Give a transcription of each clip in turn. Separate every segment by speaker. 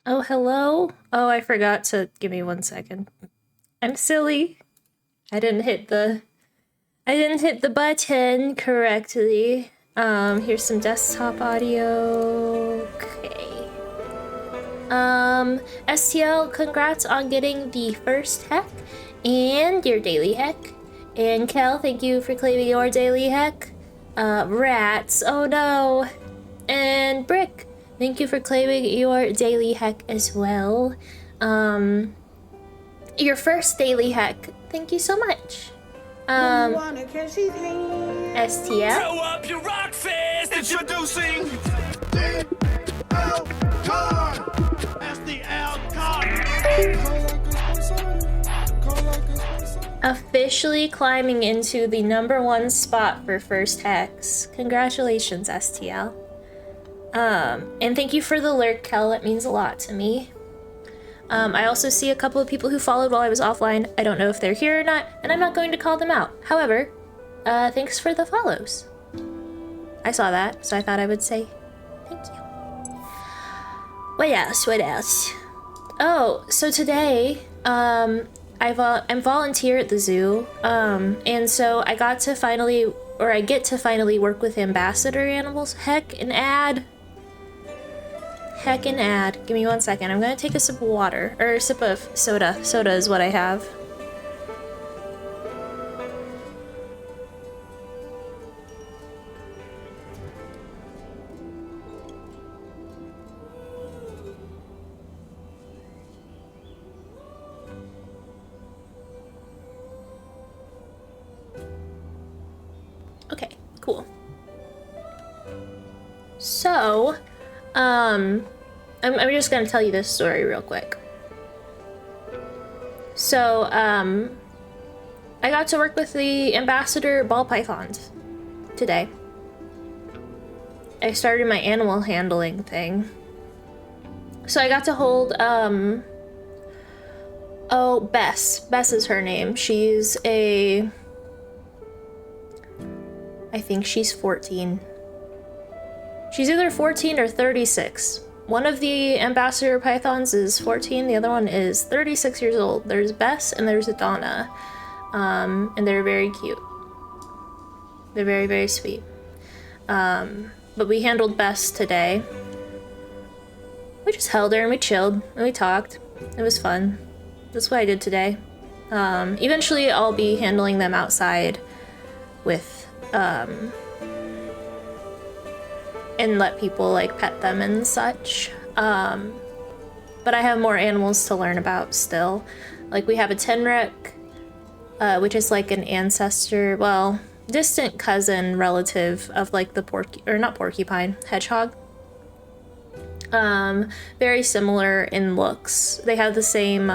Speaker 1: Oh, hello? Oh, I forgot to give me 1 second. I'm silly. I didn't hit the button correctly. Here's some desktop audio. Okay. STL, congrats on getting the first hack and your daily hack. And Kel, thank you for claiming your daily hack. Rats, oh no. And Brick, thank you for claiming your daily hack as well. Your first daily hack, thank you so much. STL.
Speaker 2: Throw up your rock fist! Introducing
Speaker 1: Officially climbing into the #1 spot for first hacks. Congratulations, STL. And thank you for the lurk, Kel. That means a lot to me. I also see a couple of people who followed while I was offline. I don't know if they're here or not, and I'm not going to call them out. However, thanks for the follows. I saw that, so I thought I would say thank you. What else? Oh, so today, I'm volunteer at the zoo, and so I get to finally work with ambassador animals. Heck and add. Give me 1 second. I'm gonna take a sip of water, or a sip of soda. Soda is what I have. Okay, cool. So, I'm just gonna tell you this story real quick. So, I got to work with the ambassador ball pythons today. I started my animal handling thing. So I got to hold, oh, Bess. Bess is her name. She's I think she's 14. She's either 14 or 36. One of the ambassador pythons is 14, the other one is 36 years old. There's Bess and there's Adana. And they're very cute. They're very, very sweet. But we handled Bess today. We just held her and we chilled and we talked. It was fun. That's what I did today. Eventually I'll be handling them outside with, and let people like pet them and such. But I have more animals to learn about still. Like we have a tenrec, which is like an ancestor, well, distant cousin relative of like the porcupine, hedgehog. Very similar in looks. They have the same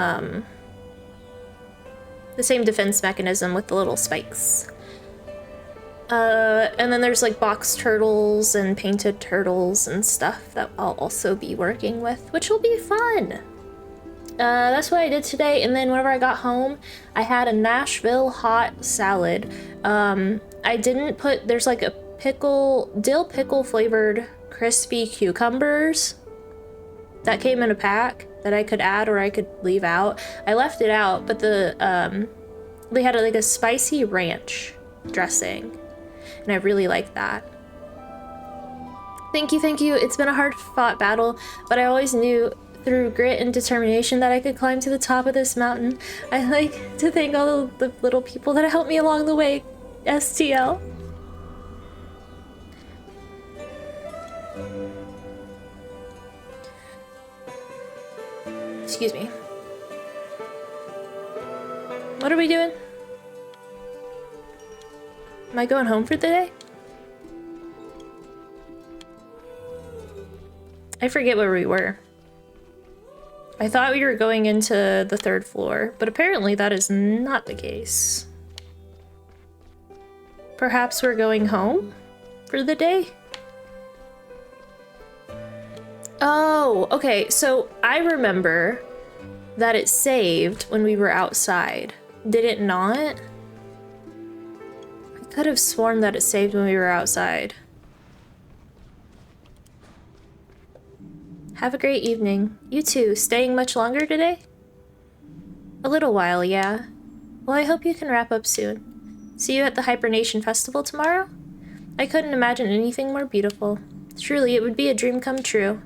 Speaker 1: defense mechanism with the little spikes. And then there's like box turtles and painted turtles and stuff that I'll also be working with, which will be fun. That's what I did today. And then whenever I got home, I had a Nashville hot salad. I didn't put, there's like a dill pickle flavored crispy cucumbers that came in a pack that I could add or I could leave out. I left it out, but they had like a spicy ranch dressing. And I really like that. Thank you. It's been a hard-fought battle, but I always knew through grit and determination that I could climb to the top of this mountain. I like to thank all the little people that helped me along the way, STL. Excuse me. What are we doing? Am I going home for the day? I forget where we were. I thought we were going into the 3rd floor, but apparently that is not the case. Perhaps we're going home for the day? Oh, okay, so I remember that it saved when we were outside. Did it not? I could have sworn that it saved when we were outside. Have a great evening. You too. Staying much longer today? A little while, yeah. Well, I hope you can wrap up soon. See you at the Hibernation Festival tomorrow? I couldn't imagine anything more beautiful. Truly, it would be a dream come true.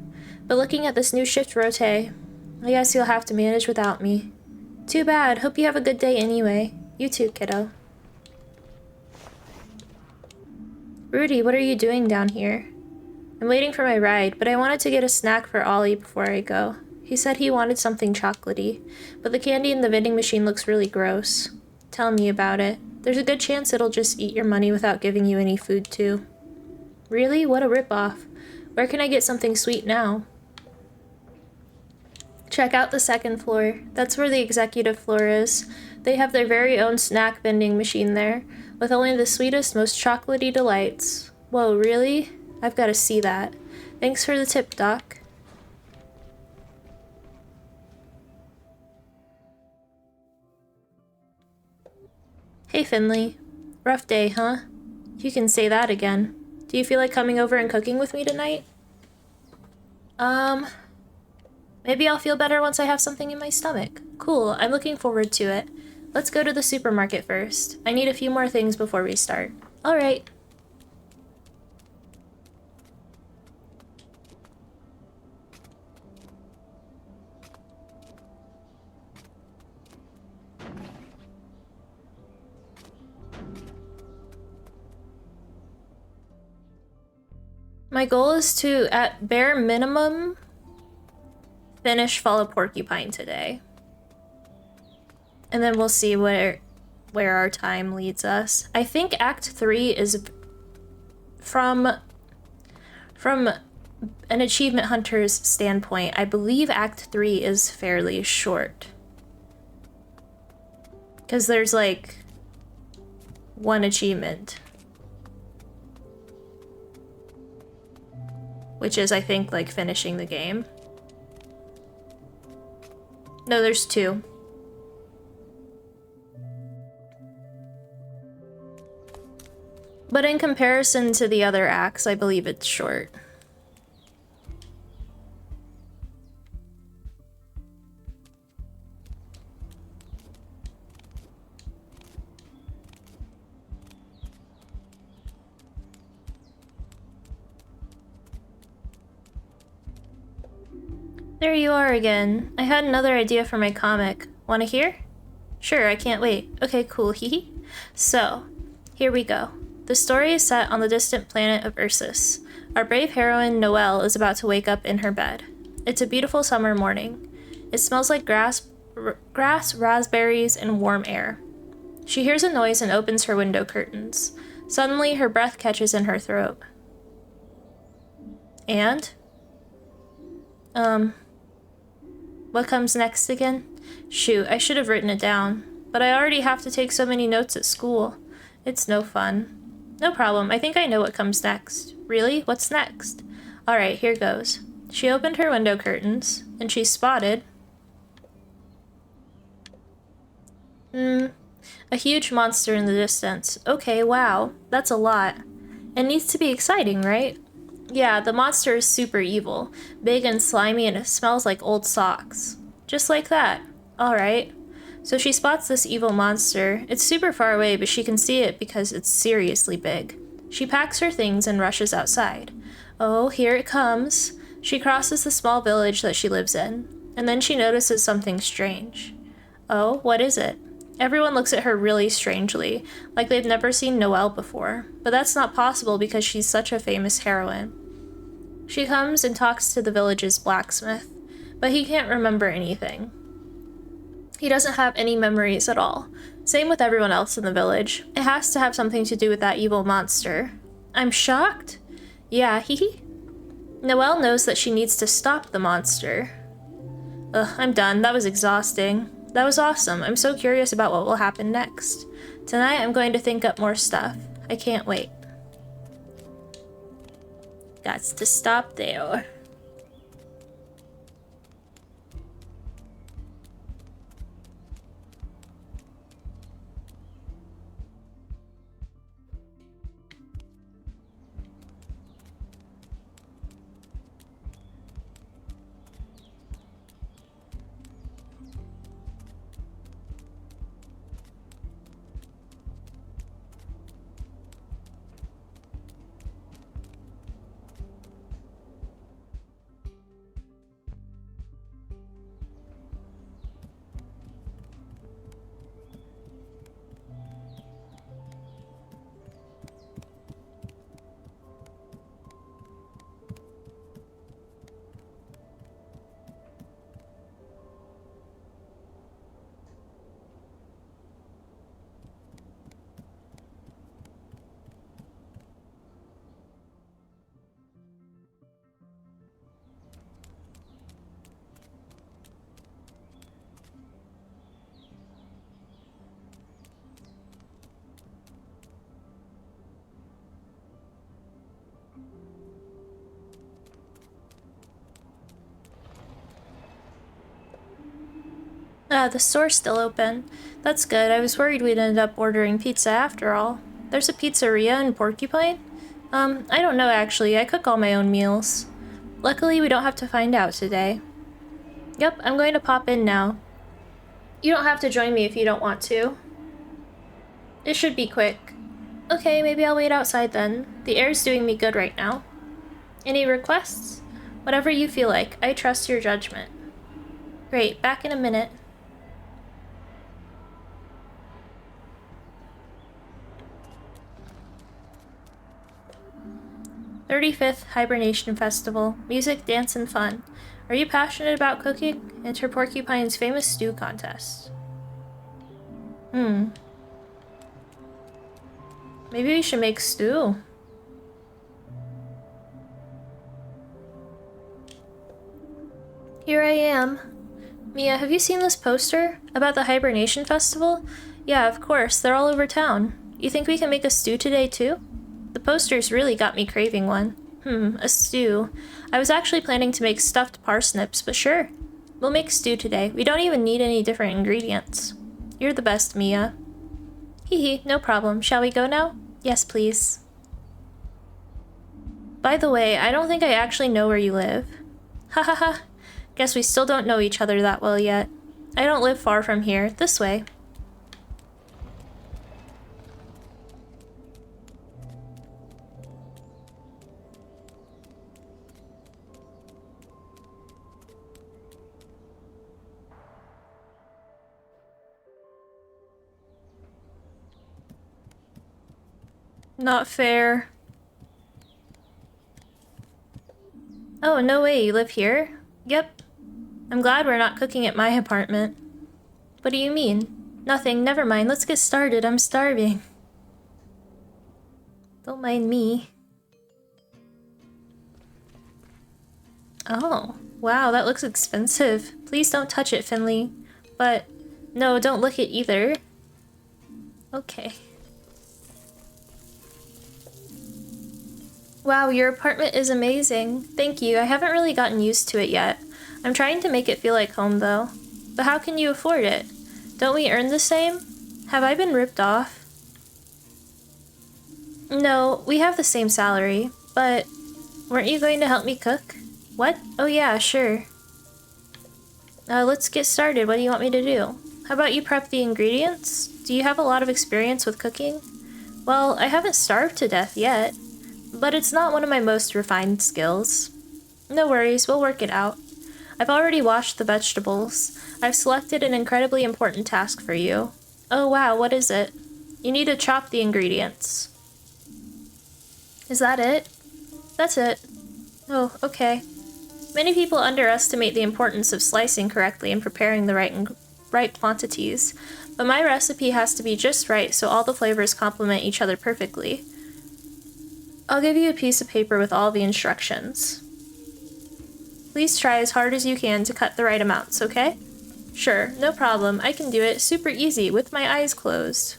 Speaker 1: But looking at this new shift rote, I guess you'll have to manage without me. Too bad. Hope you have a good day anyway. You too, kiddo. Rudy, what are you doing down here? I'm waiting for my ride, but I wanted to get a snack for Ollie before I go. He said he wanted something chocolatey, but the candy in the vending machine looks really gross. Tell me about it. There's a good chance it'll just eat your money without giving you any food too. Really? What a ripoff. Where can I get something sweet now? Check out the second floor. That's where the executive floor is. They have their very own snack vending machine there, with only the sweetest, most chocolatey delights. Whoa, really? I've got to see that. Thanks for the tip, Doc. Hey, Finley. Rough day, huh? You can say that again. Do you feel like coming over and cooking with me tonight? Maybe I'll feel better once I have something in my stomach. Cool, I'm looking forward to it. Let's go to the supermarket first. I need a few more things before we start. Alright. My goal is to, at bare minimum, finish Fall of Porcupine today. And then we'll see where our time leads us. I think Act 3 is from an achievement hunter's standpoint. I believe Act 3 is fairly short. Because there's like one achievement. Which is, I think, like finishing the game. No, there's 2. But in comparison to the other acts, I believe it's short. There you are again. I had another idea for my comic. Wanna hear? Sure, I can't wait. Okay, cool, hehe. So, here we go. The story is set on the distant planet of Ursus. Our brave heroine, Noelle, is about to wake up in her bed. It's a beautiful summer morning. It smells like grass, raspberries, and warm air. She hears a noise and opens her window curtains. Suddenly, her breath catches in her throat. And? What comes next again? Shoot, I should have written it down. But I already have to take so many notes at school. It's no fun. No problem, I think I know what comes next. Really? What's next? Alright, here goes. She opened her window curtains, and she spotted... a huge monster in the distance. Okay, wow, that's a lot. It needs to be exciting, right? Yeah, the monster is super evil. Big and slimy, and it smells like old socks. Just like that. Alright. So she spots this evil monster. It's super far away, but she can see it because it's seriously big. She packs her things and rushes outside. Oh, here it comes. She crosses the small village that she lives in, and then she notices something strange. Oh, what is it? Everyone looks at her really strangely, like they've never seen Noelle before, but that's not possible because she's such a famous heroine. She comes and talks to the village's blacksmith, but he can't remember anything. He doesn't have any memories at all. Same with everyone else in the village. It has to have something to do with that evil monster. I'm shocked? Yeah, hehe. Noelle knows that she needs to stop the monster. Ugh, I'm done. That was exhausting. That was awesome. I'm so curious about what will happen next. Tonight I'm going to think up more stuff. I can't wait. Gots to stop there. The store's still open. That's good. I was worried we'd end up ordering pizza after all. There's a pizzeria in Porcupine? I don't know actually. I cook all my own meals. Luckily, we don't have to find out today. Yep, I'm going to pop in now. You don't have to join me if you don't want to. It should be quick. Okay, maybe I'll wait outside then. The air's doing me good right now. Any requests? Whatever you feel like. I trust your judgment. Great, back in a minute. "35th Hibernation Festival. Music, dance, and fun. Are you passionate about cooking? Enter Porcupine's famous stew contest." Maybe we should make stew. Here I am. Mia, have you seen this poster? About the Hibernation Festival? Yeah, of course. They're all over town. You think we can make a stew today, too? The posters really got me craving one. A stew. I was actually planning to make stuffed parsnips, but sure. We'll make stew today. We don't even need any different ingredients. You're the best, Mia. Hee, no problem. Shall we go now? Yes, please. By the way, I don't think I actually know where you live. Ha ha ha. Guess we still don't know each other that well yet. I don't live far from here. This way. Not fair. Oh, no way, you live here? Yep. I'm glad we're not cooking at my apartment. What do you mean? Nothing, never mind, let's get started, I'm starving. Don't mind me. Oh, wow, that looks expensive. Please don't touch it, Finley. But, no, don't lick it either. Okay. Wow, your apartment is amazing. Thank you. I haven't really gotten used to it yet. I'm trying to make it feel like home, though. But how can you afford it? Don't we earn the same? Have I been ripped off? No, we have the same salary, but weren't you going to help me cook? What? Oh yeah, sure. Let's get started. What do you want me to do? How about you prep the ingredients? Do you have a lot of experience with cooking? Well, I haven't starved to death yet. But it's not one of my most refined skills. No worries, we'll work it out. I've already washed the vegetables. I've selected an incredibly important task for you. Oh wow, what is it? You need to chop the ingredients. Is that it? That's it. Oh, okay. Many people underestimate the importance of slicing correctly and preparing the right quantities, but my recipe has to be just right so all the flavors complement each other perfectly. I'll give you a piece of paper with all the instructions. Please try as hard as you can to cut the right amounts, okay? Sure, no problem. I can do it super easy with my eyes closed.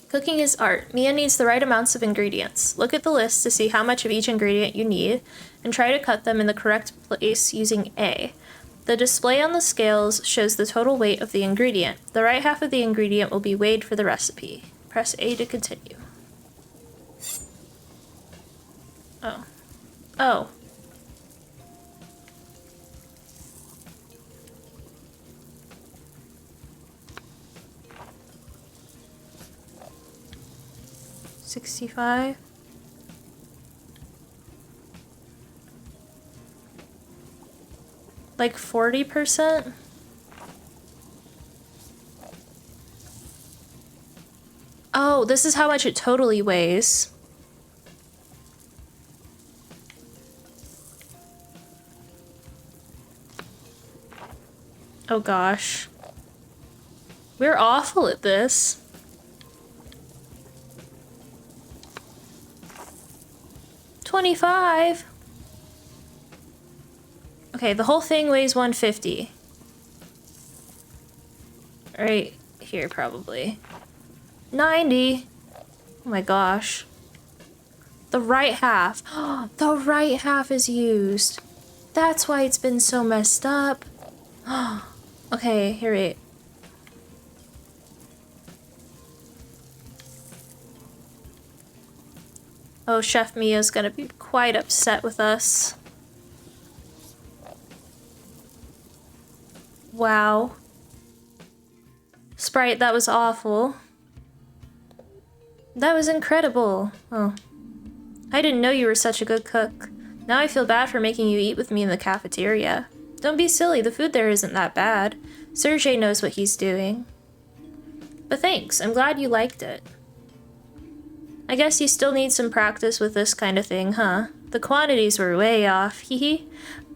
Speaker 1: Cooking is art. Mia needs the right amounts of ingredients. Look at the list to see how much of each ingredient you need, and try to cut them in the correct place using A. The display on the scales shows the total weight of the ingredient. The right half of the ingredient will be weighed for the recipe. Press A to continue. Oh. Oh. $65. Like 40%? Oh, this is how much it totally weighs. Oh gosh. We're awful at this. $25. Okay, the whole thing weighs 150. Right here, probably. 90. Oh my gosh. The right half. The right half is used. That's why it's been so messed up. Okay, here wait. Oh, Chef Mia's gonna be quite upset with us. Wow. Sprite, that was awful. That was incredible. Oh. I didn't know you were such a good cook. Now I feel bad for making you eat with me in the cafeteria. Don't be silly, the food there isn't that bad. Sergey knows what he's doing. But thanks, I'm glad you liked it. I guess you still need some practice with this kind of thing, huh? The quantities were way off, hehe.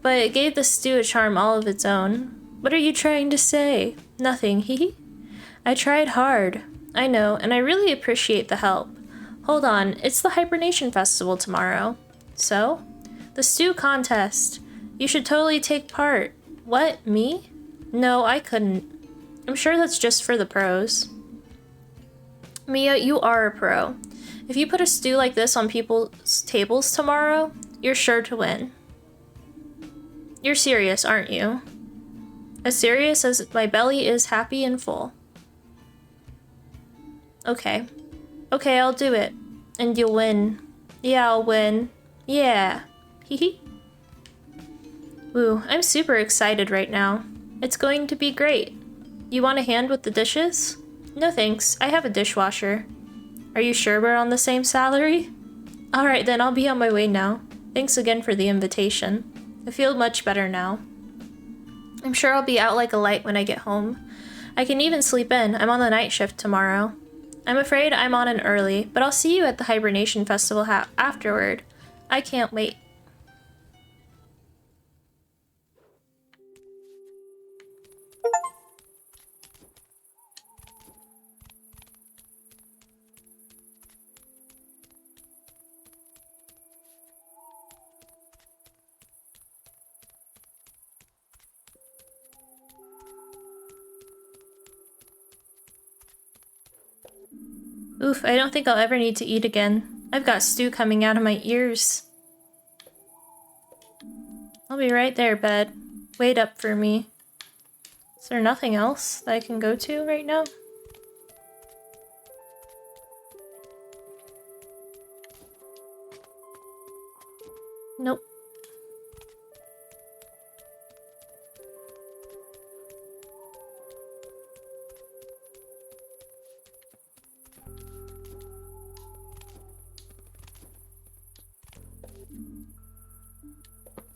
Speaker 1: But it gave the stew a charm all of its own. What are you trying to say? Nothing, hehe. I tried hard. I know, and I really appreciate the help. Hold on, it's the Hibernation Festival tomorrow. So? The stew contest. You should totally take part. What, me? No, I couldn't. I'm sure that's just for the pros. Mia, you are a pro. If you put a stew like this on people's tables tomorrow, you're sure to win. You're serious, aren't you? As serious as my belly is happy and full. Okay. Okay, I'll do it. And you'll win. Yeah, I'll win. Yeah. Hehe. Ooh, I'm super excited right now. It's going to be great. You want a hand with the dishes? No thanks, I have a dishwasher. Are you sure we're on the same salary? Alright then, I'll be on my way now. Thanks again for the invitation. I feel much better now. I'm sure I'll be out like a light when I get home. I can even sleep in, I'm on the night shift tomorrow. I'm afraid I'm on an early, but I'll see you at the Hibernation Festival afterward. I can't wait. Oof, I don't think I'll ever need to eat again. I've got stew coming out of my ears. I'll be right there, bed. Wait up for me. Is there nothing else that I can go to right now? Nope.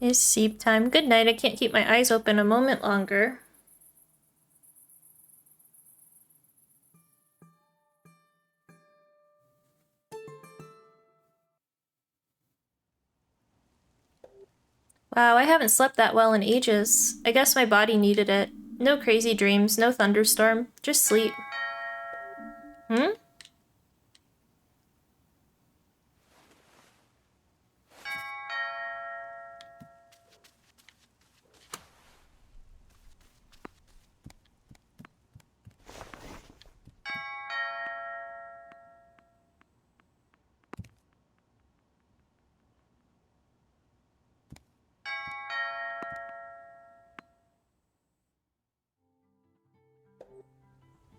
Speaker 1: It's sleep time. Good night. I can't keep my eyes open a moment longer. Wow, I haven't slept that well in ages. I guess my body needed it. No crazy dreams, no thunderstorm, just sleep. Hmm?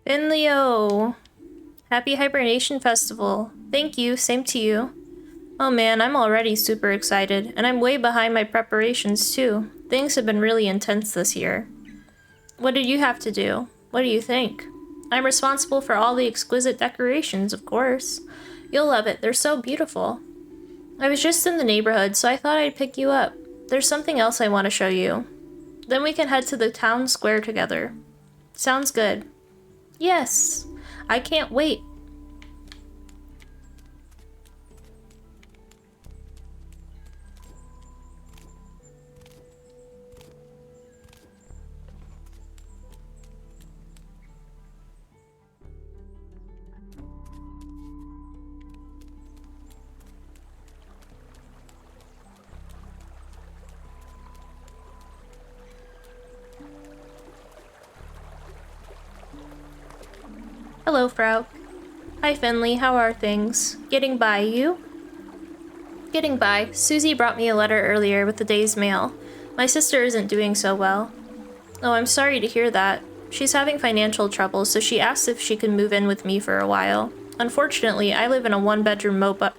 Speaker 1: Finleo! Happy Hibernation Festival. Thank you, same to you. Oh man, I'm already super excited, and I'm way behind my preparations too. Things have been really intense this year. What did you have to do? What do you think? I'm responsible for all the exquisite decorations, of course. You'll love it, they're so beautiful. I was just in the neighborhood, so I thought I'd pick you up. There's something else I want to show you. Then we can head to the town square together. Sounds good. Yes, I can't wait. Hello, Frau. Hi, Finley. How are things? Getting by, you? Getting by. Susie brought me a letter earlier with the day's mail. My sister isn't doing so well. Oh, I'm sorry to hear that. She's having financial trouble, so she asked if she could move in with me for a while. Unfortunately, I live in a one-bedroom mobile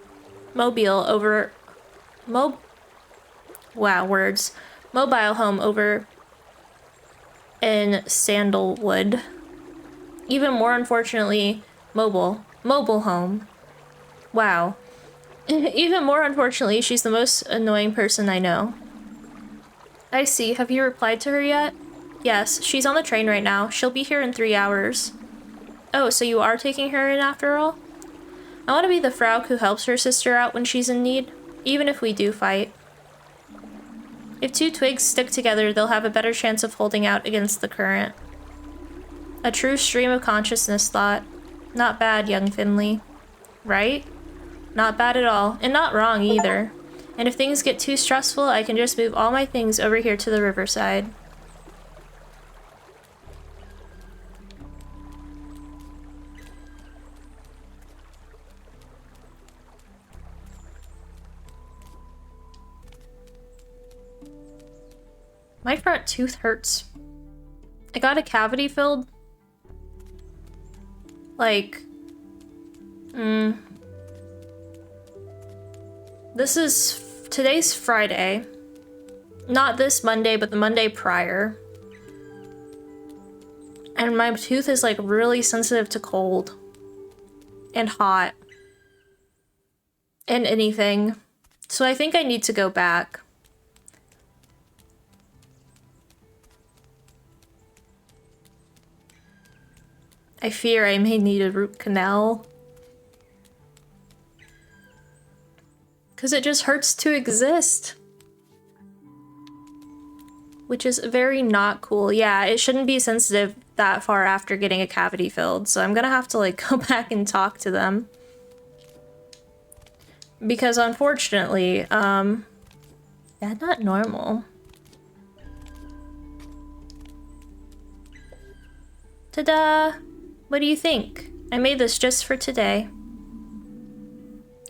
Speaker 1: home over in Sandalwood. Even more unfortunately, mobile home. Wow. Even more unfortunately, she's the most annoying person I know. I see. Have you replied to her yet? Yes, she's on the train right now. She'll be here in 3 hours. Oh, so you are taking her in after all? I want to be the Frau who helps her sister out when she's in need, even if we do fight. If two twigs stick together, they'll have a better chance of holding out against the current. A true stream of consciousness thought. Not bad, young Finley. Right? Not bad at all, and not wrong either. And if things get too stressful, I can just move all my things over here to the riverside. My front tooth hurts. I got a cavity filled. Like, today's Friday. Not this Monday, but the Monday prior. And my tooth is like really sensitive to cold and hot and anything. So I think I need to go back. I fear I may need a root canal. Because it just hurts to exist. Which is very not cool. Yeah, it shouldn't be sensitive that far after getting a cavity filled. So I'm gonna have to like go back and talk to them. Because unfortunately, yeah, not normal. Ta-da! What do you think? I made this just for today.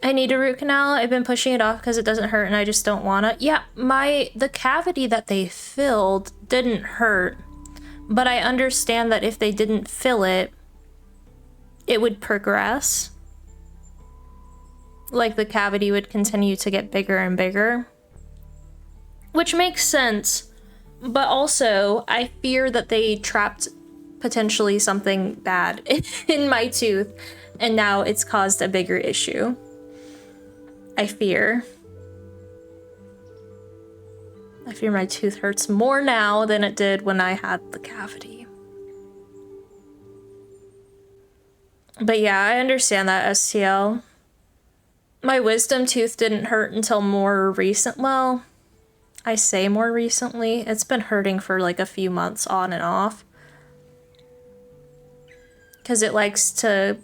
Speaker 1: I need a root canal. I've been pushing it off because it doesn't hurt and I just don't wanna. Yeah, the cavity that they filled didn't hurt. But I understand that if they didn't fill it, it would progress. Like the cavity would continue to get bigger and bigger. Which makes sense. But also, I fear that they trapped potentially something bad in my tooth, and now it's caused a bigger issue. I fear my tooth hurts more now than it did when I had the cavity. But yeah, I understand that, STL. My wisdom tooth didn't hurt until more recent. Well, I say more recently. It's been hurting for like a few months on and off. Because it likes to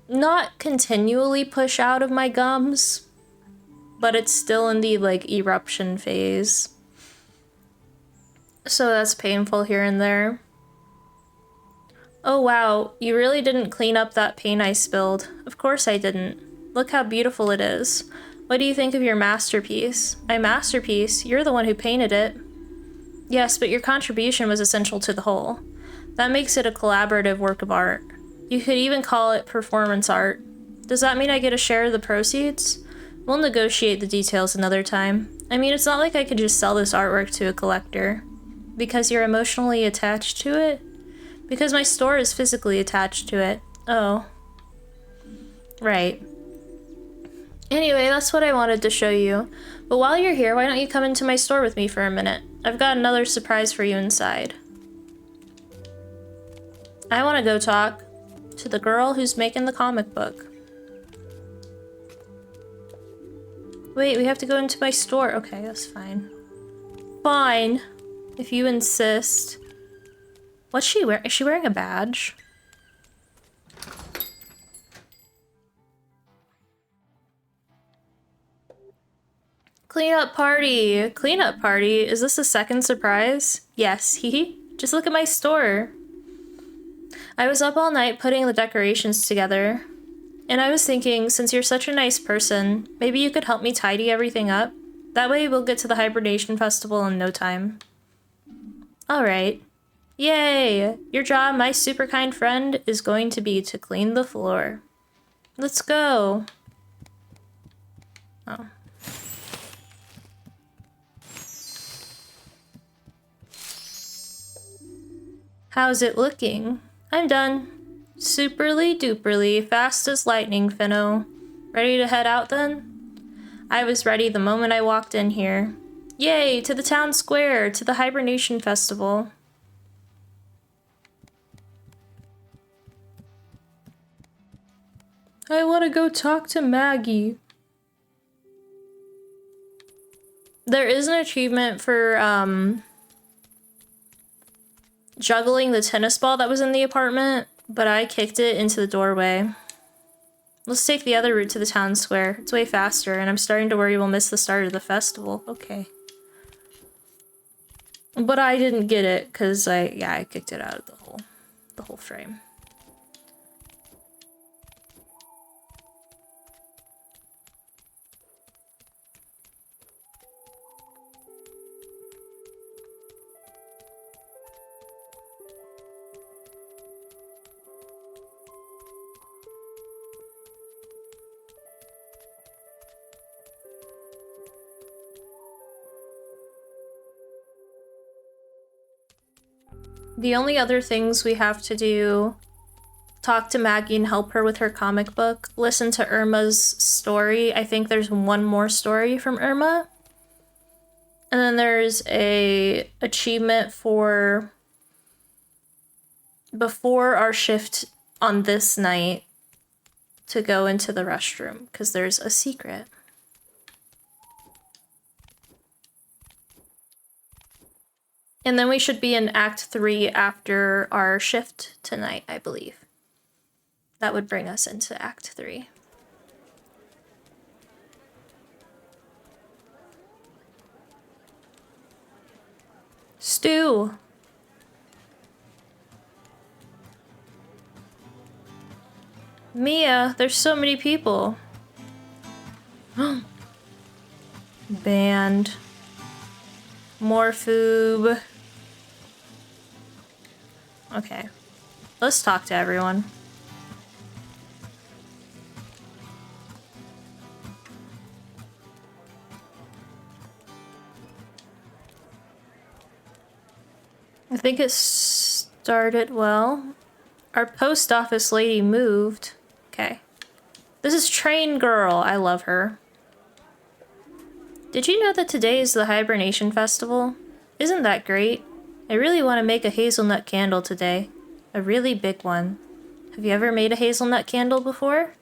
Speaker 1: not continually push out of my gums, but it's still in the like eruption phase. So that's painful here and there. Oh wow, you really didn't clean up that paint I spilled. Of course I didn't. Look how beautiful it is. What do you think of your masterpiece? My masterpiece? You're the one who painted it. Yes, but your contribution was essential to the whole. That makes it a collaborative work of art. You could even call it performance art. Does that mean I get a share of the proceeds? We'll negotiate the details another time. I mean, it's not like I could just sell this artwork to a collector. Because you're emotionally attached to it? Because my store is physically attached to it. Oh. Right. Anyway, that's what I wanted to show you. But while you're here, why don't you come into my store with me for a minute? I've got another surprise for you inside. I want to go talk to the girl who's making the comic book. Wait, we have to go into my store. Okay, that's fine. Fine, if you insist. What's she wearing? Is she wearing a badge? Cleanup party. Cleanup party. Is this a second surprise? Yes, hee. Just look at my store. I was up all night putting the decorations together. And I was thinking, since you're such a nice person, maybe you could help me tidy everything up? That way we'll get to the Hibernation Festival in no time. Alright. Yay! Your job, my super kind friend, is going to be to clean the floor. Let's go! Oh. How's it looking? I'm done. Superly duperly, fast as lightning, Finno. Ready to head out then? I was ready the moment I walked in here. Yay, to the town square, to the Hibernation Festival. I want to go talk to Maggie. There is an achievement for, juggling the tennis ball that was in the apartment, but I kicked it into the doorway. Let's take the other route to the town square. It's way faster, and I'm starting to worry we'll miss the start of the festival. Okay. But I didn't get it, because I kicked it out of the whole frame. The only other things we have to do: talk to Maggie and help her with her comic book, listen to Irma's story. I think there's one more story from Irma. And then there's a achievement for before our shift on this night to go into the restroom, because there's a secret. And then we should be in Act 3 after our shift tonight, I believe. That would bring us into Act 3. Stew! Mia, there's so many people. Band. More foob. Okay. Let's talk to everyone. I think it started well. Our post office lady moved. Okay. This is Train Girl. I love her. Did you know that today is the Hibernation Festival? Isn't that great? I really want to make a hazelnut candle today. A really big one. Have you ever made a hazelnut candle before?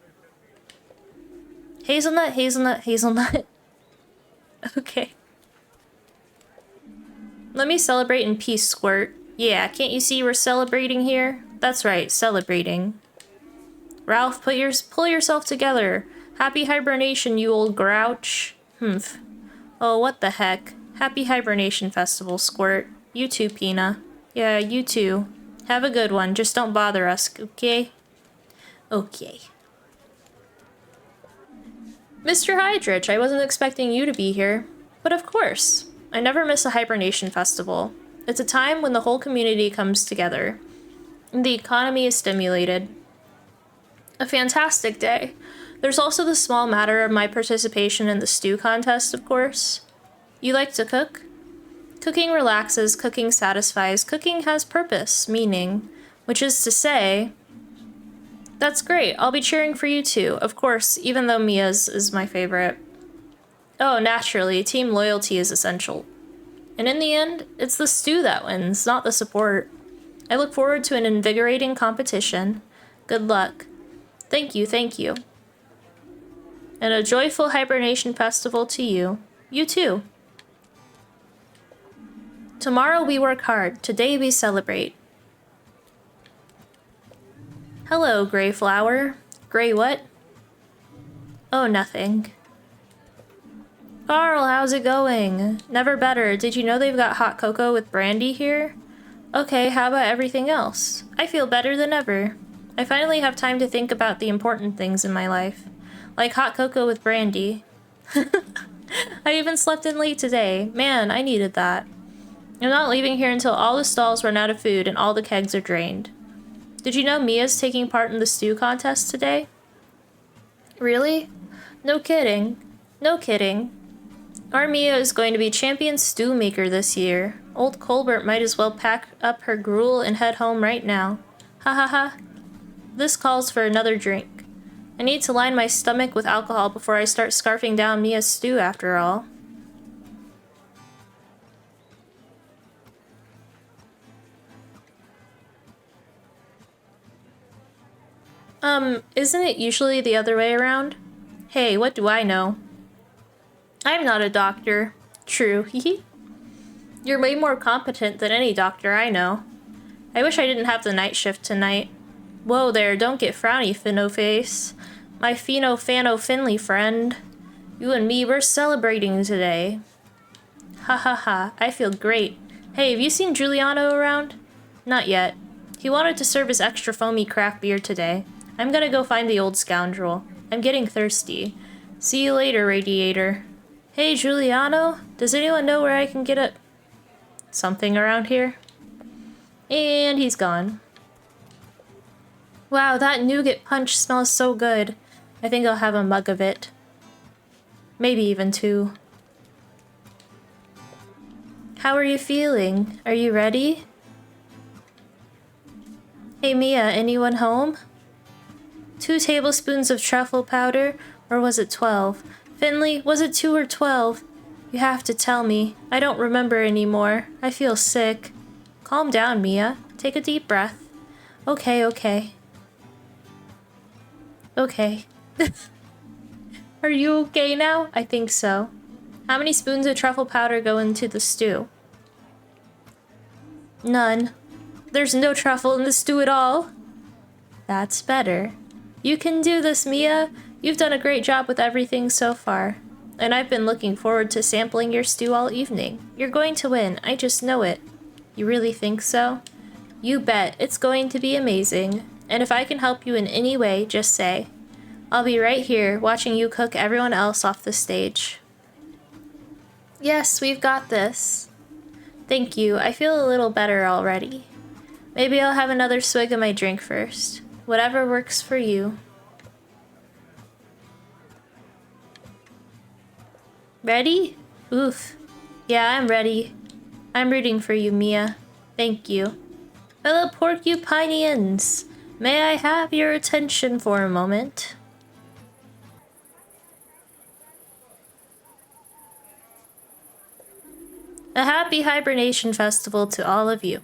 Speaker 1: Hazelnut, hazelnut, hazelnut. Okay. Let me celebrate in peace, Squirt. Yeah, can't you see we're celebrating here? That's right, celebrating. Ralph, pull yourself together. Happy hibernation, you old grouch. Humph. Oh, what the heck. Happy Hibernation Festival, Squirt. You too, Peanut. Yeah, you too. Have a good one. Just don't bother us, okay? Okay. Mr. Hydrich, I wasn't expecting you to be here. But of course. I never miss a Hibernation Festival. It's a time when the whole community comes together. And the economy is stimulated. A fantastic day. There's also the small matter of my participation in the stew contest, of course. You like to cook? Cooking relaxes, cooking satisfies, cooking has purpose, meaning, which is to say, that's great, I'll be cheering for you too, of course, even though Mia's is my favorite. Oh, naturally, team loyalty is essential. And in the end, it's the stew that wins, not the support. I look forward to an invigorating competition. Good luck. Thank you, thank you. And a joyful Hibernation Festival to you. You too. Tomorrow we work hard, today we celebrate. Hello, Grey Flower. Grey what? Oh, nothing. Carl, how's it going? Never better. Did you know they've got hot cocoa with brandy here? Okay, how about everything else? I feel better than ever. I finally have time to think about the important things in my life. Like hot cocoa with brandy. I I even slept in late today. Man, I needed that. I'm not leaving here until all the stalls run out of food and all the kegs are drained. Did you know Mia's taking part in the stew contest today? Really? No kidding. No kidding. Our Mia is going to be champion stew maker this year. Old Colbert might as well pack up her gruel and head home right now. Ha ha ha. This calls for another drink. I need to line my stomach with alcohol before I start scarfing down Mia's stew after all. Isn't it usually the other way around? Hey, what do I know? I'm not a doctor. True, hehe. You're way more competent than any doctor I know. I wish I didn't have the night shift tonight. Whoa there, don't get frowny, Finno-face. My Fino-Fano-Finley friend. You and me, we're celebrating today. Ha ha ha, I feel great. Hey, have you seen Giuliano around? Not yet. He wanted to serve his extra foamy craft beer today. I'm gonna go find the old scoundrel. I'm getting thirsty. See you later, Radiator. Hey, Giuliano, does anyone know where I can get something around here? And he's gone. Wow, that nougat punch smells so good. I think I'll have a mug of it. Maybe even two. How are you feeling? Are you ready? Hey Mia, anyone home? 2 tablespoons of truffle powder, or was it 12? Finley, was it 2 or 12? You have to tell me. I don't remember anymore. I feel sick. Calm down, Mia. Take a deep breath. Okay, okay. Okay. Are you okay now? I think so. How many spoons of truffle powder go into the stew? None. There's no truffle in the stew at all. That's better. You can do this, Mia. You've done a great job with everything so far. And I've been looking forward to sampling your stew all evening. You're going to win. I just know it. You really think so? You bet. It's going to be amazing. And if I can help you in any way, just say. I'll be right here, watching you cook everyone else off the stage. Yes, we've got this. Thank you. I feel a little better already. Maybe I'll have another swig of my drink first. Whatever works for you. Ready? Oof. Yeah, I'm ready. I'm rooting for you, Mia. Thank you. Fellow Porcupinians, may I have your attention for a moment? A happy hibernation festival to all of you.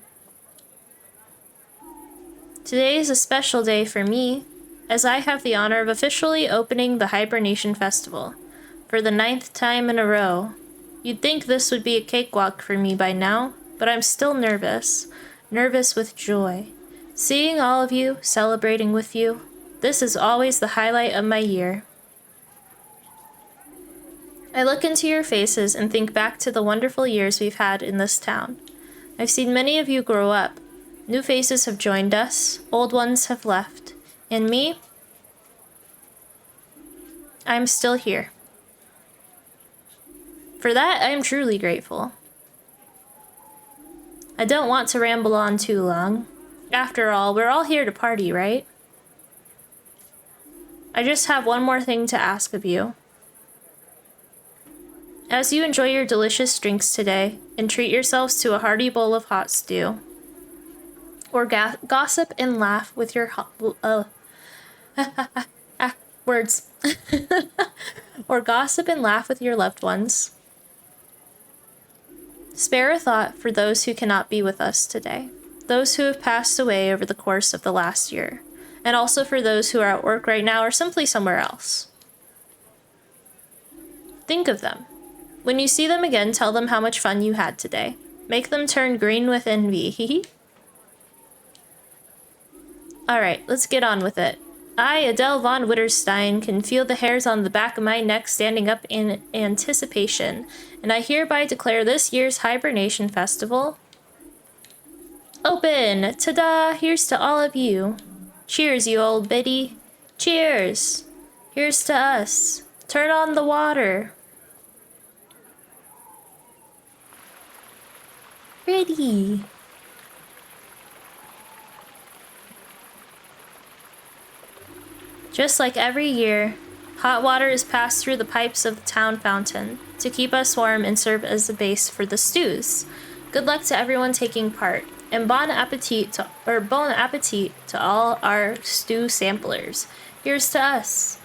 Speaker 1: Today is a special day for me, as I have the honor of officially opening the Hibernation Festival for the 9th time in a row. You'd think this would be a cakewalk for me by now, but I'm still nervous. Nervous with joy. Seeing all of you, celebrating with you, this is always the highlight of my year. I look into your faces and think back to the wonderful years we've had in this town. I've seen many of you grow up. New faces have joined us, old ones have left. And me? I'm still here. For that, I am truly grateful. I don't want to ramble on too long. After all, we're all here to party, right? I just have one more thing to ask of you. As you enjoy your delicious drinks today, and treat yourselves to a hearty bowl of hot stew, or gossip and laugh with your words. Or gossip and laugh with your loved ones. Spare a thought for those who cannot be with us today, those who have passed away over the course of the last year, and also for those who are at work right now or simply somewhere else. Think of them. When you see them again, tell them how much fun you had today. Make them turn green with envy, hee. Alright, let's get on with it. I, Adele von Witterstein, can feel the hairs on the back of my neck standing up in anticipation, and I hereby declare this year's Hibernation Festival open! Ta-da! Here's to all of you. Cheers, you old biddy. Cheers! Here's to us. Turn on the water. pretty. Just like every year, hot water is passed through the pipes of the town fountain to keep us warm and serve as a base for the stews. Good luck to everyone taking part, and bon appetit to all our stew samplers. Here's to us.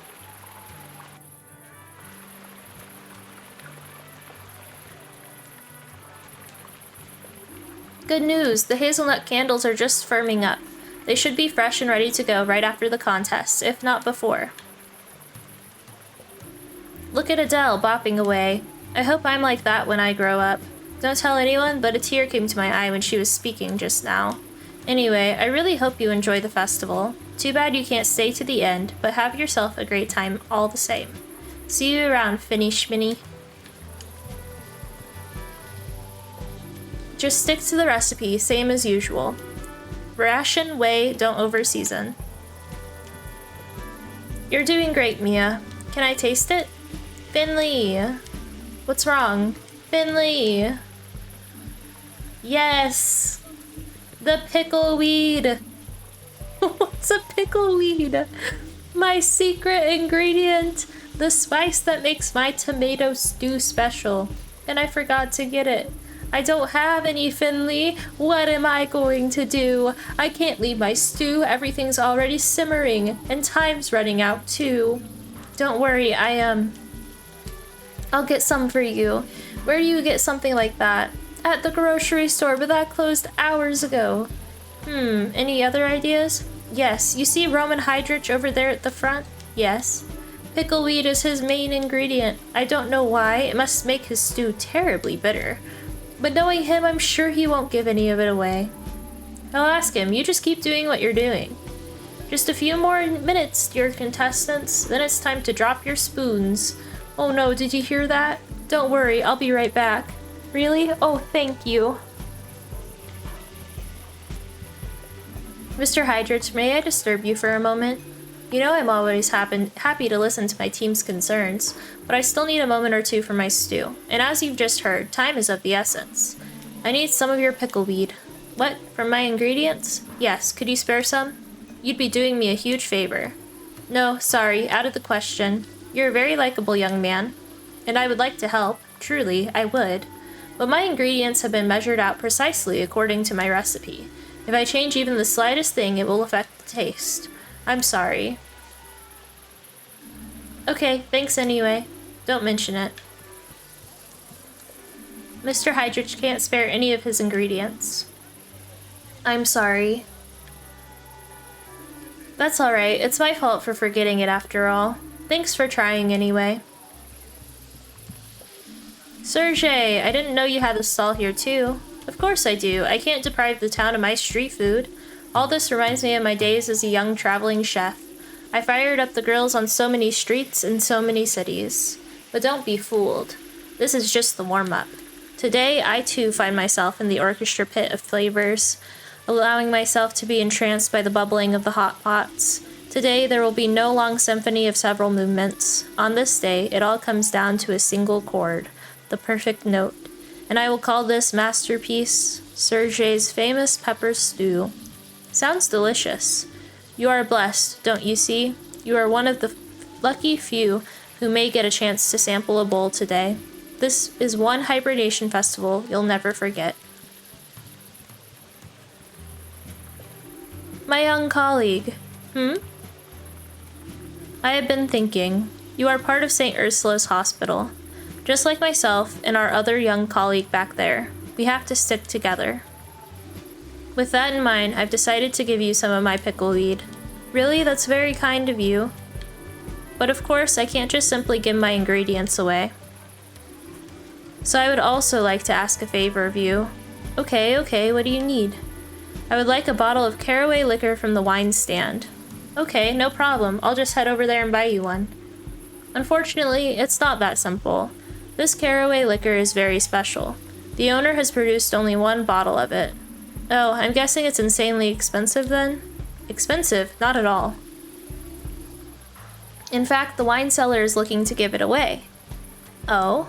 Speaker 1: Good news, the hazelnut candles are just firming up. They should be fresh and ready to go right after the contest, if not before. Look at Adele bopping away. I hope I'm like that when I grow up. Don't tell anyone, but a tear came to my eye when she was speaking just now. Anyway, I really hope you enjoy the festival. Too bad you can't stay to the end, but have yourself a great time all the same. See you around, Finny Schminny. Just stick to the recipe, same as usual. Ration, weigh, don't overseason. You're doing great, Mia. Can I taste it? Finley! What's wrong? Finley! Yes! The pickleweed! What's a pickleweed? My secret ingredient! The spice that makes my tomato stew special. And I forgot to get it. I don't have any, Finley. What am I going to do? I can't leave my stew. Everything's already simmering. And time's running out, too. Don't worry, I'll get some for you. Where do you get something like that? At the grocery store, but that closed hours ago. Any other ideas? Yes, you see Roman Hydrich over there at the front? Yes. Pickleweed is his main ingredient. I don't know why. It must make his stew terribly bitter. But knowing him, I'm sure he won't give any of it away. I'll ask him. You just keep doing what you're doing. Just a few more minutes, dear contestants. Then it's time to drop your spoons. Oh no, did you hear that? Don't worry, I'll be right back. Really? Oh, thank you. Mr. Hydrich, may I disturb you for a moment? You know I'm always happy to listen to my team's concerns, but I still need a moment or two for my stew. And as you've just heard, time is of the essence. I need some of your pickleweed. What? From my ingredients? Yes, could you spare some? You'd be doing me a huge favor. No, sorry, out of the question. You're a very likable young man, and I would like to help. Truly, I would. But my ingredients have been measured out precisely according to my recipe. If I change even the slightest thing, it will affect the taste. I'm sorry. Okay, thanks anyway. Don't mention it. Mr. Hydrich can't spare any of his ingredients. I'm sorry. That's alright, it's my fault for forgetting it after all. Thanks for trying anyway. Sergey, I didn't know you had a stall here too. Of course I do. I can't deprive the town of my street food. All this reminds me of my days as a young traveling chef. I fired up the grills on so many streets in so many cities. But don't be fooled. This is just the warm-up. Today, I too find myself in the orchestra pit of flavors, allowing myself to be entranced by the bubbling of the hot pots. Today, there will be no long symphony of several movements. On this day, it all comes down to a single chord, the perfect note. And I will call this masterpiece Sergey's famous pepper stew. Sounds delicious. You are blessed, don't you see? You are one of the lucky few who may get a chance to sample a bowl today. This is one hibernation festival you'll never forget. My young colleague. I have been thinking. You are part of St. Ursula's hospital. Just like myself and our other young colleague back there. We have to stick together. With that in mind, I've decided to give you some of my pickleweed. Really, that's very kind of you. But of course, I can't just simply give my ingredients away. So I would also like to ask a favor of you. Okay, what do you need? I would like a bottle of caraway liquor from the wine stand. Okay, no problem. I'll just head over there and buy you one. Unfortunately, it's not that simple. This caraway liquor is very special. The owner has produced only one bottle of it. Oh, I'm guessing it's insanely expensive then? Expensive? Not at all. In fact, the wine seller is looking to give it away. Oh?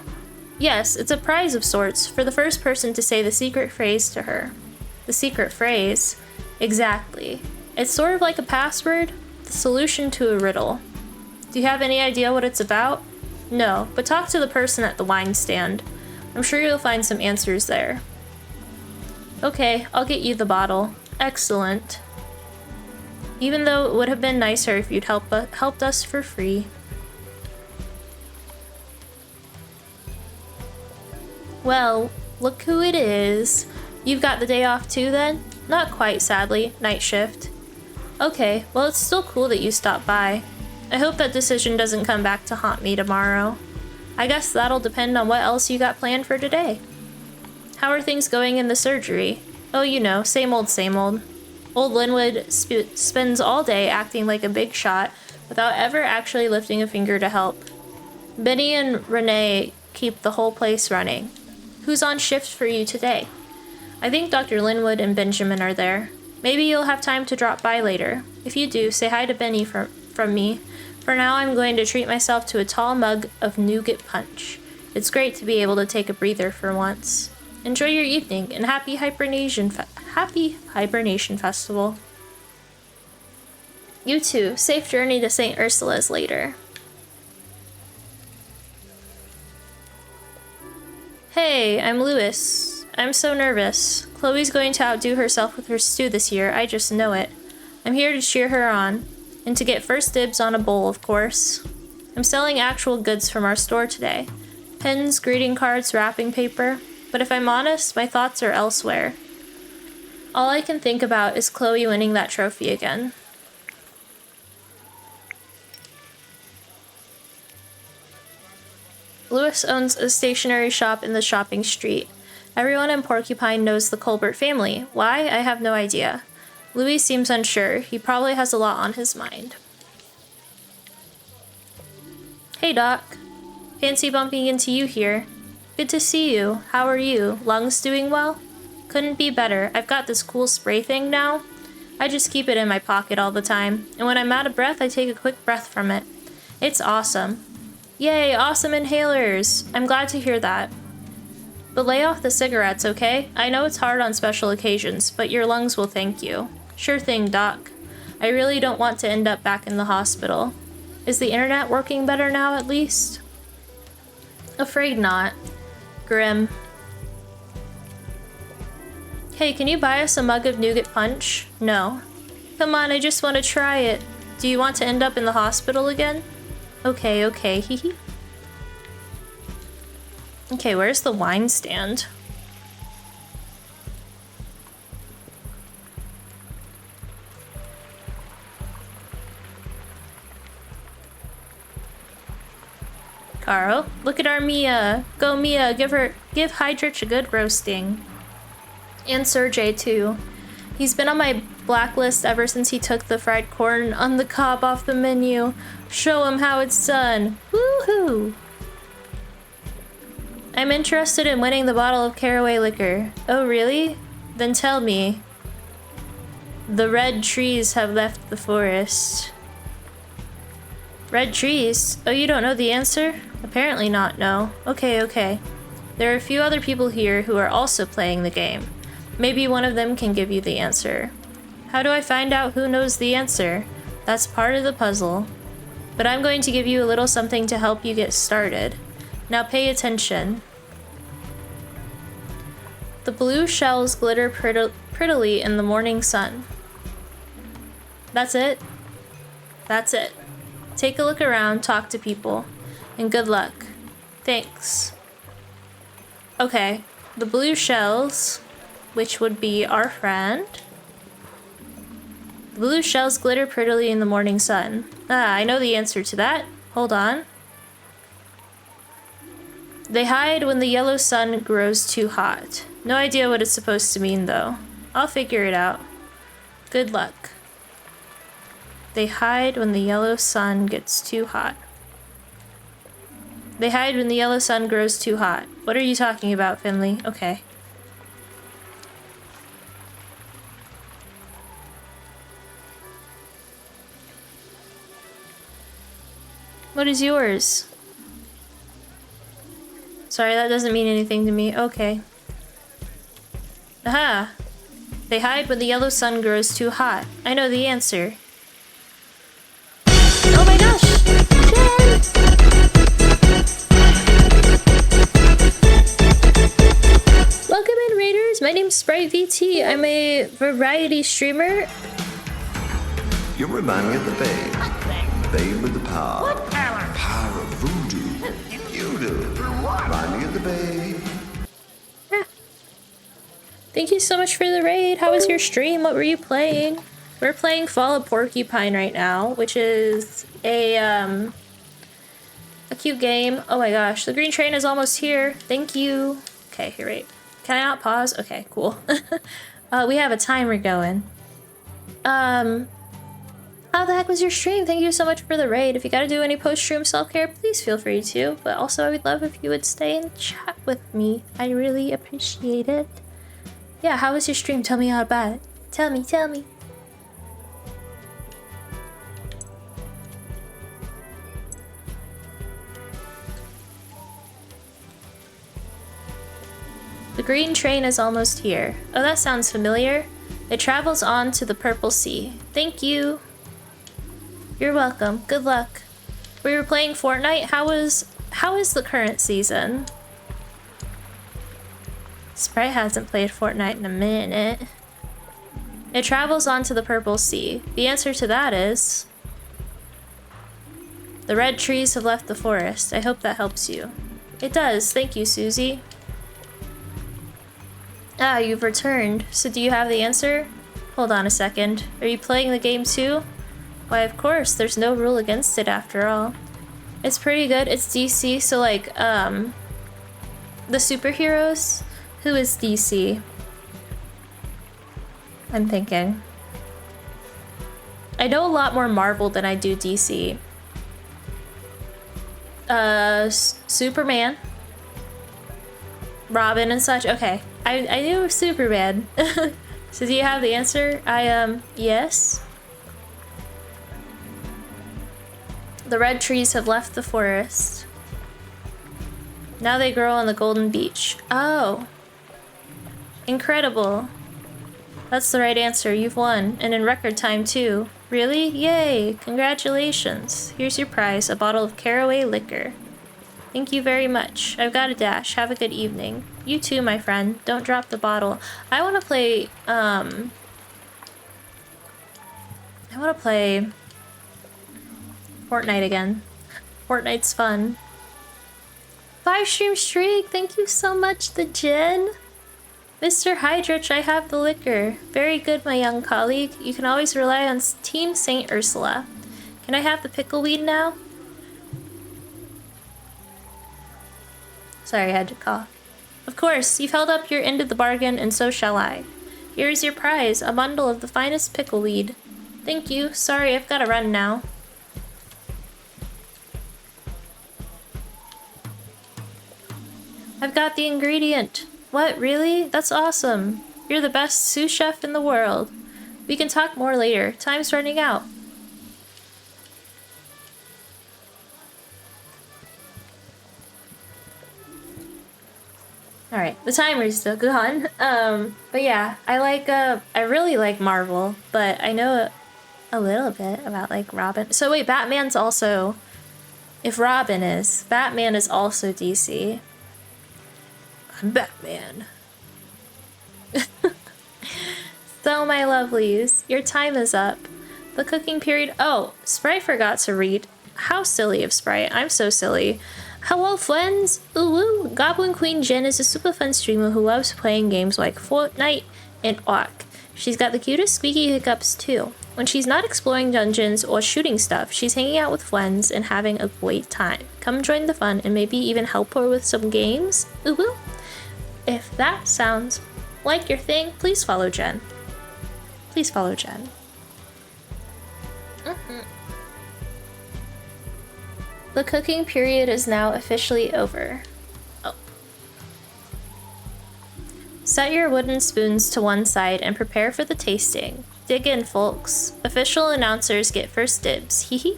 Speaker 1: Yes, it's a prize of sorts for the first person to say the secret phrase to her. The secret phrase? Exactly. It's sort of like a password, the solution to a riddle. Do you have any idea what it's about? No, but talk to the person at the wine stand. I'm sure you'll find some answers there. Okay, I'll get you the bottle. Excellent. Even though it would have been nicer if you'd helped us for free. Well, look who it is. You've got the day off too then? Not quite, sadly. Night shift. Okay, well it's still cool that you stopped by. I hope that decision doesn't come back to haunt me tomorrow. I guess that'll depend on what else you got planned for today. How are things going in the surgery? Oh, you know, same old, same old. Old Linwood spends all day acting like a big shot without ever actually lifting a finger to help. Benny and Renee keep the whole place running. Who's on shift for you today? I think Dr. Linwood and Benjamin are there. Maybe you'll have time to drop by later. If you do, say hi to Benny from me. For now, I'm going to treat myself to a tall mug of nougat punch. It's great to be able to take a breather for once. Enjoy your evening, and happy hibernation festival. You too. Safe journey to St. Ursula's later. Hey, I'm Lewis. I'm so nervous. Chloe's going to outdo herself with her stew this year, I just know it. I'm here to cheer her on, and to get first dibs on a bowl, of course. I'm selling actual goods from our store today. Pens, greeting cards, wrapping paper. But if I'm honest, my thoughts are elsewhere. All I can think about is Chloe winning that trophy again. Lewis owns a stationery shop in the shopping street. Everyone in Porcupine knows the Colbert family. Why? I have no idea. Louis seems unsure. He probably has a lot on his mind. Hey, Doc. Fancy bumping into you here. Good to see you. How are you? Lungs doing well? Couldn't be better. I've got this cool spray thing now. I just keep it in my pocket all the time, and when I'm out of breath, I take a quick breath from it. It's awesome. Yay, awesome inhalers! I'm glad to hear that. But lay off the cigarettes, okay? I know it's hard on special occasions, but your lungs will thank you. Sure thing, Doc. I really don't want to end up back in the hospital. Is the internet working better now, at least? Afraid not. Grim. Hey, can you buy us a mug of nougat punch? No. Come on, I just want to try it. Do you want to end up in the hospital again? Okay, hehe. Okay, where's the wine stand? Carl, look at our Mia. Go Mia, give Hydrich a good roasting. And Sergey too. He's been on my blacklist ever since he took the fried corn on the cob off the menu. Show him how it's done. Woohoo! I'm interested in winning the bottle of caraway liquor. Oh really? Then tell me. The red trees have left the forest. Red trees? Oh, you don't know the answer? Apparently not, no. Okay. There are a few other people here who are also playing the game. Maybe one of them can give you the answer. How do I find out who knows the answer? That's part of the puzzle. But I'm going to give you a little something to help you get started. Now pay attention. The blue shells glitter prettily in the morning sun. That's it? That's it. Take a look around, talk to people, and good luck. Thanks. Okay, the blue shells, which would be our friend. The blue shells glitter prettily in the morning sun. I know the answer to that. Hold on. They hide when the yellow sun grows too hot. No idea what it's supposed to mean, though. I'll figure it out. Good luck. They hide when the yellow sun gets too hot. They hide when the yellow sun grows too hot. What are you talking about, Finley? Okay. What is yours? Sorry, that doesn't mean anything to me. Okay. Aha! They hide when the yellow sun grows too hot. I know the answer. Oh my gosh! Jen! Welcome in, Raiders! My name's SpriteVT. I'm a variety streamer.
Speaker 3: You remind me of the babe. Babe with the power.
Speaker 2: What power?
Speaker 3: Power of voodoo. You do. Remind me of the babe.
Speaker 1: Thank you so much for the raid. How was your stream? What were you playing? We're playing Fall of Porcupine right now, which is a cute game. Oh my gosh, the green train is almost here. Thank you. Okay, here, wait. Can I not pause? Okay, cool. We have a timer going. How the heck was your stream? Thank you so much for the raid. If you gotta do any post-stream self-care, please feel free to. But also, I would love if you would stay and chat with me. I really appreciate it. Yeah, how was your stream? Tell me all about it. Tell me, tell me. The green train is almost here. Oh, that sounds familiar. It travels on to the Purple Sea. Thank you. You're welcome. Good luck. We were playing Fortnite. How is the current season? Sprite hasn't played Fortnite in a minute. It travels on to the Purple Sea. The answer to that is... the red trees have left the forest. I hope that helps you. It does. Thank you, Susie. Ah, you've returned. So do you have the answer? Hold on a second. Are you playing the game too? Why, of course. There's no rule against it after all. It's pretty good. It's DC, so like, the superheroes... Who is DC? I'm thinking. I know a lot more Marvel than I do DC. Superman. Robin and such. Okay. I knew Superman. So do you have the answer? Yes. The red trees have left the forest. Now they grow on the golden beach. Oh. Incredible. That's the right answer. You've won. And in record time, too. Really? Yay! Congratulations. Here's your prize, a bottle of Caraway liquor. Thank you very much. I've got a dash. Have a good evening. You too, my friend. Don't drop the bottle. I want to play, Fortnite again. Fortnite's fun. 5-stream streak! Thank you so much, the Jen! Mr. Hydrich, I have the liquor. Very good, my young colleague. You can always rely on Team St. Ursula. Can I have the pickleweed now? Sorry, I had to cough. Of course, you've held up your end of the bargain, and so shall I. Here is your prize, a bundle of the finest pickleweed. Thank you. Sorry, I've got to run now. I've got the ingredient. What, really? That's awesome. You're the best sous chef in the world. We can talk more later. Time's running out. Alright, the timer's still gone. But yeah, I really like Marvel, but I know a little bit about like Robin. So wait, Batman's also, if Robin is, Batman is also DC. I'm Batman. So my lovelies, your time is up. The cooking period, oh, Sprite forgot to read. How silly of Sprite, I'm so silly. Hello friends! Ooh, Goblin Queen Jen is a super fun streamer who loves playing games like Fortnite and Ark. She's got the cutest squeaky hiccups too. When she's not exploring dungeons or shooting stuff, she's hanging out with friends and having a great time. Come join the fun and maybe even help her with some games. Ooh. If that sounds like your thing, please follow Jen. Please follow Jen. The cooking period is now officially over. Oh. Set your wooden spoons to one side and prepare for the tasting. Dig in, folks. Official announcers get first dibs. Hee hee.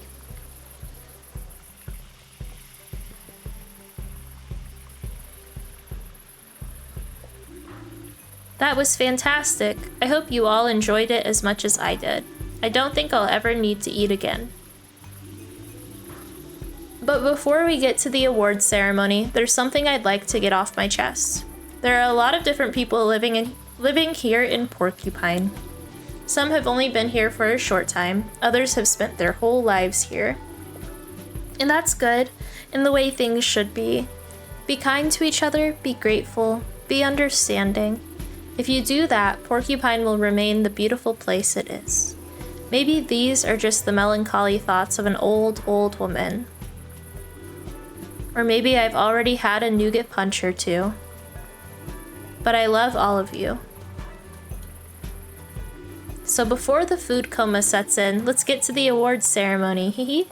Speaker 1: That was fantastic. I hope you all enjoyed it as much as I did. I don't think I'll ever need to eat again. But before we get to the awards ceremony, there's something I'd like to get off my chest. There are a lot of different people living here in Porcupine. Some have only been here for a short time, others have spent their whole lives here. And that's good, and the way things should be. Be kind to each other, be grateful, be understanding. If you do that, Porcupine will remain the beautiful place it is. Maybe these are just the melancholy thoughts of an old, old woman. Or maybe I've already had a nougat punch or two. But I love all of you. So before the food coma sets in, let's get to the awards ceremony, hehe.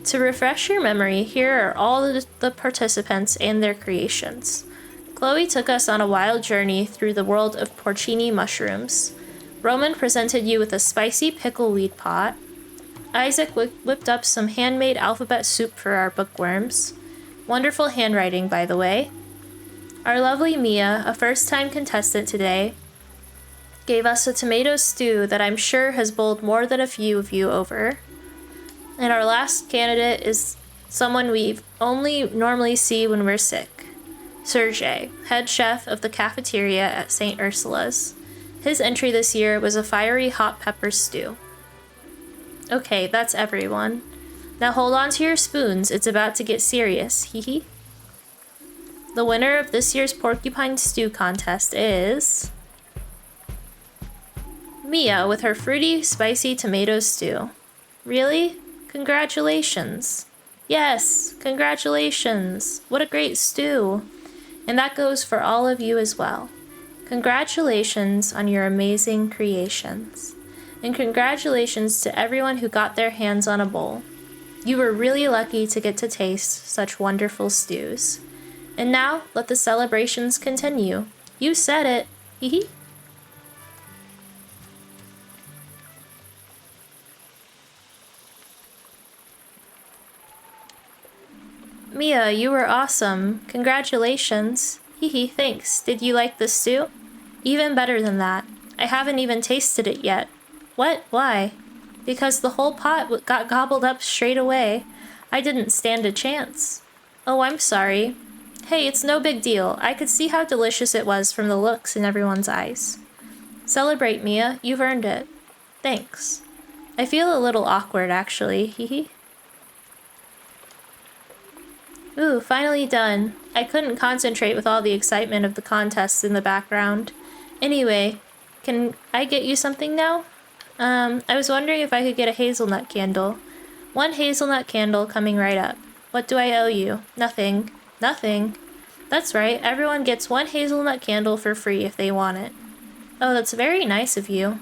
Speaker 1: To refresh your memory, here are all the participants and their creations. Chloe took us on a wild journey through the world of porcini mushrooms. Roman presented you with a spicy pickleweed pot. Isaac whipped up some handmade alphabet soup for our bookworms. Wonderful handwriting, by the way. Our lovely Mia, a first-time contestant today, gave us a tomato stew that I'm sure has bowled more than a few of you over. And our last candidate is someone we only normally see when we're sick. Sergey, head chef of the cafeteria at St. Ursula's. His entry this year was a fiery hot pepper stew. Okay, that's everyone. Now hold on to your spoons, it's about to get serious, hehe. The winner of this year's Porcupine Stew contest is... Mia with her fruity, spicy tomato stew. Really? Congratulations. Yes, congratulations. What a great stew. And that goes for all of you as well. Congratulations on your amazing creations. And congratulations to everyone who got their hands on a bowl. You were really lucky to get to taste such wonderful stews. And now, let the celebrations continue. You said it. Hehe. Mia, you were awesome. Congratulations. Hehe, thanks. Did you like the stew? Even better than that. I haven't even tasted it yet. What? Why? Because the whole pot got gobbled up straight away. I didn't stand a chance. Oh, I'm sorry. Hey, it's no big deal. I could see how delicious it was from the looks in everyone's eyes. Celebrate, Mia. You've earned it. Thanks. I feel a little awkward, actually. Hehe. Ooh, finally done. I couldn't concentrate with all the excitement of the contests in the background. Anyway, can I get you something now? I was wondering if I could get a hazelnut candle. One hazelnut candle coming right up. What do I owe you? Nothing. Nothing. That's right, everyone gets one hazelnut candle for free if they want it. Oh, that's very nice of you.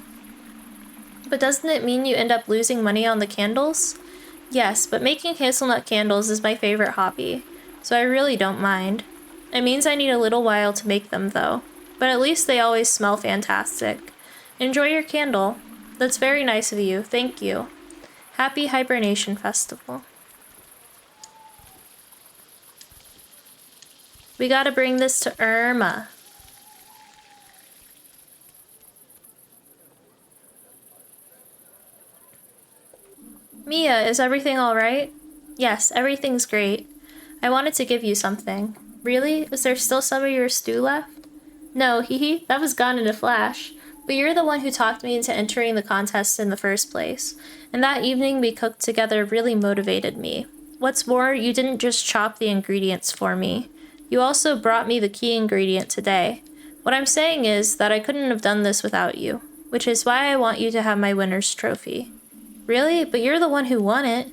Speaker 1: But doesn't it mean you end up losing money on the candles? Yes, but making hazelnut candles is my favorite hobby, so I really don't mind. It means I need a little while to make them though, but at least they always smell fantastic. Enjoy your candle. That's very nice of you, thank you. Happy Hibernation Festival. We gotta bring this to Irma. Mia, is everything alright? Yes, everything's great. I wanted to give you something. Really? Is there still some of your stew left? No, hehe, that was gone in a flash. But you're the one who talked me into entering the contest in the first place. And that evening we cooked together really motivated me. What's more, you didn't just chop the ingredients for me. You also brought me the key ingredient today. What I'm saying is that I couldn't have done this without you, which is why I want you to have my winner's trophy. Really? But you're the one who won it.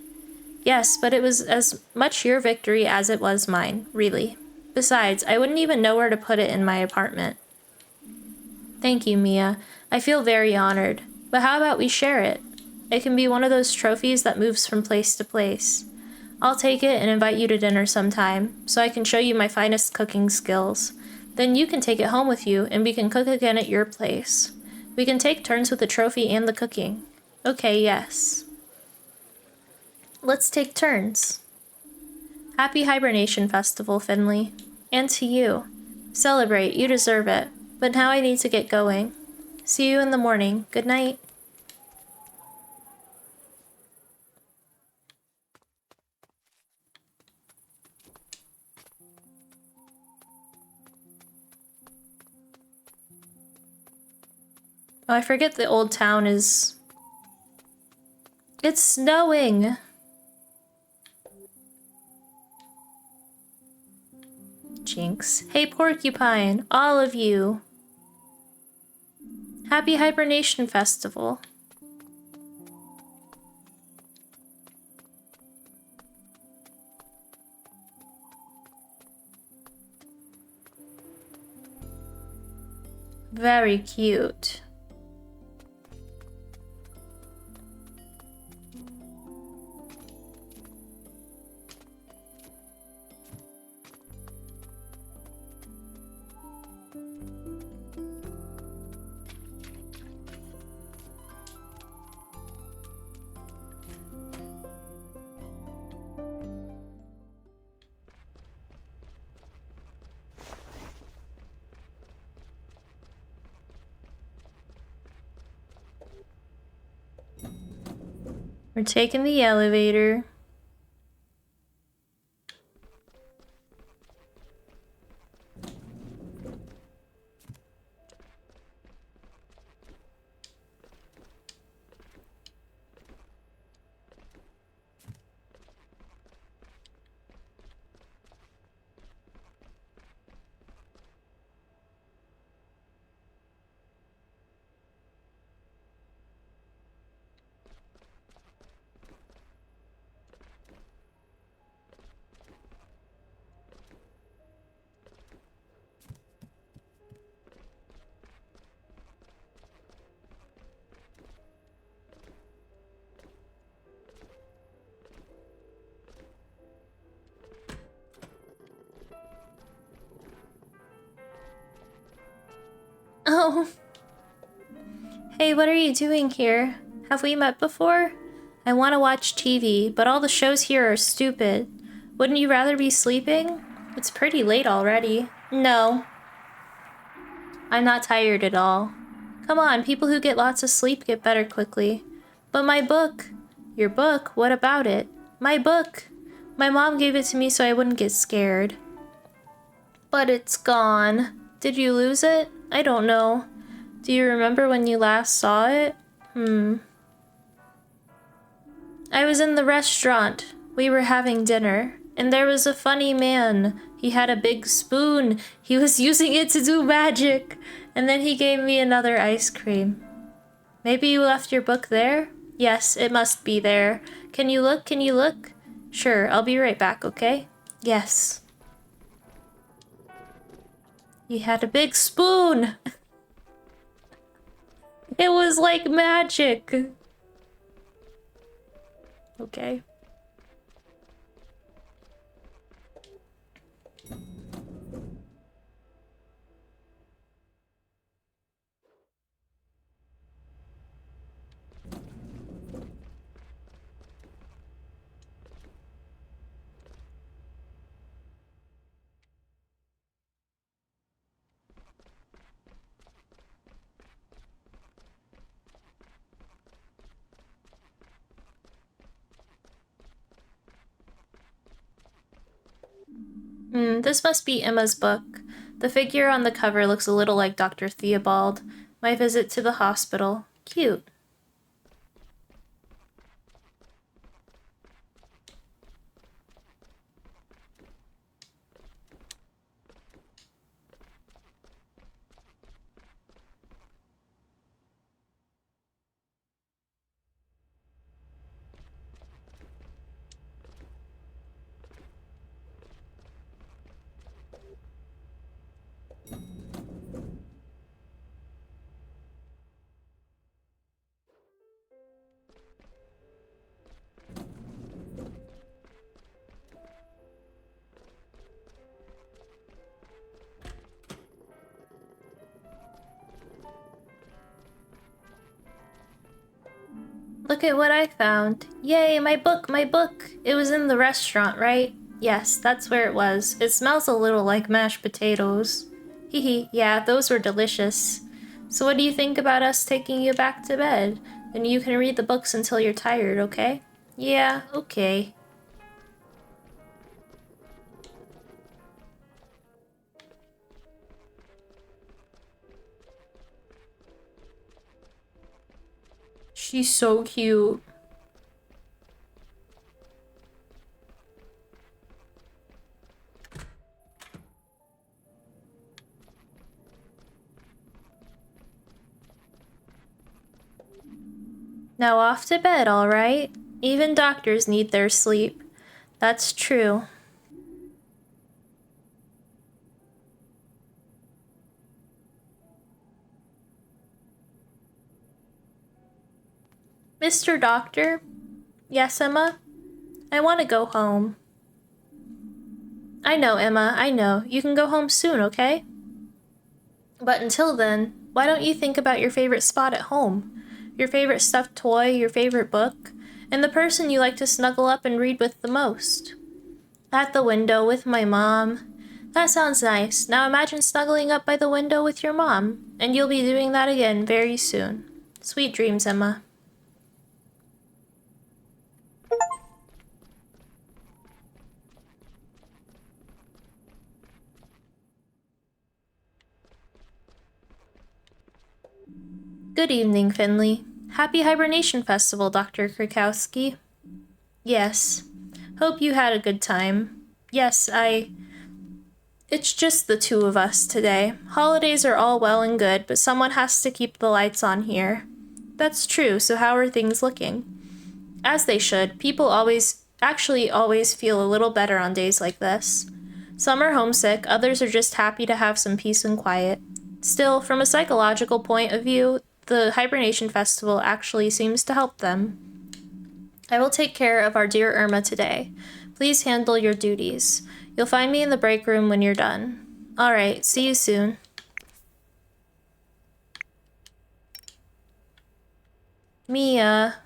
Speaker 1: Yes, but it was as much your victory as it was mine, really. Besides, I wouldn't even know where to put it in my apartment. Thank you, Mia. I feel very honored. But how about we share it? It can be one of those trophies that moves from place to place. I'll take it and invite you to dinner sometime, so I can show you my finest cooking skills. Then you can take it home with you, and we can cook again at your place. We can take turns with the trophy and the cooking. Okay, yes. Let's take turns. Happy Hibernation Festival, Finley. And to you. Celebrate, you deserve it. But now I need to get going. See you in the morning. Good night. Oh, I forget the old town is... It's snowing! Jinx. Hey, Porcupine! All of you! Happy Hibernation Festival. Very cute. We're taking the elevator. Oh. Hey, what are you doing here? Have we met before? I want to watch TV, but all the shows here are stupid. Wouldn't you rather be sleeping? It's pretty late already. No. I'm not tired at all. Come on, people who get lots of sleep get better quickly. But my book. Your book? What about it? My book. My mom gave it to me so I wouldn't get scared. But it's gone. Did you lose it? I don't know. Do you remember when you last saw it? I was in the restaurant. We were having dinner. And there was a funny man. He had a big spoon. He was using it to do magic. And then he gave me another ice cream. Maybe you left your book there? Yes, it must be there. Can you look? Can you look? Sure, I'll be right back, okay? Yes. He had a big spoon. It was like magic. Okay. This must be Emma's book. The figure on the cover looks a little like Dr. Theobald. My visit to the hospital. Cute. Look at what I found. Yay, my book, my book. It was in the restaurant, right? Yes, that's where it was. It smells a little like mashed potatoes. Hehe, yeah, those were delicious. So what do you think about us taking you back to bed? Then you can read the books until you're tired, okay? Yeah, okay. She's so cute. Now off to bed, alright? Even doctors need their sleep. That's true. Mr. Doctor? Yes, Emma? I want to go home. I know, Emma, I know. You can go home soon, okay? But until then, why don't you think about your favorite spot at home? Your favorite stuffed toy, your favorite book, and the person you like to snuggle up and read with the most. At the window with my mom. That sounds nice. Now imagine snuggling up by the window with your mom, and you'll be doing that again very soon. Sweet dreams, Emma. Good evening, Finley. Happy Hibernation Festival, Dr. Krakowski. Yes. Hope you had a good time. Yes, It's just the two of us today. Holidays are all well and good, but someone has to keep the lights on here. That's true, so how are things looking? As they should. People always feel a little better on days like this. Some are homesick, others are just happy to have some peace and quiet. Still, from a psychological point of view, the Hibernation Festival actually seems to help them. I will take care of our dear Irma today. Please handle your duties. You'll find me in the break room when you're done. Alright, see you soon. Mia.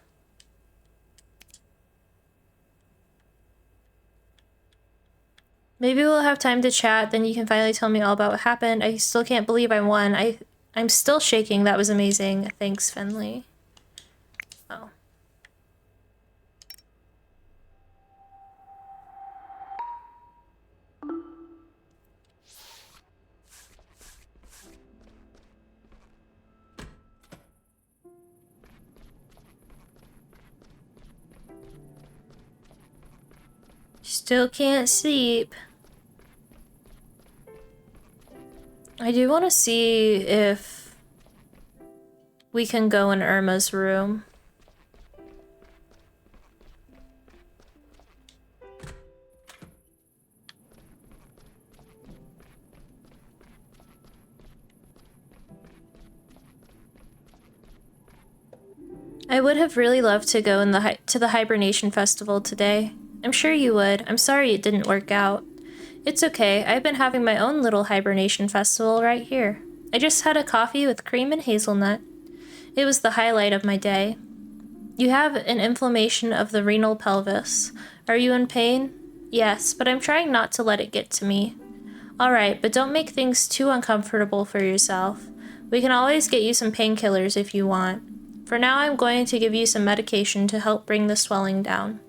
Speaker 1: Maybe we'll have time to chat, then you can finally tell me all about what happened. I still can't believe I won. I'm still shaking. That was amazing. Thanks, Finley. Oh. Still can't sleep. I do want to see if we can go in Irma's room. I would have really loved to go to the Hibernation Festival today. I'm sure you would. I'm sorry it didn't work out. It's okay. I've been having my own little Hibernation Festival right here. I just had a coffee with cream and hazelnut. It was the highlight of my day. You have an inflammation of the renal pelvis. Are you in pain? Yes, but I'm trying not to let it get to me. Alright, but don't make things too uncomfortable for yourself. We can always get you some painkillers if you want. For now, I'm going to give you some medication to help bring the swelling down.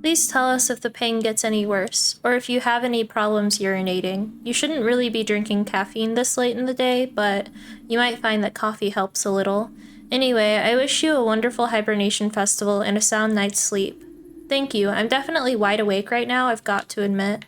Speaker 1: Please tell us if the pain gets any worse, or if you have any problems urinating. You shouldn't really be drinking caffeine this late in the day, but you might find that coffee helps a little. Anyway, I wish you a wonderful Hibernation Festival and a sound night's sleep. Thank you. I'm definitely wide awake right now, I've got to admit.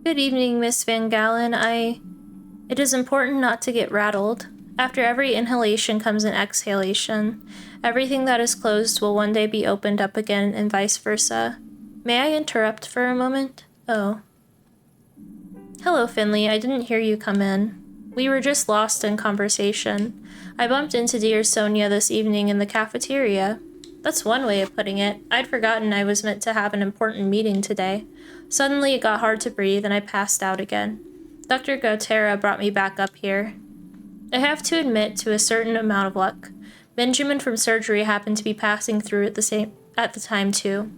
Speaker 1: Good evening, Miss Van Galen. It is important not to get rattled. After every inhalation comes an exhalation. Everything that is closed will one day be opened up again, and vice versa. May I interrupt for a moment? Oh. Hello, Finley. I didn't hear you come in. We were just lost in conversation. I bumped into dear Sonia this evening in the cafeteria. That's one way of putting it. I'd forgotten I was meant to have an important meeting today. Suddenly it got hard to breathe and I passed out again. Dr. Gotera brought me back up here. I have to admit to a certain amount of luck. Benjamin from surgery happened to be passing through at the time too.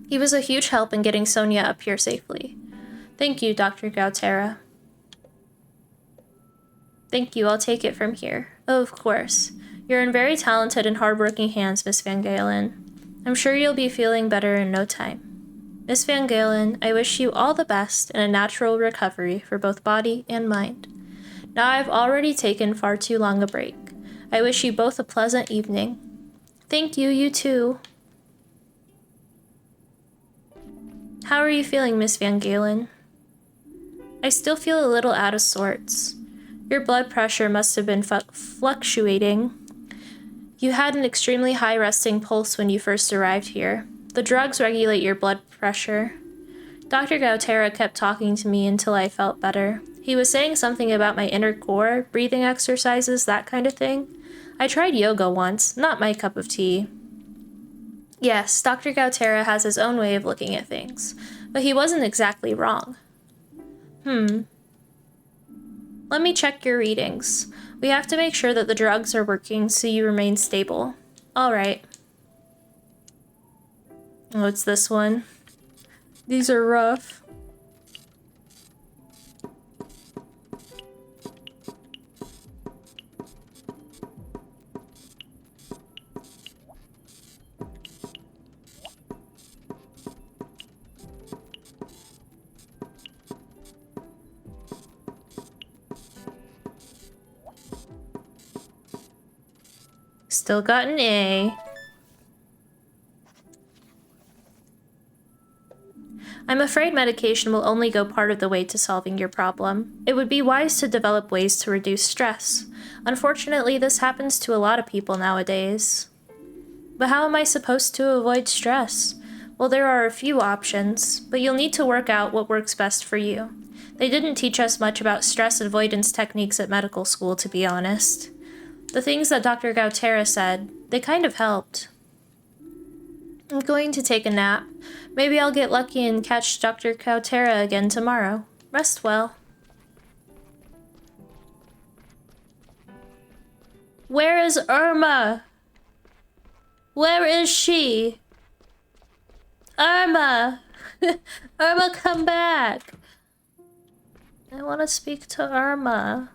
Speaker 1: He was a huge help in getting Sonia up here safely. Thank you, Dr. Gotera. Thank you, I'll take it from here. Oh, of course. You're in very talented and hardworking hands, Miss Van Galen. I'm sure you'll be feeling better in no time. Miss Van Galen, I wish you all the best and a natural recovery for both body and mind. Now I've already taken far too long a break. I wish you both a pleasant evening. Thank you, you too. How are you feeling, Miss Van Galen? I still feel a little out of sorts. Your blood pressure must have been fluctuating. You had an extremely high resting pulse when you first arrived here. The drugs regulate your blood pressure. Dr. Gotera kept talking to me until I felt better. He was saying something about my inner core, breathing exercises, that kind of thing. I tried yoga once, not my cup of tea. Yes, Dr. Gotera has his own way of looking at things, but he wasn't exactly wrong. Let me check your readings. We have to make sure that the drugs are working so you remain stable. All right. Oh, it's this one. These are rough. Still got an A. I'm afraid medication will only go part of the way to solving your problem. It would be wise to develop ways to reduce stress. Unfortunately, this happens to a lot of people nowadays. But how am I supposed to avoid stress? Well, there are a few options, but you'll need to work out what works best for you. They didn't teach us much about stress avoidance techniques at medical school, to be honest. The things that Dr. Gotera said, they kind of helped. I'm going to take a nap. Maybe I'll get lucky and catch Dr. Gotera again tomorrow. Rest well. Where is Irma? Where is she? Irma! Irma, come back! I want to speak to Irma.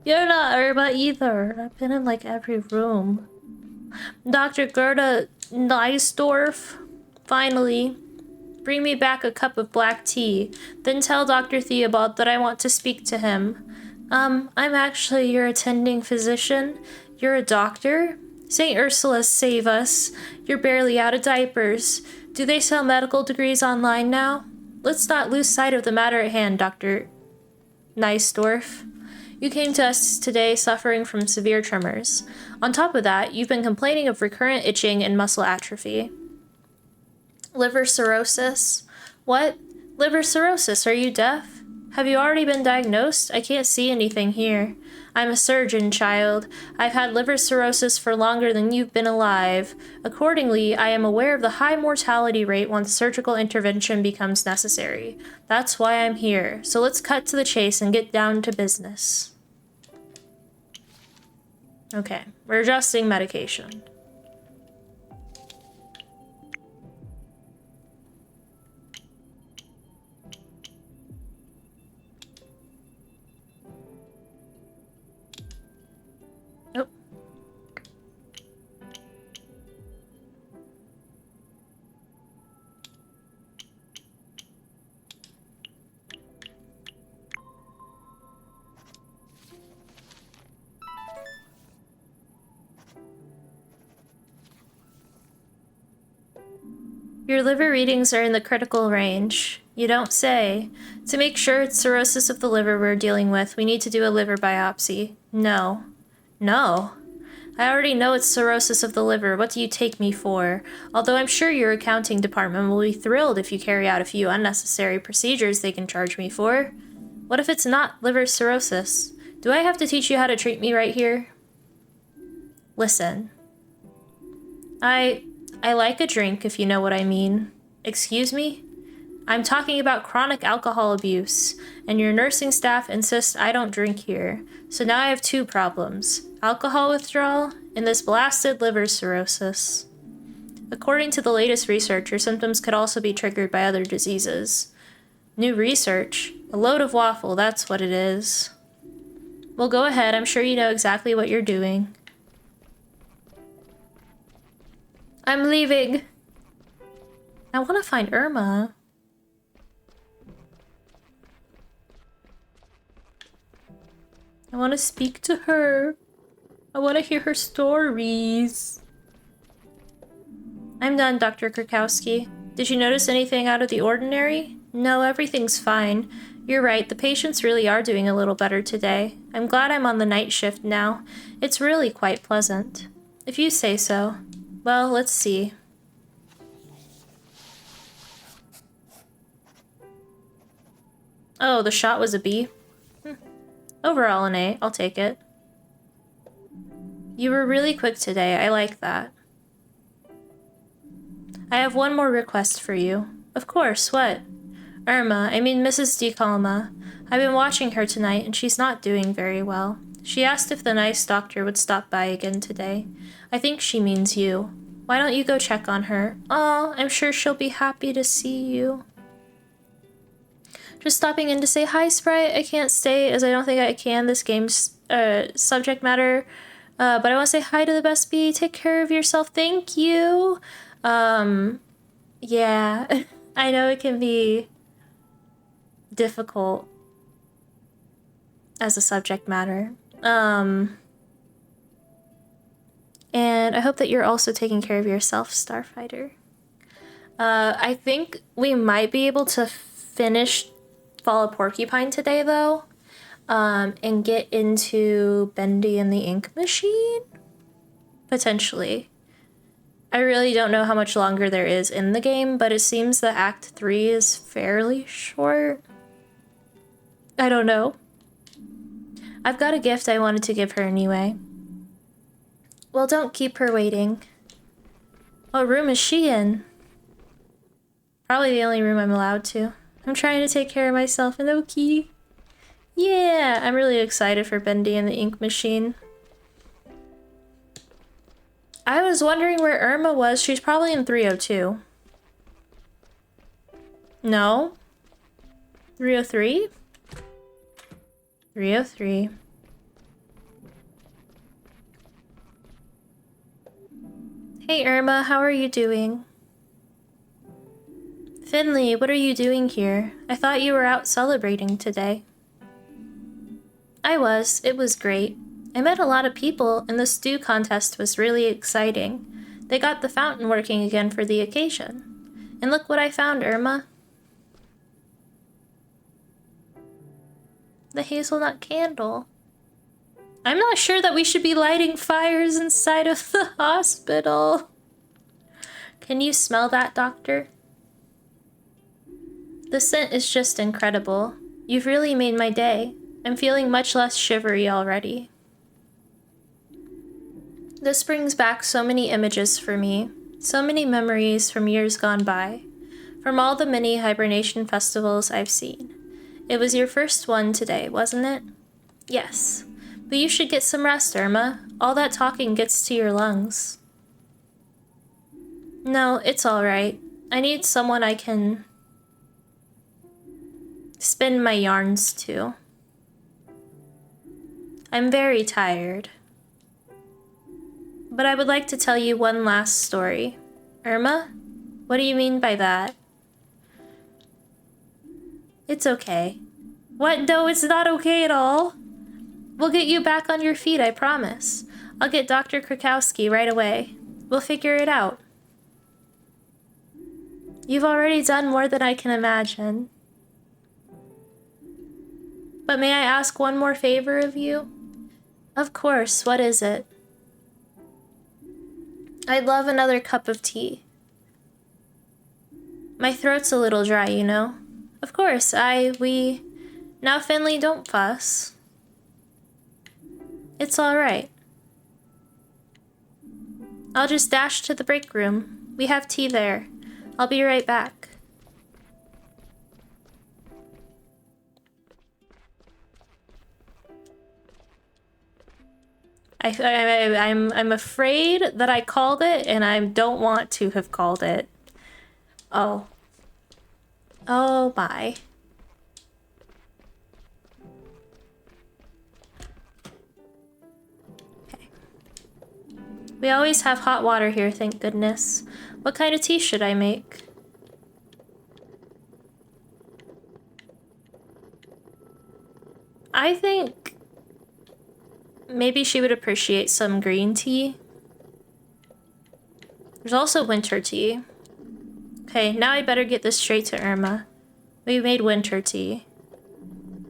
Speaker 1: You're not Irma either. I've been in like every room. Dr. Gerda Neisdorf, finally. Bring me back a cup of black tea. Then tell Dr. Theobald that I want to speak to him. I'm actually your attending physician. You're a doctor? St. Ursula, save us. You're barely out of diapers. Do they sell medical degrees online now? Let's not lose sight of the matter at hand, Dr. Neisdorf. You came to us today suffering from severe tremors. On top of that, you've been complaining of recurrent itching and muscle atrophy. Liver cirrhosis? What? Liver cirrhosis, are you deaf? Have you already been diagnosed? I can't see anything here. I'm a surgeon, child. I've had liver cirrhosis for longer than you've been alive. Accordingly, I am aware of the high mortality rate once surgical intervention becomes necessary. That's why I'm here. So let's cut to the chase and get down to business. Okay, we're adjusting medication. Nope. Your liver readings are in the critical range. You don't say. To make sure it's cirrhosis of the liver we're dealing with, we need to do a liver biopsy. No. No. I already know it's cirrhosis of the liver. What do you take me for? Although I'm sure your accounting department will be thrilled if you carry out a few unnecessary procedures they can charge me for. What if it's not liver cirrhosis? Do I have to teach you how to treat me right here? Listen. I like a drink, if you know what I mean. Excuse me? I'm talking about chronic alcohol abuse, and your nursing staff insists I don't drink here. So now I have two problems: alcohol withdrawal and this blasted liver cirrhosis. According to the latest research, your symptoms could also be triggered by other diseases. New research? A load of waffle, that's what it is. Well, go ahead, I'm sure you know exactly what you're doing. I'm leaving. I want to find Irma. I want to speak to her. I want to hear her stories. I'm done, Dr. Krakowski. Did you notice anything out of the ordinary? No, everything's fine. You're right, the patients really are doing a little better today. I'm glad I'm on the night shift now. It's really quite pleasant. If you say so. Well, let's see. Oh, the shot was a B? Overall an A, I'll take it. You were really quick today, I like that. I have one more request for you. Of course, what? Mrs. DeCalma. I've been watching her tonight and she's not doing very well. She asked if the nice doctor would stop by again today. I think she means you. Why don't you go check on her? Aw, I'm sure she'll be happy to see you. Just stopping in to say hi, Sprite. I can't stay as I don't think I can this game's subject matter. But I want to say hi to the best bee. Take care of yourself. Thank you. Yeah. I know it can be difficult as a subject matter. And I hope that you're also taking care of yourself, Starfighter. I think we might be able to finish Fall of Porcupine today, though, and get into Bendy and the Ink Machine? Potentially. I really don't know how much longer there is in the game, but it seems that Act 3 is fairly short. I don't know. I've got a gift I wanted to give her anyway. Well, don't keep her waiting. What room is she in? Probably the only room I'm allowed to. I'm trying to take care of myself and Oki. Yeah, I'm really excited for Bendy and the Ink Machine. I was wondering where Irma was. She's probably in 302. No? 303? 303. Hey Irma, how are you doing? Finley, what are you doing here? I thought you were out celebrating today. I was. It was great. I met a lot of people, and the stew contest was really exciting. They got the fountain working again for the occasion. And look what I found, Irma. The hazelnut candle. I'm not sure that we should be lighting fires inside of the hospital. Can you smell that, Doctor? The scent is just incredible. You've really made my day. I'm feeling much less shivery already. This brings back so many images for me, so many memories from years gone by, from all the many hibernation festivals I've seen. It was your first one today, wasn't it? Yes, but you should get some rest, Irma. All that talking gets to your lungs. No, it's all right. I need someone I can spin my yarns to. I'm very tired. But I would like to tell you one last story. Irma? What do you mean by that? It's okay. What? No, it's not okay at all. We'll get you back on your feet, I promise. I'll get Dr. Krakowski right away. We'll figure it out. You've already done more than I can imagine. But may I ask one more favor of you? Of course, what is it? I'd love another cup of tea. My throat's a little dry, you know. Of course, we... Now, Finley, don't fuss. It's alright. I'll just dash to the break room. We have tea there. I'll be right back. I'm afraid that I called it, and I don't want to have called it. Oh. Oh, bye. Okay. We always have hot water here, thank goodness. What kind of tea should I make? I think maybe she would appreciate some green tea. There's also winter tea. Okay, now I better get this straight to Irma. We made winter tea.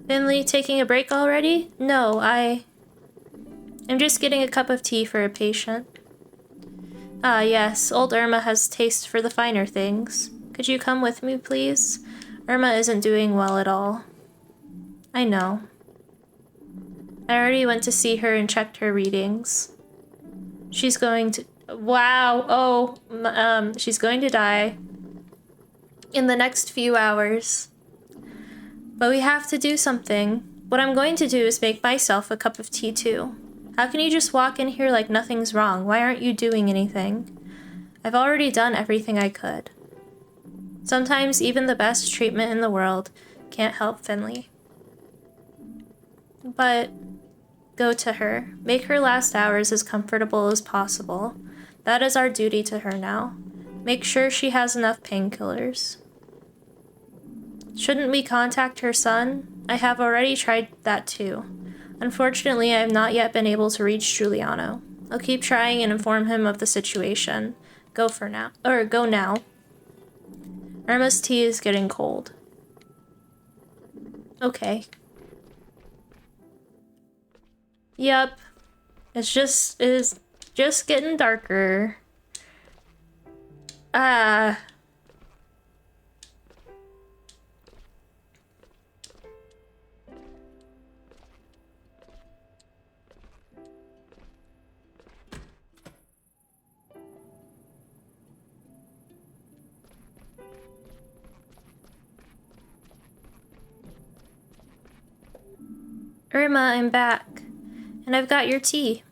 Speaker 1: Finley, taking a break already? No, I'm just getting a cup of tea for a patient. Ah, yes, old Irma has taste for the finer things. Could you come with me, please? Irma isn't doing well at all. I know. I already went to see her and checked her readings. She's going to... Wow! Oh, she's going to die in the next few hours. But we have to do something. What I'm going to do is make myself a cup of tea too. How can you just walk in here like nothing's wrong? Why aren't you doing anything? I've already done everything I could. Sometimes even the best treatment in the world can't help Finley. But go to her. Make her last hours as comfortable as possible. That is our duty to her now. Make sure she has enough painkillers. Shouldn't we contact her son? I have already tried that too. Unfortunately, I have not yet been able to reach Giuliano. I'll keep trying and inform him of the situation. Go now. Irma's tea is getting cold. Okay. Yep. It is just getting darker. Irma, I'm back. And I've got your tea.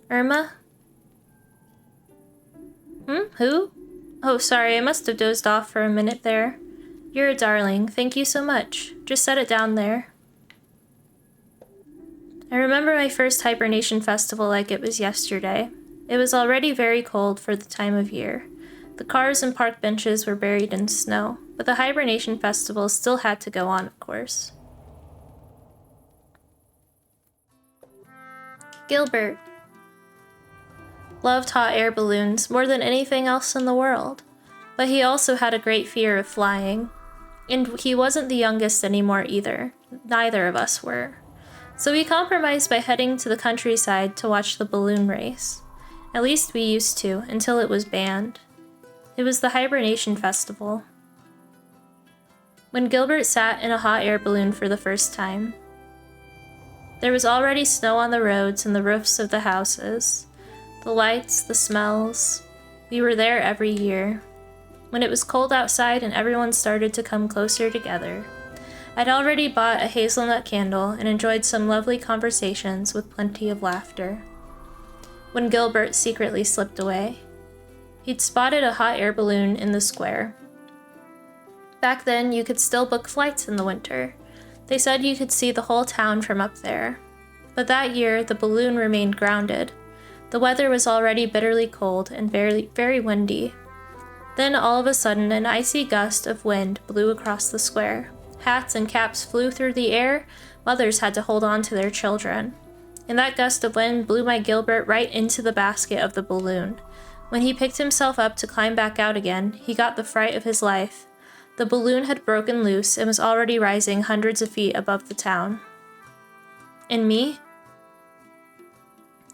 Speaker 1: Irma? Who? Oh, sorry, I must have dozed off for a minute there. You're a darling. Thank you so much. Just set it down there. I remember my first hibernation festival like it was yesterday. It was already very cold for the time of year. The cars and park benches were buried in snow, but the hibernation festival still had to go on, of course. Gilbert loved hot air balloons more than anything else in the world, but he also had a great fear of flying. And he wasn't the youngest anymore either. Neither of us were. So we compromised by heading to the countryside to watch the balloon race. At least we used to, until it was banned. It was the hibernation festival. When Gilbert sat in a hot air balloon for the first time, there was already snow on the roads and the roofs of the houses. The lights, the smells. We were there every year. When it was cold outside and everyone started to come closer together, I'd already bought a hazelnut candle and enjoyed some lovely conversations with plenty of laughter. When Gilbert secretly slipped away, he'd spotted a hot air balloon in the square. Back then, you could still book flights in the winter. They said you could see the whole town from up there. But that year, the balloon remained grounded. The weather was already bitterly cold and very, very windy. Then all of a sudden, an icy gust of wind blew across the square. Hats and caps flew through the air. Mothers had to hold on to their children. And that gust of wind blew my Gilbert right into the basket of the balloon. When he picked himself up to climb back out again, he got the fright of his life. The balloon had broken loose and was already rising hundreds of feet above the town. And me?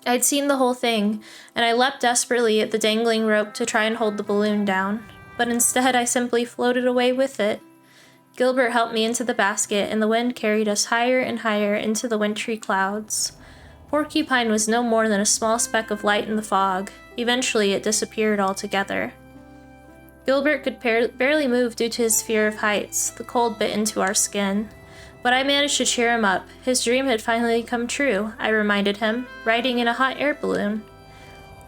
Speaker 1: I'd seen the whole thing, and I leapt desperately at the dangling rope to try and hold the balloon down, but instead I simply floated away with it. Gilbert helped me into the basket, and the wind carried us higher and higher into the wintry clouds. Porcupine was no more than a small speck of light in the fog. Eventually, it disappeared altogether. Gilbert could barely move due to his fear of heights. The cold bit into our skin. But I managed to cheer him up. His dream had finally come true, I reminded him, riding in a hot air balloon.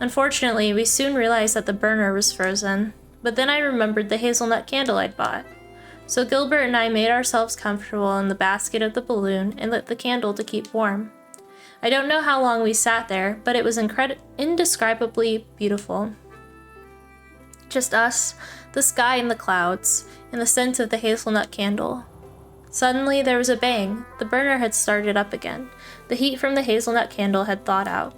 Speaker 1: Unfortunately, we soon realized that the burner was frozen. But then I remembered the hazelnut candle I'd bought. So Gilbert and I made ourselves comfortable in the basket of the balloon and lit the candle to keep warm. I don't know how long we sat there, but it was indescribably beautiful. Just us, the sky and the clouds, and the scent of the hazelnut candle. Suddenly there was a bang. The burner had started up again. The heat from the hazelnut candle had thawed out.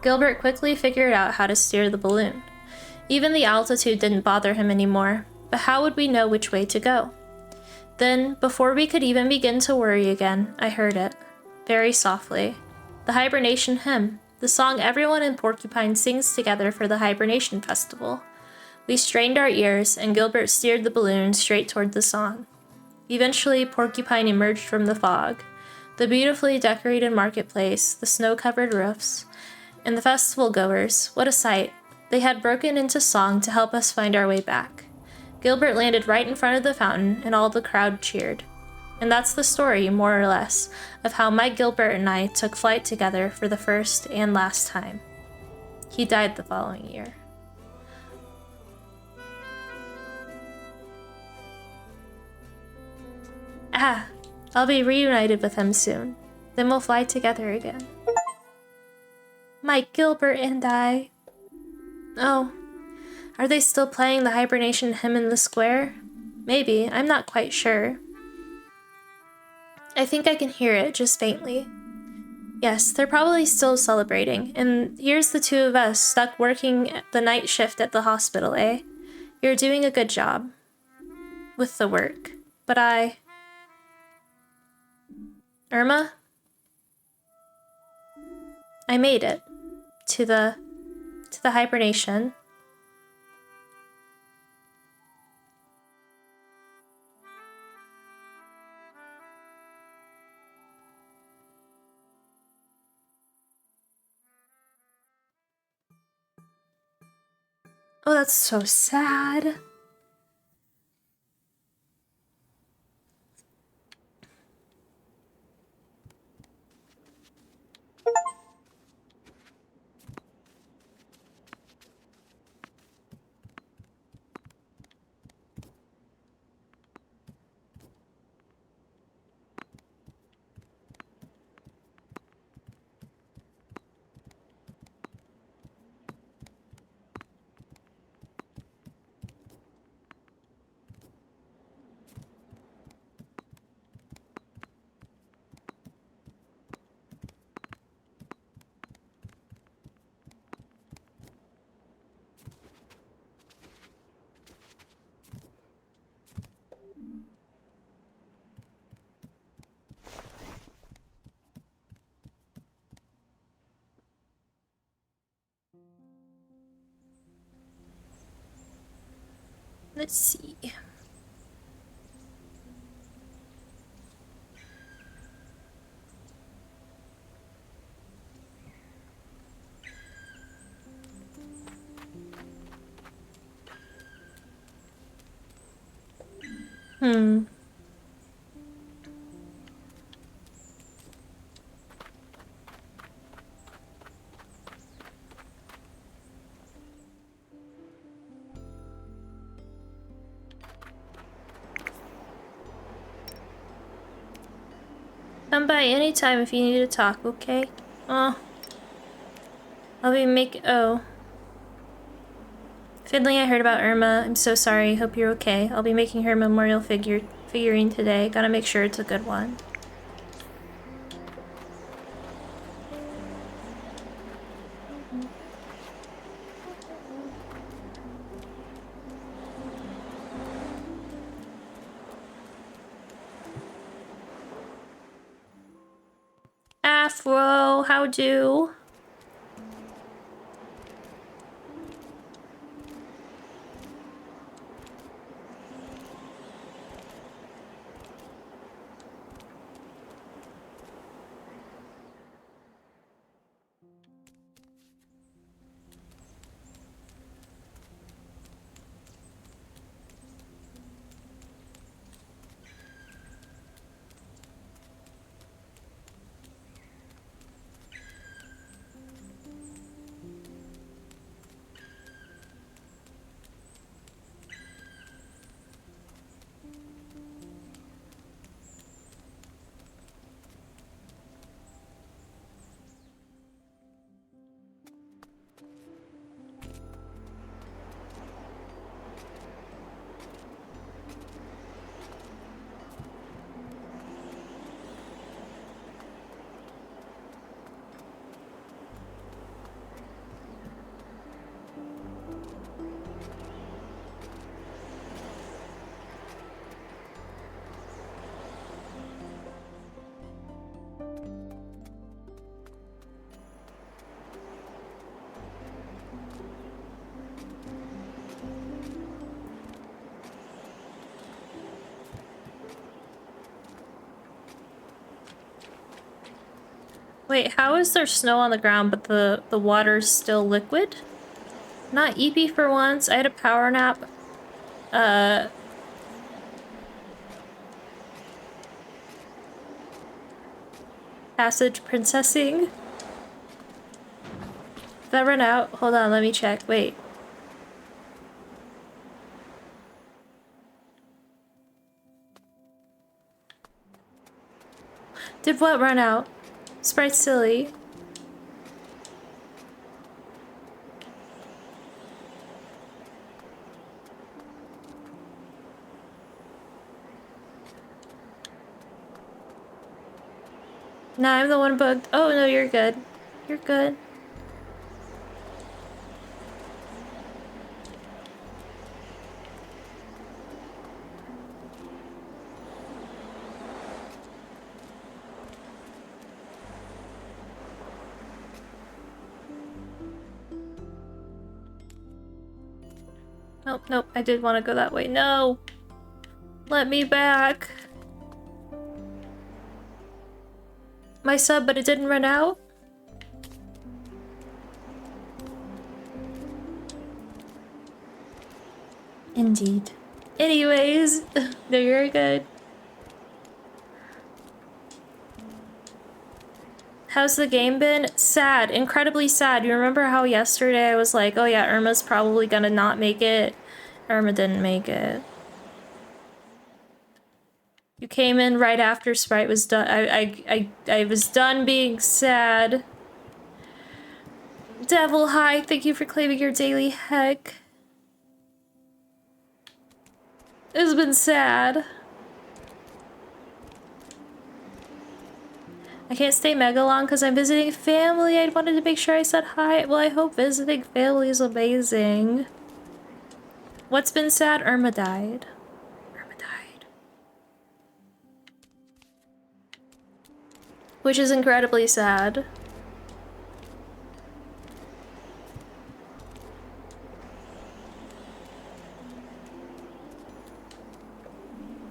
Speaker 1: Gilbert quickly figured out how to steer the balloon. Even the altitude didn't bother him anymore, but how would we know which way to go? Then, before we could even begin to worry again, I heard it. Very softly. The hibernation hymn, the song everyone in Porcupine sings together for the hibernation festival. We strained our ears, and Gilbert steered the balloon straight toward the song. Eventually, Porcupine emerged from the fog. The beautifully decorated marketplace, the snow-covered roofs, and the festival goers, what a sight. They had broken into song to help us find our way back. Gilbert landed right in front of the fountain, and all the crowd cheered. And that's the story, more or less, of how Mike Gilbert and I took flight together for the first and last time. He died the following year. I'll be reunited with him soon. Then we'll fly together again. Mike Gilbert and I. Oh, are they still playing the hibernation hymn in the square? Maybe, I'm not quite sure. I think I can hear it, just faintly. Yes, they're probably still celebrating, and here's the two of us stuck working the night shift at the hospital, eh? You're doing a good job. With the work. But Irma? I made it. To the hibernation. Oh, that's so sad. Let's see. Come by anytime if you need to talk, okay? Oh. Finley, I heard about Irma. I'm so sorry. Hope you're okay. I'll be making her memorial figurine today. Gotta make sure it's a good one. Afro, how do? Wait, how is there snow on the ground but the water's still liquid? Not eepy for once. I had a power nap. Passage princessing. Did that run out? Hold on, let me check. Wait. Did what run out? Sprite silly. Nah, I'm the one bugged. Oh no, you're good. You're good. Nope, nope, I did want to go that way. No! Let me back. My sub, but it didn't run out? Indeed. Anyways, no, you're good. How's the game been? Sad. Incredibly sad. You remember how yesterday I was like, oh yeah, Irma's probably gonna not make it? Irma didn't make it. You came in right after Sprite was done. I was done being sad. Devil High, thank you for claiming your daily heck. It's been sad. I can't stay mega long because I'm visiting family. I wanted to make sure I said hi. Well, I hope visiting family is amazing. What's been sad? Irma died. Irma died. Which is incredibly sad.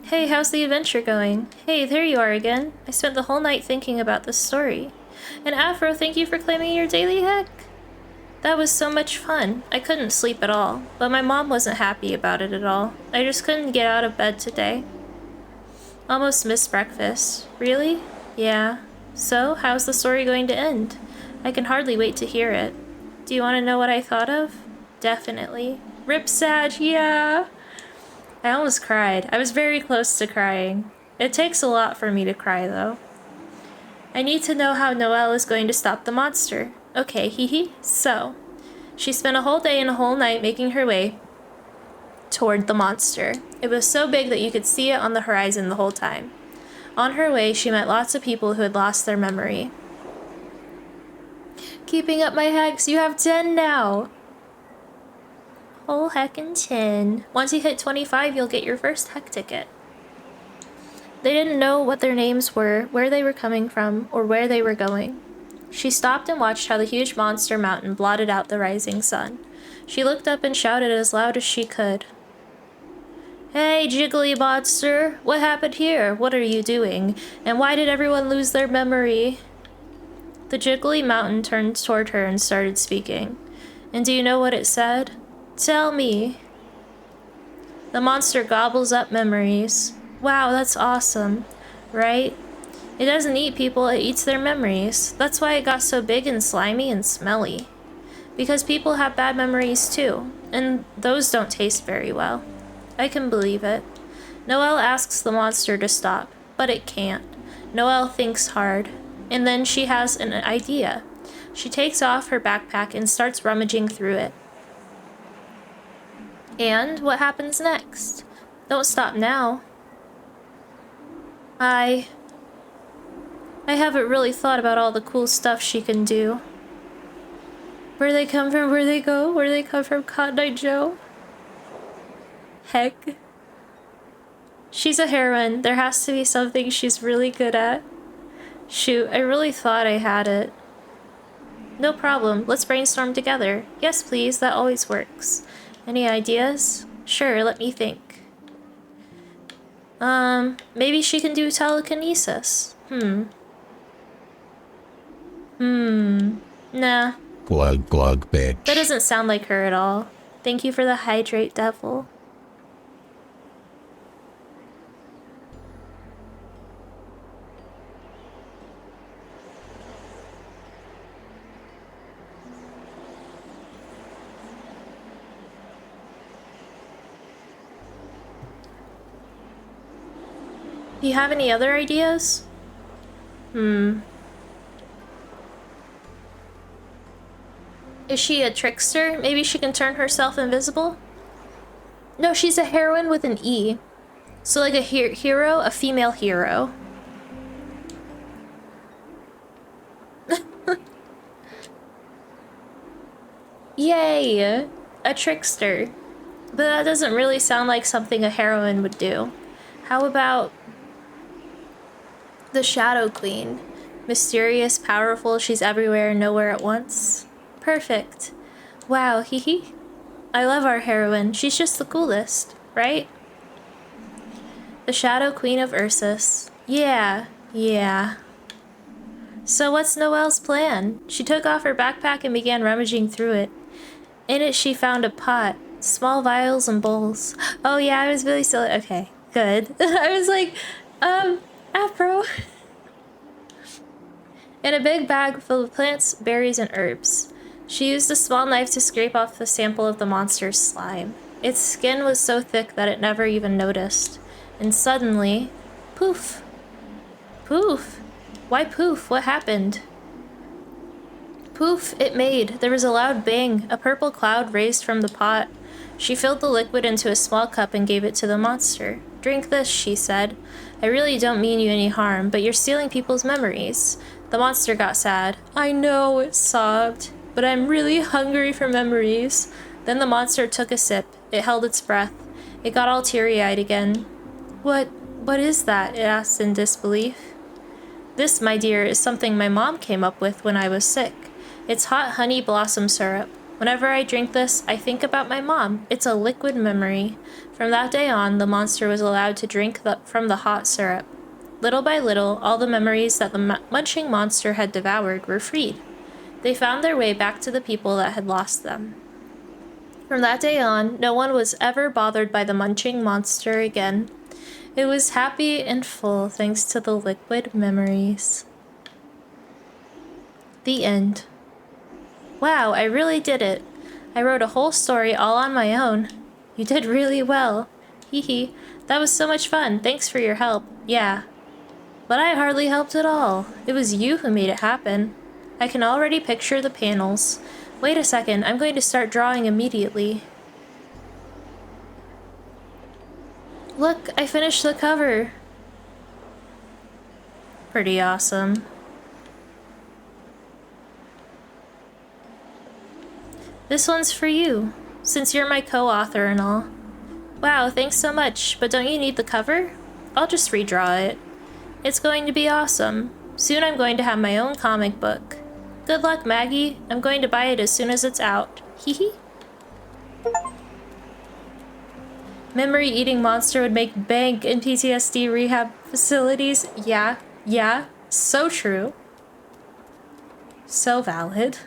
Speaker 1: Hey, how's the adventure going? Hey, there you are again. I spent the whole night thinking about this story. And Afro, thank you for claiming your daily heck. That was so much fun. I couldn't sleep at all, but my mom wasn't happy about it at all. I just couldn't get out of bed today. Almost missed breakfast. Really? Yeah. So, how's the story going to end? I can hardly wait to hear it. Do you want to know what I thought of? Definitely. Rip Sag, yeah! I almost cried. I was very close to crying. It takes a lot for me to cry, though. I need to know how Noelle is going to stop the monster. Okay, hee. So, she spent a whole day and a whole night making her way toward the monster. It was so big that you could see it on the horizon the whole time. On her way, she met lots of people who had lost their memory. Keeping up my hacks, you have 10 now! Whole heckin' 10. Once you hit 25, you'll get your first heck ticket. They didn't know what their names were, where they were coming from, or where they were going. She stopped and watched how the huge monster mountain blotted out the rising sun. She looked up and shouted as loud as she could. Hey, Jiggly Monster! What happened here? What are you doing? And why did everyone lose their memory? The Jiggly Mountain turned toward her and started speaking. And do you know what it said? Tell me. The monster gobbles up memories. Wow, that's awesome, right? It doesn't eat people, it eats their memories. That's why it got so big and slimy and smelly. Because people have bad memories too, and those don't taste very well. I can believe it. Noelle asks the monster to stop, but it can't. Noelle thinks hard, and then she has an idea. She takes off her backpack and starts rummaging through it. And what happens next? Don't stop now. I haven't really thought about all the cool stuff she can do. Where they come from, where they go, where they come from, Cotton Eye Joe. Heck. She's a heroine. There has to be something she's really good at. Shoot, I really thought I had it. No problem. Let's brainstorm together. Yes, please. That always works. Any ideas? Sure, let me think. Maybe she can do telekinesis. Nah.
Speaker 4: Glug glug, bitch.
Speaker 1: That doesn't sound like her at all. Thank you for the hydrate, devil. Do you have any other ideas? Is she a trickster? Maybe she can turn herself invisible? No, she's a heroine with an E. So like a hero, a female hero. Yay! A trickster. But that doesn't really sound like something a heroine would do. How about the Shadow Queen? Mysterious, powerful, she's everywhere and nowhere at once. Perfect. Wow, hee hee. I love our heroine. She's just the coolest, right? The Shadow Queen of Ursus. Yeah. So what's Noelle's plan? She took off her backpack and began rummaging through it. In it she found a pot, small vials and bowls. Oh yeah, I was really silly. Okay, good. I was like, Afro. In a big bag full of plants, berries, and herbs. She used a small knife to scrape off the sample of the monster's slime. Its skin was so thick that it never even noticed. And suddenly, poof. Poof. Why poof? What happened? Poof, it made. There was a loud bang. A purple cloud raised from the pot. She filled the liquid into a small cup and gave it to the monster. Drink this, she said. I really don't mean you any harm, but you're stealing people's memories. The monster got sad. I know, it sobbed, but I'm really hungry for memories. Then the monster took a sip. It held its breath. It got all teary-eyed again. What is that? It asked in disbelief. This, my dear, is something my mom came up with when I was sick. It's hot honey blossom syrup. Whenever I drink this, I think about my mom. It's a liquid memory. From that day on, the monster was allowed to drink from the hot syrup. Little by little, all the memories that the munching monster had devoured were freed. They found their way back to the people that had lost them. From that day on, no one was ever bothered by the munching monster again. It was happy and full thanks to the liquid memories. The end. Wow, I really did it. I wrote a whole story all on my own. You did really well. Hee hee. That was so much fun. Thanks for your help. Yeah. But I hardly helped at all. It was you who made it happen. I can already picture the panels. Wait a second, I'm going to start drawing immediately. Look, I finished the cover. Pretty awesome. This one's for you, since you're my co-author and all. Wow, thanks so much, but don't you need the cover? I'll just redraw it. It's going to be awesome. Soon I'm going to have my own comic book. Good luck, Maggie. I'm going to buy it as soon as it's out. Hee hee. Memory eating monster would make bank in PTSD rehab facilities. Yeah. So true. So valid.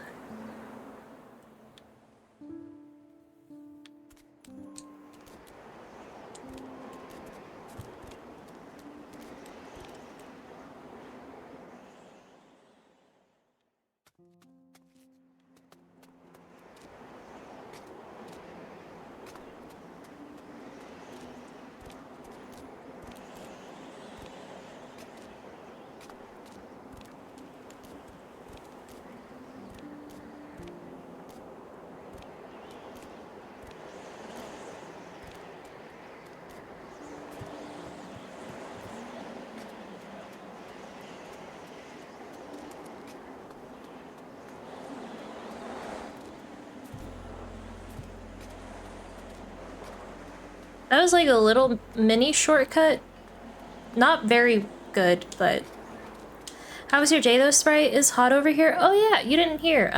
Speaker 1: That was like a little mini shortcut. Not very good, but... How was your day though, Sprite? Is hot over here? Oh yeah, you didn't hear.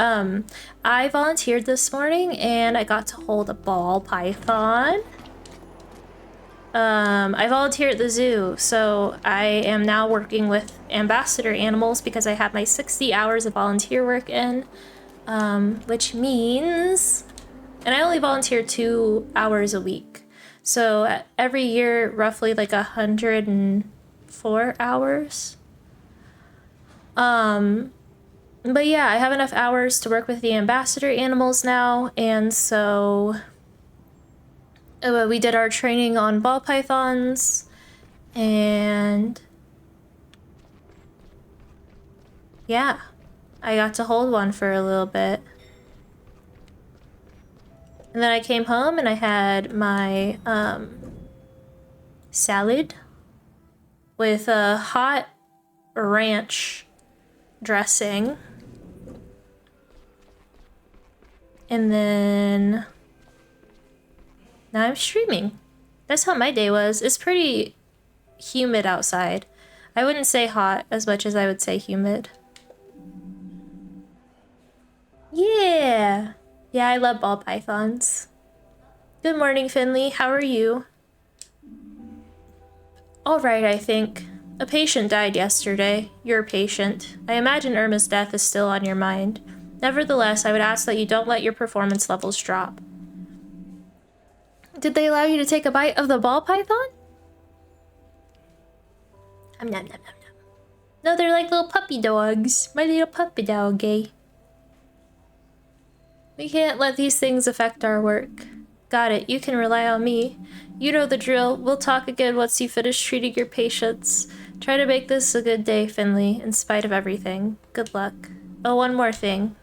Speaker 1: I volunteered this morning and I got to hold a ball python. I volunteer at the zoo, so I am now working with ambassador animals because I have my 60 hours of volunteer work in, which means... And I only volunteer 2 hours a week. So every year, roughly like 104 hours. But yeah, I have enough hours to work with the ambassador animals now, and so we did our training on ball pythons, and yeah, I got to hold one for a little bit. And then I came home and I had my salad with a hot ranch dressing. And then now I'm streaming. That's how my day was. It's pretty humid outside. I wouldn't say hot as much as I would say humid. Yeah. Yeah, I love ball pythons. Good morning, Finley. How are you? All right, I think. A patient died yesterday. You're a patient. I imagine Irma's death is still on your mind. Nevertheless, I would ask that you don't let your performance levels drop. Did they allow you to take a bite of the ball python? Nom nom nom nom nom. No, they're like little puppy dogs. My little puppy doggy. We can't let these things affect our work. Got it. You can rely on me. You know the drill. We'll talk again once you finish treating your patients. Try to make this a good day, Finley, in spite of everything. Good luck. Oh, one more thing.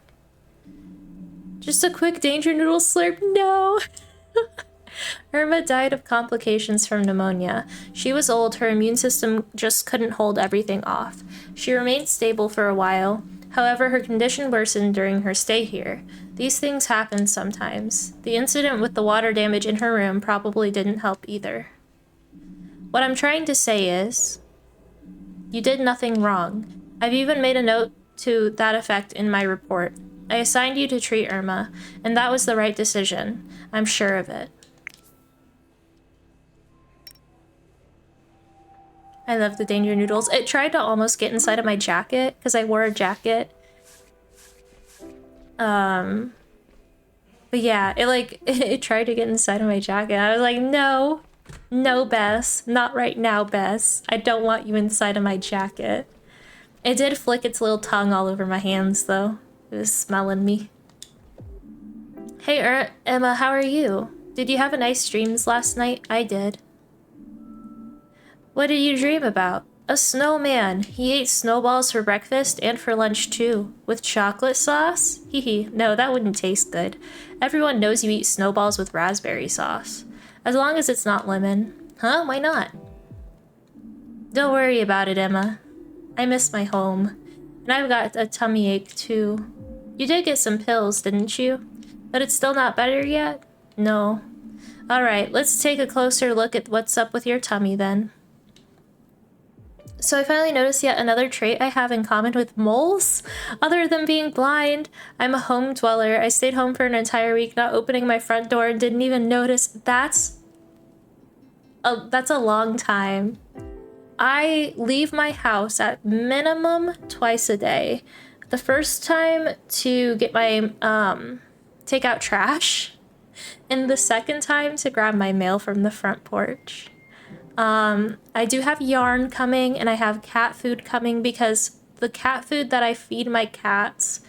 Speaker 1: Just a quick danger noodle slurp? No! Irma died of complications from pneumonia. She was old, her immune system just couldn't hold everything off. She remained stable for a while. However, her condition worsened during her stay here. These things happen sometimes. The incident with the water damage in her room probably didn't help either. What I'm trying to say is, you did nothing wrong. I've even made a note to that effect in my report. I assigned you to treat Irma, and that was the right decision. I'm sure of it. I love the danger noodles. It tried to almost get inside of my jacket because I wore a jacket. But yeah, it tried to get inside of my jacket. I was like, no, Bess, not right now, Bess. I don't want you inside of my jacket. It did flick its little tongue all over my hands though. It was smelling me. Hey, Emma, how are you? Did you have a nice dreams last night? I did. What did you dream about? A snowman. He ate snowballs for breakfast and for lunch too. With chocolate sauce? Hee no, that wouldn't taste good. Everyone knows you eat snowballs with raspberry sauce. As long as it's not lemon. Huh? Why not? Don't worry about it, Emma. I miss my home. And I've got a tummy ache too. You did get some pills, didn't you? But it's still not better yet? No. Alright, let's take a closer look at what's up with your tummy then. So I finally noticed yet another trait I have in common with moles. Other than being blind, I'm a home dweller. I stayed home for an entire week, not opening my front door, and didn't even notice. That's a long time. I leave my house at minimum twice a day. The first time to get my take out trash, and the second time to grab my mail from the front porch. I do have yarn coming, and I have cat food coming because the cat food that I feed my cats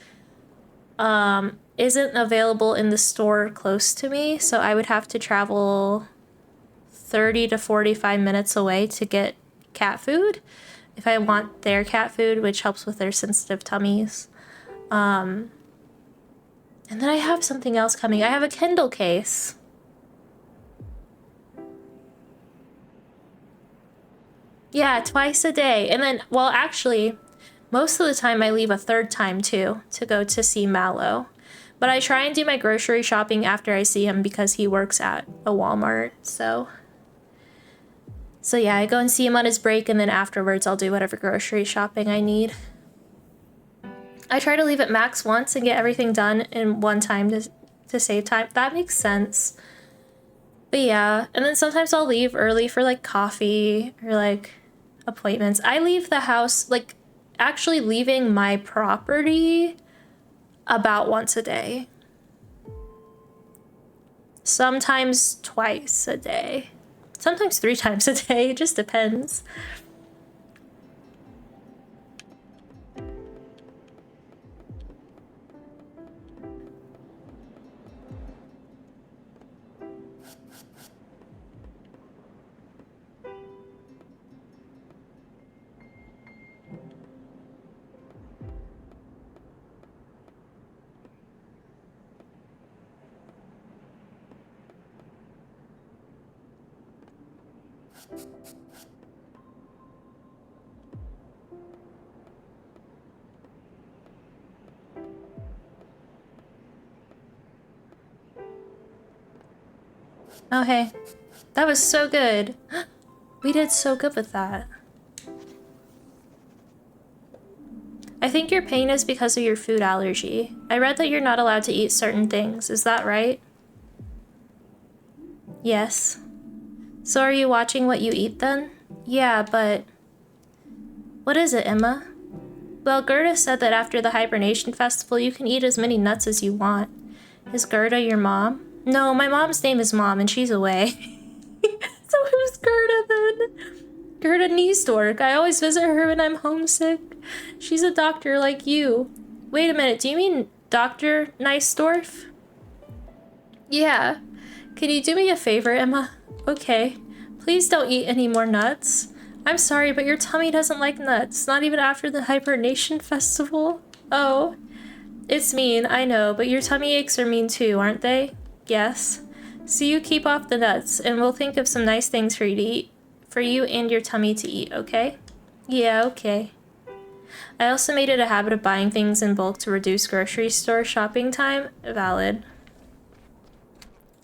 Speaker 1: isn't available in the store close to me, so I would have to travel 30 to 45 minutes away to get cat food if I want their cat food, which helps with their sensitive tummies. And then I have something else coming. I have a Kindle case. Yeah, twice a day. And then, well, actually, most of the time I leave a third time too to go to see Mallow. But I try and do my grocery shopping after I see him because he works at a Walmart. So yeah, I go and see him on his break, and then afterwards I'll do whatever grocery shopping I need. I try to leave at max once and get everything done in one time to save time. That makes sense. But yeah, and then sometimes I'll leave early for like coffee or like appointments. I leave the house, like actually leaving my property about once a day. Sometimes twice a day. Sometimes 3 times a day, it just depends. Oh, hey. That was so good. We did so good with that. I think your pain is because of your food allergy. I read that you're not allowed to eat certain things. Is that right? Yes. So are you watching what you eat then? Yeah, but... What is it, Emma? Well, Gerda said that after the hibernation festival, you can eat as many nuts as you want. Is Gerda your mom? No, my mom's name is Mom, and she's away. So who's Gerda then? Gerda Niesdork. I always visit her when I'm homesick. She's a doctor like you. Wait a minute, do you mean Dr. Niesdorf? Yeah. Can you do me a favor, Emma? Okay. Please don't eat any more nuts. I'm sorry, but your tummy doesn't like nuts, not even after the hibernation festival. Oh. It's mean, I know, but your tummy aches are mean too, aren't they? Yes. So you keep off the nuts, and we'll think of some nice things for you to eat. For you and your tummy to eat, okay? Yeah, okay. I also made it a habit of buying things in bulk to reduce grocery store shopping time. Valid.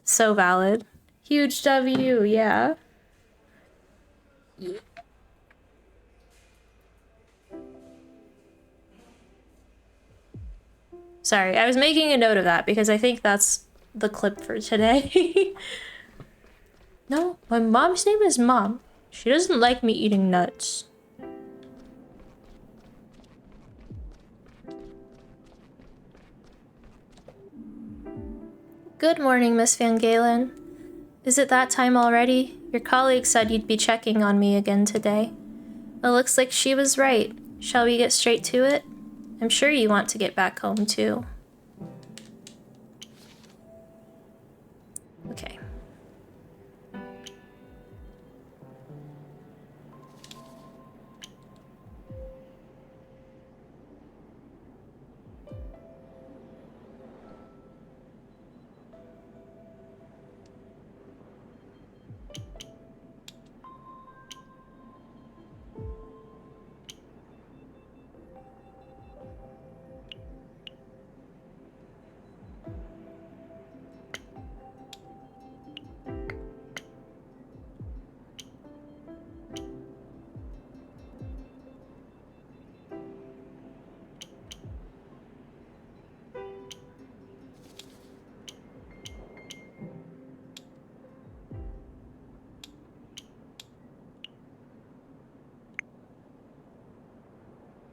Speaker 1: So valid. Huge W, yeah. Sorry, I was making a note of that because I think that's the clip for today. No, my mom's name is Mom. She doesn't like me eating nuts. Good morning, Miss Van Galen. Is it that time already? Your colleague said you'd be checking on me again today. It looks like she was right. Shall we get straight to it? I'm sure you want to get back home, too. Okay.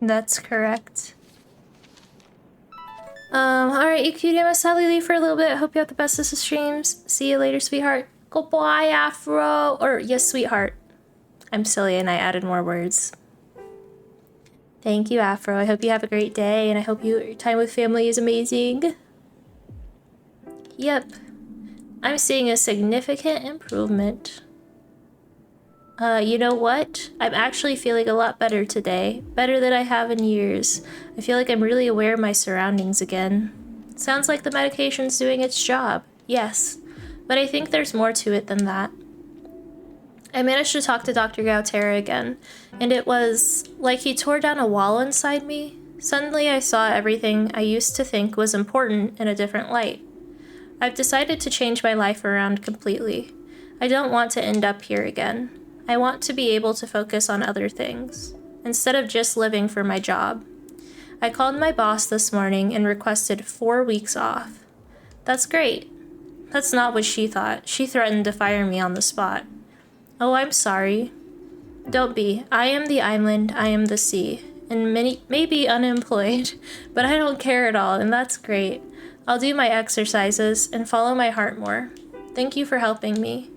Speaker 1: That's correct. Alright, you cutie, I must sadly leave for a little bit. Hope you have the best of the streams. See you later, sweetheart. Goodbye, Afro. Or, yes, sweetheart. I'm silly and I added more words. Thank you, Afro. I hope you have a great day, and I hope your time with family is amazing. Yep. I'm seeing a significant improvement. You know what? I'm actually feeling a lot better today. Better than I have in years. I feel like I'm really aware of my surroundings again. Sounds like the medication's doing its job. Yes. But I think there's more to it than that. I managed to talk to Dr. Gautera again, and it was like he tore down a wall inside me. Suddenly I saw everything I used to think was important in a different light. I've decided to change my life around completely. I don't want to end up here again. I want to be able to focus on other things, instead of just living for my job. I called my boss this morning and requested 4 weeks off. That's great. That's not what she thought. She threatened to fire me on the spot. Oh, I'm sorry. Don't be. I am the island, I am the sea, and maybe unemployed, but I don't care at all, and that's great. I'll do my exercises and follow my heart more. Thank you for helping me.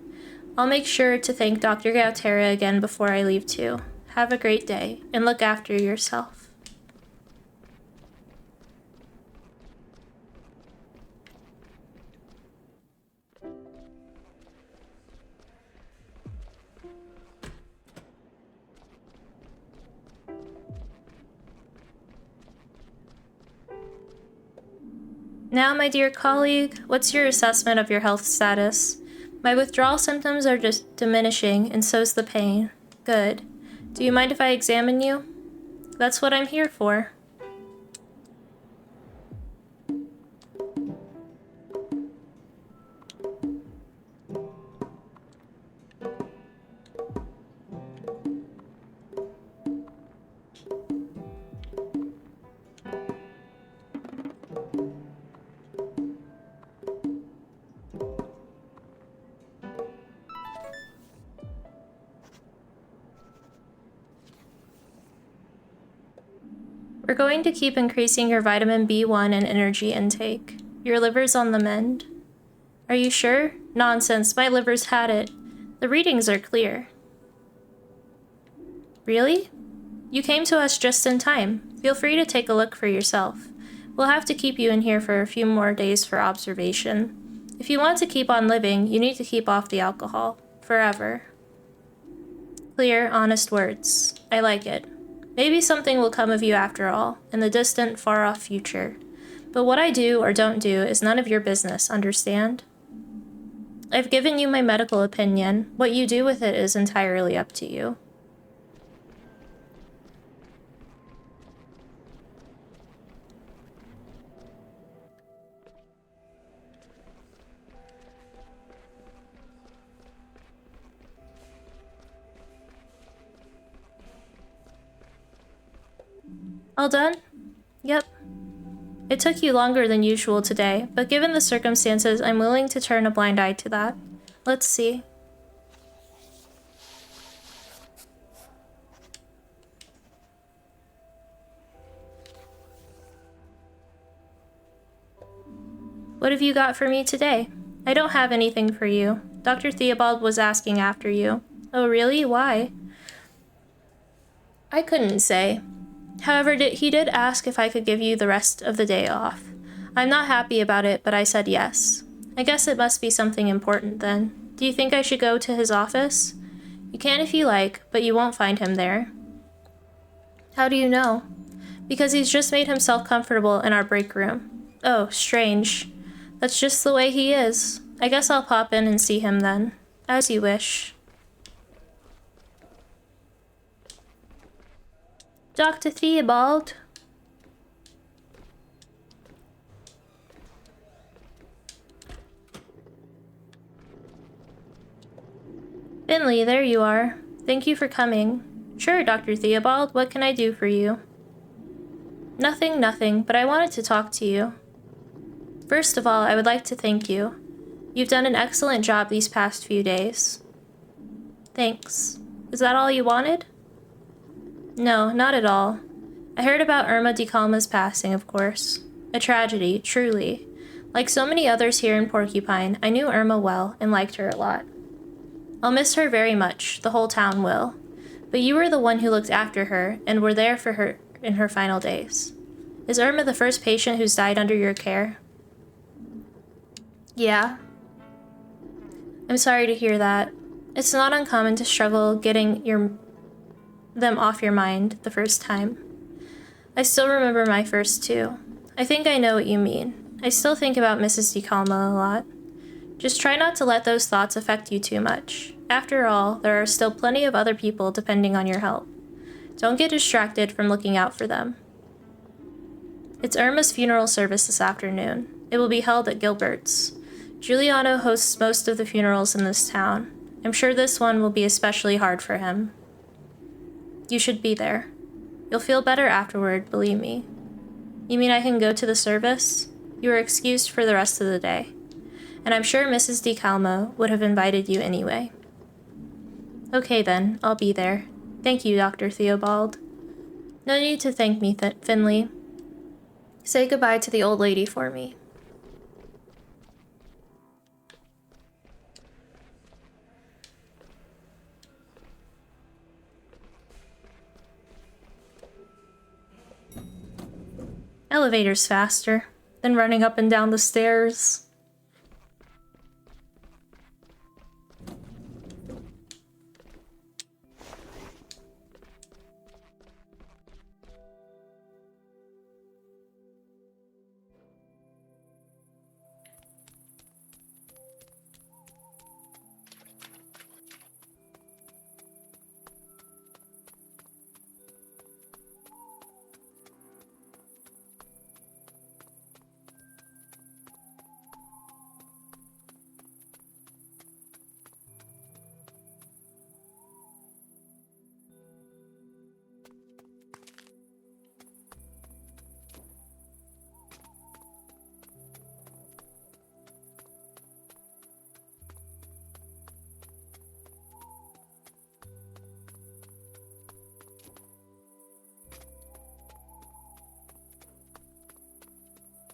Speaker 1: I'll make sure to thank Dr. Gautera again before I leave too. Have a great day, and look after yourself. Now, my dear colleague, what's your assessment of your health status? My withdrawal symptoms are just diminishing, and so's the pain. Good. Do you mind if I examine you? That's what I'm here for. We're going to keep increasing your vitamin B1 and energy intake. Your liver's on the mend. Are you sure? Nonsense, my liver's had it. The readings are clear. Really? You came to us just in time. Feel free to take a look for yourself. We'll have to keep you in here for a few more days for observation. If you want to keep on living, you need to keep off the alcohol. Forever. Clear, honest words. I like it. Maybe something will come of you after all, in the distant, far-off future. But what I do or don't do is none of your business, understand? I've given you my medical opinion. What you do with it is entirely up to you. All done? Yep. It took you longer than usual today, but given the circumstances, I'm willing to turn a blind eye to that. Let's see. What have you got for me today? I don't have anything for you. Dr. Theobald was asking after you. Oh, really? Why? I couldn't say. However, he did ask if I could give you the rest of the day off. I'm not happy about it, but I said yes. I guess it must be something important then. Do you think I should go to his office? You can if you like, but you won't find him there. How do you know? Because he's just made himself comfortable in our break room. Oh, strange. That's just the way he is. I guess I'll pop in and see him then. As you wish. Dr. Theobald. Finley, there you are. Thank you for coming. Sure, Dr. Theobald, what can I do for you? Nothing, but I wanted to talk to you. First of all, I would like to thank you. You've done an excellent job these past few days. Thanks. Is that all you wanted? No, not at all. I heard about Irma Di Calma's passing, of course. A tragedy, truly. Like so many others here in Porcupine, I knew Irma well and liked her a lot. I'll miss her very much, the whole town will. But you were the one who looked after her and were there for her in her final days. Is Irma the first patient who's died under your care? Yeah. I'm sorry to hear that. It's not uncommon to struggle getting them off your mind the first time. I still remember my first two. I think I know what you mean. I still think about Mrs. Di Calma a lot. Just try not to let those thoughts affect you too much. After all, there are still plenty of other people depending on your help. Don't get distracted from looking out for them. It's Irma's funeral service this afternoon. It will be held at Gilbert's. Giuliano hosts most of the funerals in this town. I'm sure this one will be especially hard for him. You should be there. You'll feel better afterward, believe me. You mean I can go to the service? You are excused for the rest of the day. And I'm sure Mrs. Di Calma would have invited you anyway. Okay then, I'll be there. Thank you, Dr. Theobald. No need to thank me, Finley. Say goodbye to the old lady for me. Elevator's faster than running up and down the stairs.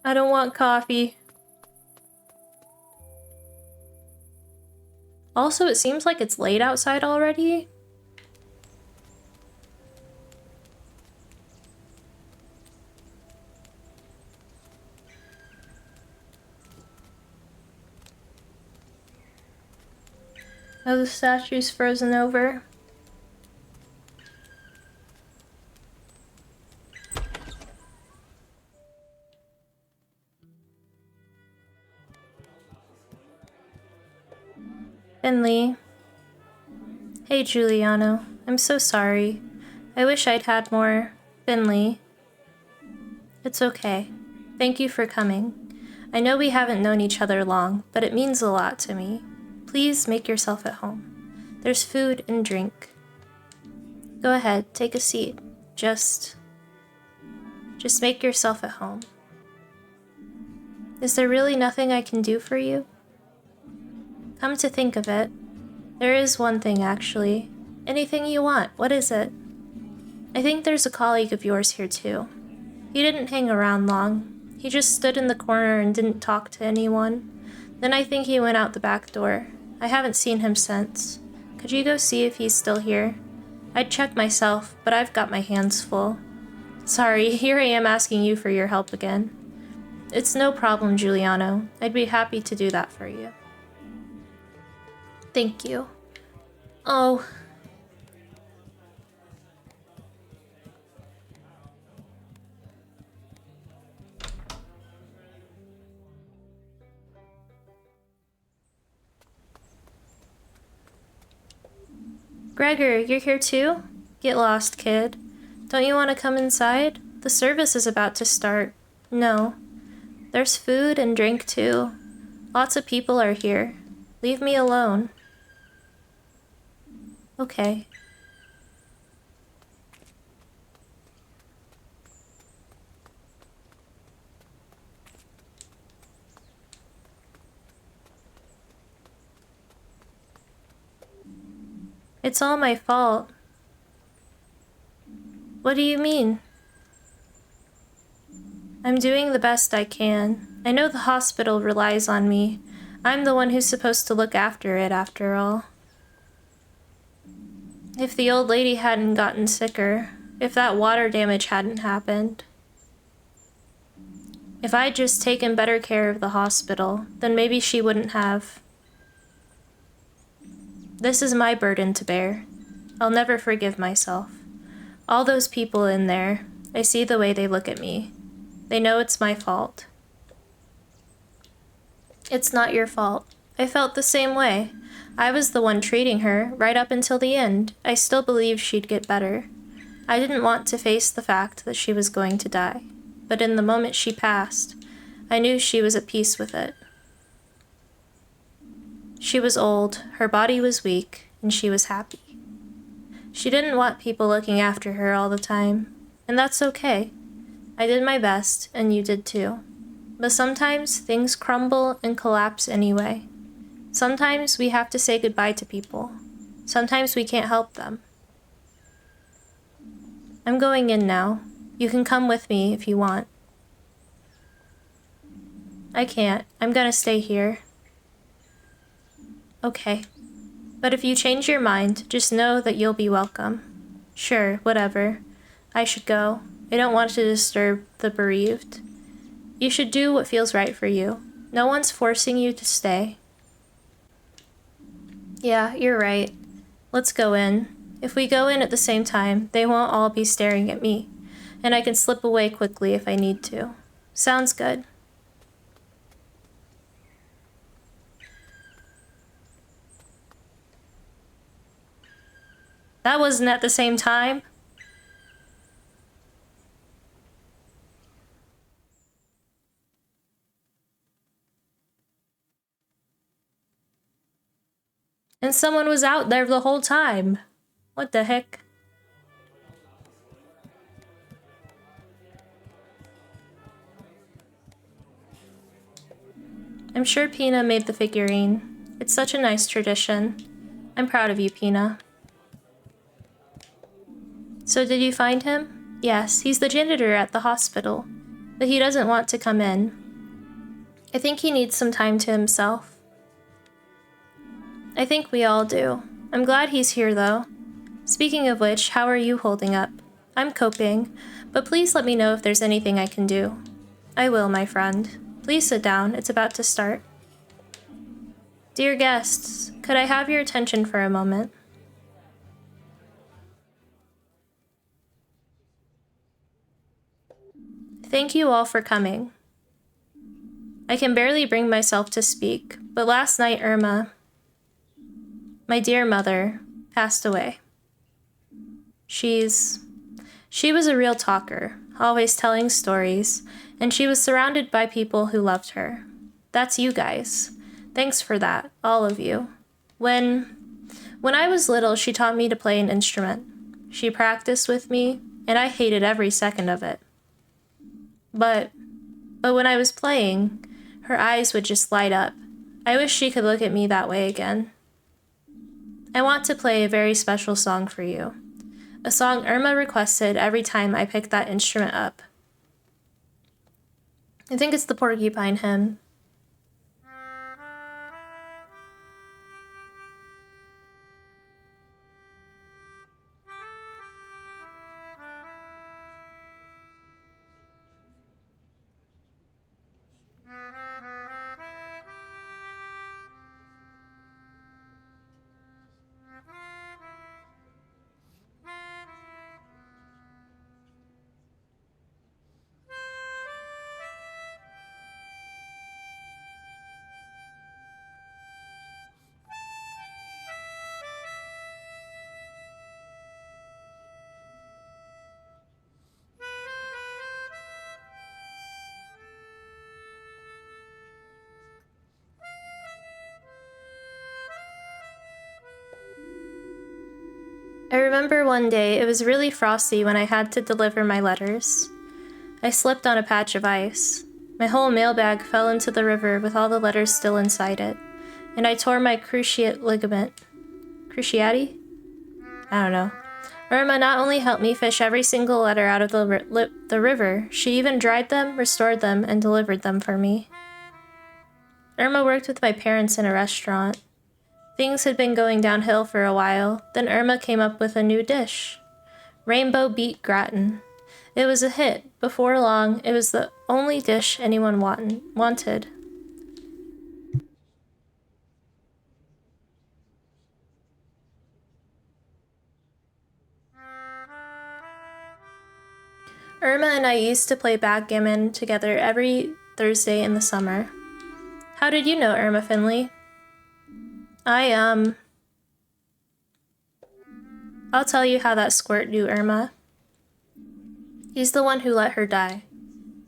Speaker 1: I don't want coffee. Also, it seems like it's late outside already. Oh, the statue's frozen over. Finley. Hey, Giuliano. I'm so sorry. I wish I'd had more. Finley. It's okay. Thank you for coming. I know we haven't known each other long, but it means a lot to me. Please make yourself at home. There's food and drink. Go ahead, take a seat. Just make yourself at home. Is there really nothing I can do for you? Come to think of it, there is one thing actually. Anything you want, what is it? I think there's a colleague of yours here too. He didn't hang around long. He just stood in the corner and didn't talk to anyone. Then I think he went out the back door. I haven't seen him since. Could you go see if he's still here? I'd check myself, but I've got my hands full. Sorry, here I am asking you for your help again. It's no problem, Giuliano. I'd be happy to do that for you. Thank you. Oh. Gregor, you're here too? Get lost, kid. Don't you want to come inside? The service is about to start. No. There's food and drink too. Lots of people are here. Leave me alone. Okay. It's all my fault. What do you mean? I'm doing the best I can. I know the hospital relies on me. I'm the one who's supposed to look after it, after all. If the old lady hadn't gotten sicker, if that water damage hadn't happened, if I'd just taken better care of the hospital, then maybe she wouldn't have. This is my burden to bear. I'll never forgive myself. All those people in there, I see the way they look at me. They know it's my fault. It's not your fault. I felt the same way. I was the one treating her, right up until the end. I still believed she'd get better. I didn't want to face the fact that she was going to die. But in the moment she passed, I knew she was at peace with it. She was old, her body was weak, and she was happy. She didn't want people looking after her all the time, and that's okay. I did my best, and you did too. But sometimes things crumble and collapse anyway. Sometimes we have to say goodbye to people. Sometimes we can't help them. I'm going in now. You can come with me if you want. I can't. I'm gonna stay here. Okay. But if you change your mind, just know that you'll be welcome. Sure, whatever. I should go. I don't want to disturb the bereaved. You should do what feels right for you. No one's forcing you to stay. Yeah, you're right. Let's go in. If we go in at the same time, they won't all be staring at me, and I can slip away quickly if I need to. Sounds good. That wasn't at the same time. And someone was out there the whole time. What the heck? I'm sure Pina made the figurine. It's such a nice tradition. I'm proud of you, Pina. So did you find him? Yes, he's the janitor at the hospital, but he doesn't want to come in. I think he needs some time to himself. I think we all do. I'm glad he's here, though. Speaking of which, how are you holding up? I'm coping, but please let me know if there's anything I can do. I will, my friend. Please sit down, it's about to start. Dear guests, could I have your attention for a moment? Thank you all for coming. I can barely bring myself to speak, but last night Irma, my dear mother, passed away. She was a real talker, always telling stories, and she was surrounded by people who loved her. That's you guys. Thanks for that, all of you. When I was little, she taught me to play an instrument. She practiced with me, and I hated every second of it. But when I was playing, her eyes would just light up. I wish she could look at me that way again. I want to play a very special song for you. A song Irma requested every time I picked that instrument up. I think it's the Porcupine hymn. I remember one day it was really frosty when I had to deliver my letters. I slipped on a patch of ice. My whole mailbag fell into the river with all the letters still inside it, and I tore my cruciate ligament. Cruciate? I don't know. Irma not only helped me fish every single letter out of the river, she even dried them, restored them, and delivered them for me. Irma worked with my parents in a restaurant. Things had been going downhill for a while, then Irma came up with a new dish. Rainbow beet gratin. It was a hit. Before long, it was the only dish anyone wanted. Irma and I used to play backgammon together every Thursday in the summer. How did you know Irma Finley? I'll tell you how that squirt knew Irma. He's the one who let her die.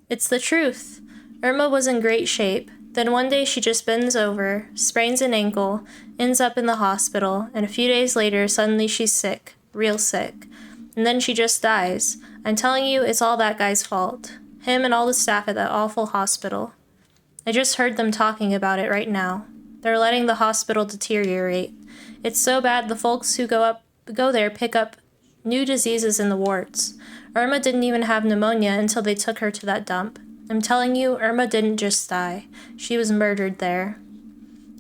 Speaker 1: It's the truth. Irma was in great shape. Then one day she just bends over, sprains an ankle, ends up in the hospital, and a few days later suddenly she's sick, real sick. And then she just dies. I'm telling you, it's all that guy's fault. Him and all the staff at that awful hospital. I just heard them talking about it right now. They're letting the hospital deteriorate. It's so bad the folks who go there pick up new diseases in the wards. Irma didn't even have pneumonia until they took her to that dump. I'm telling you, Irma didn't just die. She was murdered there.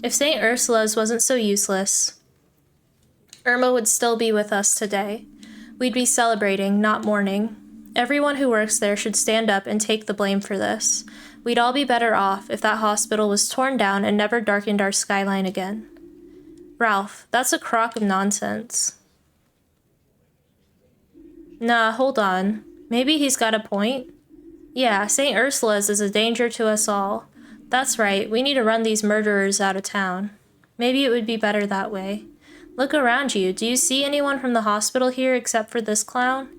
Speaker 1: If St. Ursula's wasn't so useless, Irma would still be with us today. We'd be celebrating, not mourning. Everyone who works there should stand up and take the blame for this. We'd all be better off if that hospital was torn down and never darkened our skyline again. Ralph, that's a crock of nonsense. Nah, hold on. Maybe he's got a point. Yeah, St. Ursula's is a danger to us all. That's right, we need to run these murderers out of town. Maybe it would be better that way. Look around you. Do you see anyone from the hospital here except for this clown?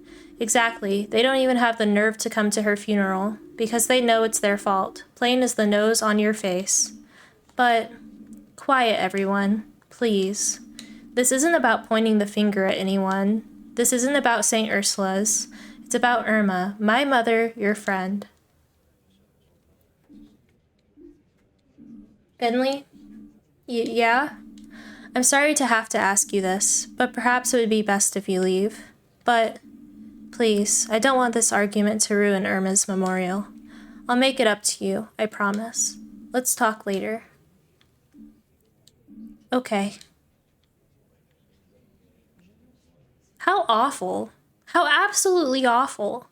Speaker 1: Exactly. They don't even have the nerve to come to her funeral, because they know it's their fault, plain as the nose on your face. But, quiet everyone, please. This isn't about pointing the finger at anyone. This isn't about St. Ursula's. It's about Irma, my mother, your friend. Finley? Yeah? I'm sorry to have to ask you this, but perhaps it would be best if you leave. But, please, I don't want this argument to ruin Irma's memorial. I'll make it up to you, I promise. Let's talk later. Okay. How awful. How absolutely awful.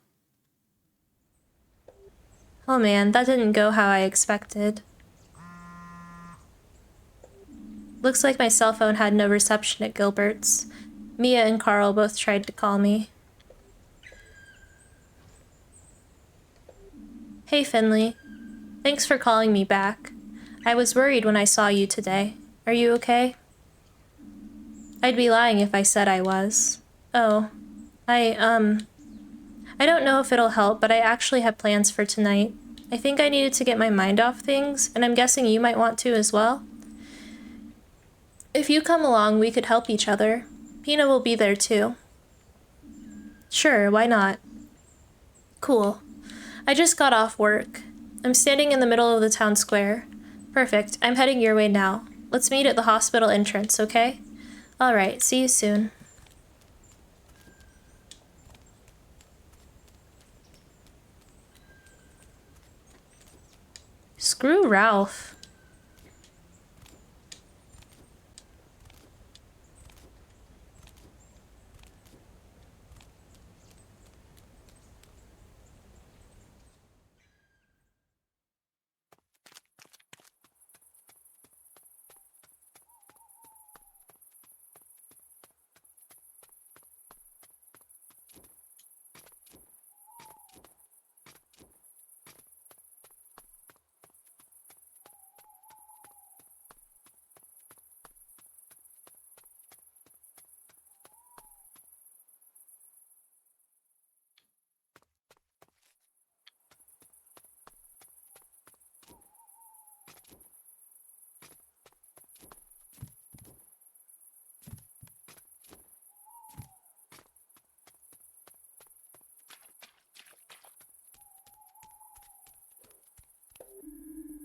Speaker 1: Oh man, that didn't go how I expected. Looks like my cell phone had no reception at Gilbert's. Mia and Carl both tried to call me. Hey Finley. Thanks for calling me back. I was worried when I saw you today. Are you okay? I'd be lying if I said I was. Oh. I don't know if it'll help, but I actually have plans for tonight. I think I needed to get my mind off things, and I'm guessing you might want to as well. If you come along, we could help each other. Pina will be there too. Sure, why not? Cool. I just got off work. I'm standing in the middle of the town square. Perfect, I'm heading your way now. Let's meet at the hospital entrance, okay? Alright, see you soon. Screw Ralph.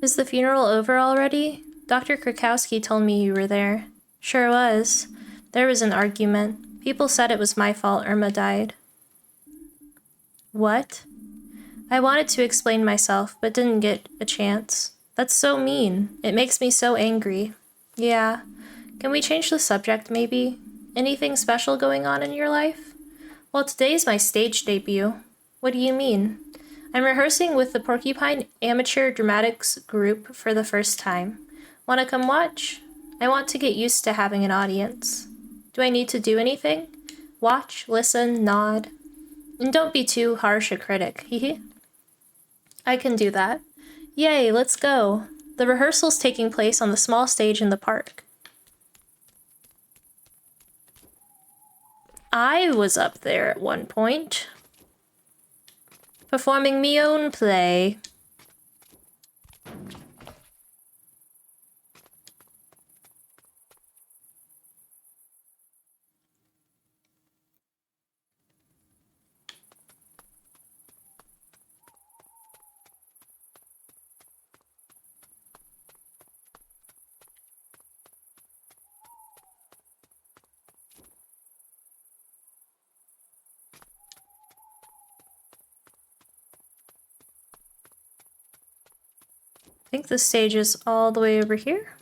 Speaker 1: Is the funeral over already? Dr. Krakowski told me you were there. Sure was. There was an argument. People said it was my fault Irma died. What? I wanted to explain myself, but didn't get a chance. That's so mean. It makes me so angry. Yeah. Can we change the subject, maybe? Anything special going on in your life? Well, today's my stage debut. What do you mean? I'm rehearsing with the Porcupine Amateur Dramatics group for the first time. Want to come watch? I want to get used to having an audience. Do I need to do anything? Watch, listen, nod. And don't be too harsh a critic, hehe. I can do that. Yay, let's go. The rehearsal's taking place on the small stage in the park. I was up there at one point, performing me own play. I think the stage is all the way over here.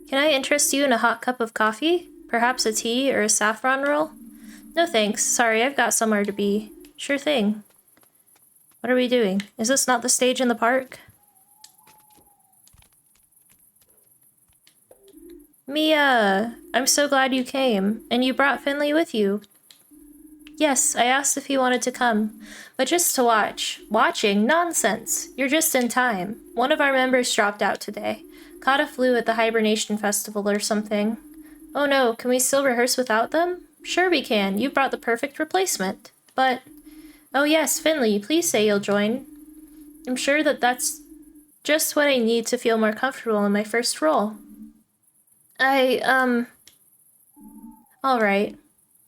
Speaker 1: Can I interest you in a hot cup of coffee? Perhaps a tea or a saffron roll? No thanks. Sorry, I've got somewhere to be. Sure thing. What are we doing? Is this not the stage in the park? Mia! I'm so glad you came. And you brought Finley with you. Yes, I asked if he wanted to come, but just to watch. Watching? Nonsense! You're just in time. One of our members dropped out today. Caught a flu at the hibernation festival or something. Oh no, can we still rehearse without them? Sure we can. You brought the perfect replacement. But... Oh yes, Finley, please say you'll join. I'm sure that's just what I need to feel more comfortable in my first role. Alright.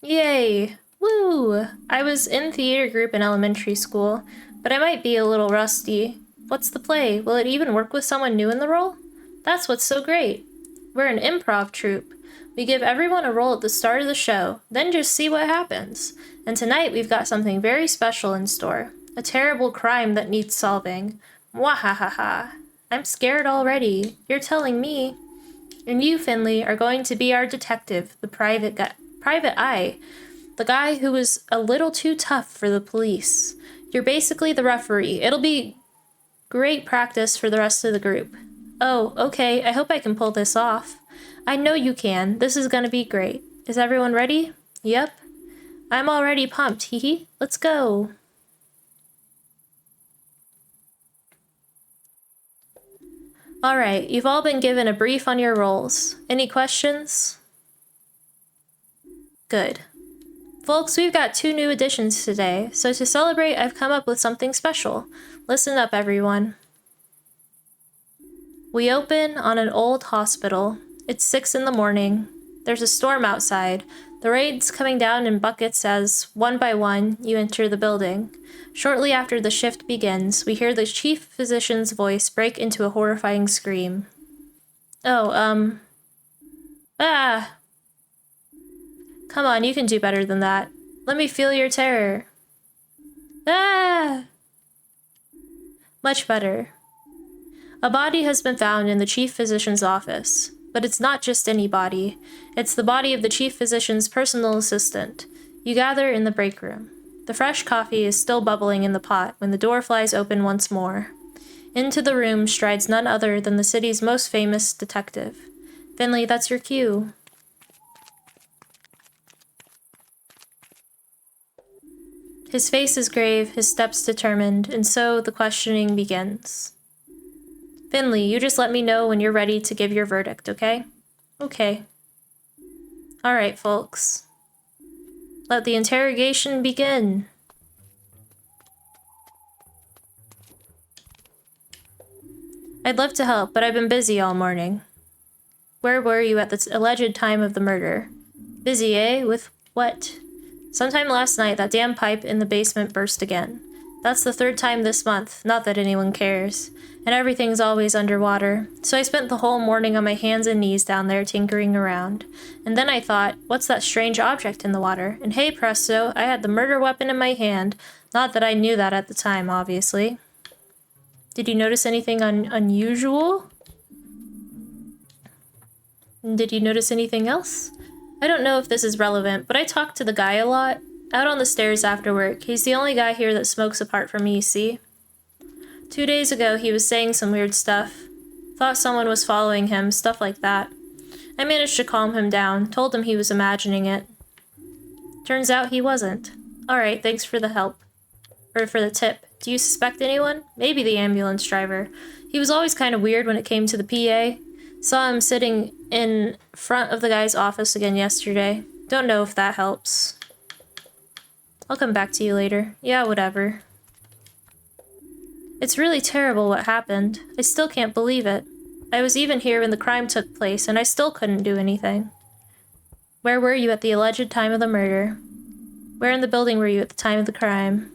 Speaker 1: Yay! Woo! I was in theater group in elementary school, but I might be a little rusty. What's the play? Will it even work with someone new in the role? That's what's so great. We're an improv troupe. We give everyone a role at the start of the show, then just see what happens. And tonight we've got something very special in store. A terrible crime that needs solving. Mwahahaha. I'm scared already. You're telling me. And you, Finley, are going to be our detective, the private eye. The guy who was a little too tough for the police. You're basically the referee. It'll be great practice for the rest of the group. Oh, okay, I hope I can pull this off. I know you can. This is gonna be great. Is everyone ready? Yep. I'm already pumped, hee. Let's go. Alright, you've all been given a brief on your roles. Any questions? Good. Folks, we've got 2 new additions today, so to celebrate, I've come up with something special. Listen up, everyone. We open on an old hospital. It's 6 in the morning. There's a storm outside. The rain's coming down in buckets as, one by one, you enter the building. Shortly after the shift begins, we hear the chief physician's voice break into a horrifying scream. Oh, Ah! Come on, you can do better than that. Let me feel your terror. Ah! Much better. A body has been found in the chief physician's office. But it's not just any body. It's the body of the chief physician's personal assistant. You gather in the break room. The fresh coffee is still bubbling in the pot when the door flies open once more. Into the room strides none other than the city's most famous detective. Finley, that's your cue. His face is grave, his steps determined, and so the questioning begins. Finley, you just let me know when you're ready to give your verdict, okay? Okay. Alright, folks. Let the interrogation begin. I'd love to help, but I've been busy all morning. Where were you at the alleged time of the murder? Busy, eh? With what? Sometime last night, that damn pipe in the basement burst again. That's the third time this month, not that anyone cares. And everything's always underwater. So I spent the whole morning on my hands and knees down there tinkering around. And then I thought, what's that strange object in the water? And hey presto, I had the murder weapon in my hand. Not that I knew that at the time, obviously. Did you notice anything unusual? Did you notice anything else? I don't know if this is relevant, but I talked to the guy a lot. Out on the stairs after work. He's the only guy here that smokes apart from me, see? 2 days ago, he was saying some weird stuff. Thought someone was following him, stuff like that. I managed to calm him down, told him he was imagining it. Turns out he wasn't. Alright, thanks for the help. Or for the tip. Do you suspect anyone? Maybe the ambulance driver. He was always kind of weird when it came to the PA. Saw him sitting in front of the guy's office again yesterday. Don't know if that helps. I'll come back to you later. Yeah, whatever. It's really terrible what happened. I still can't believe it. I was even here when the crime took place, and I still couldn't do anything. Where were you at the alleged time of the murder? Where in the building were you at the time of the crime?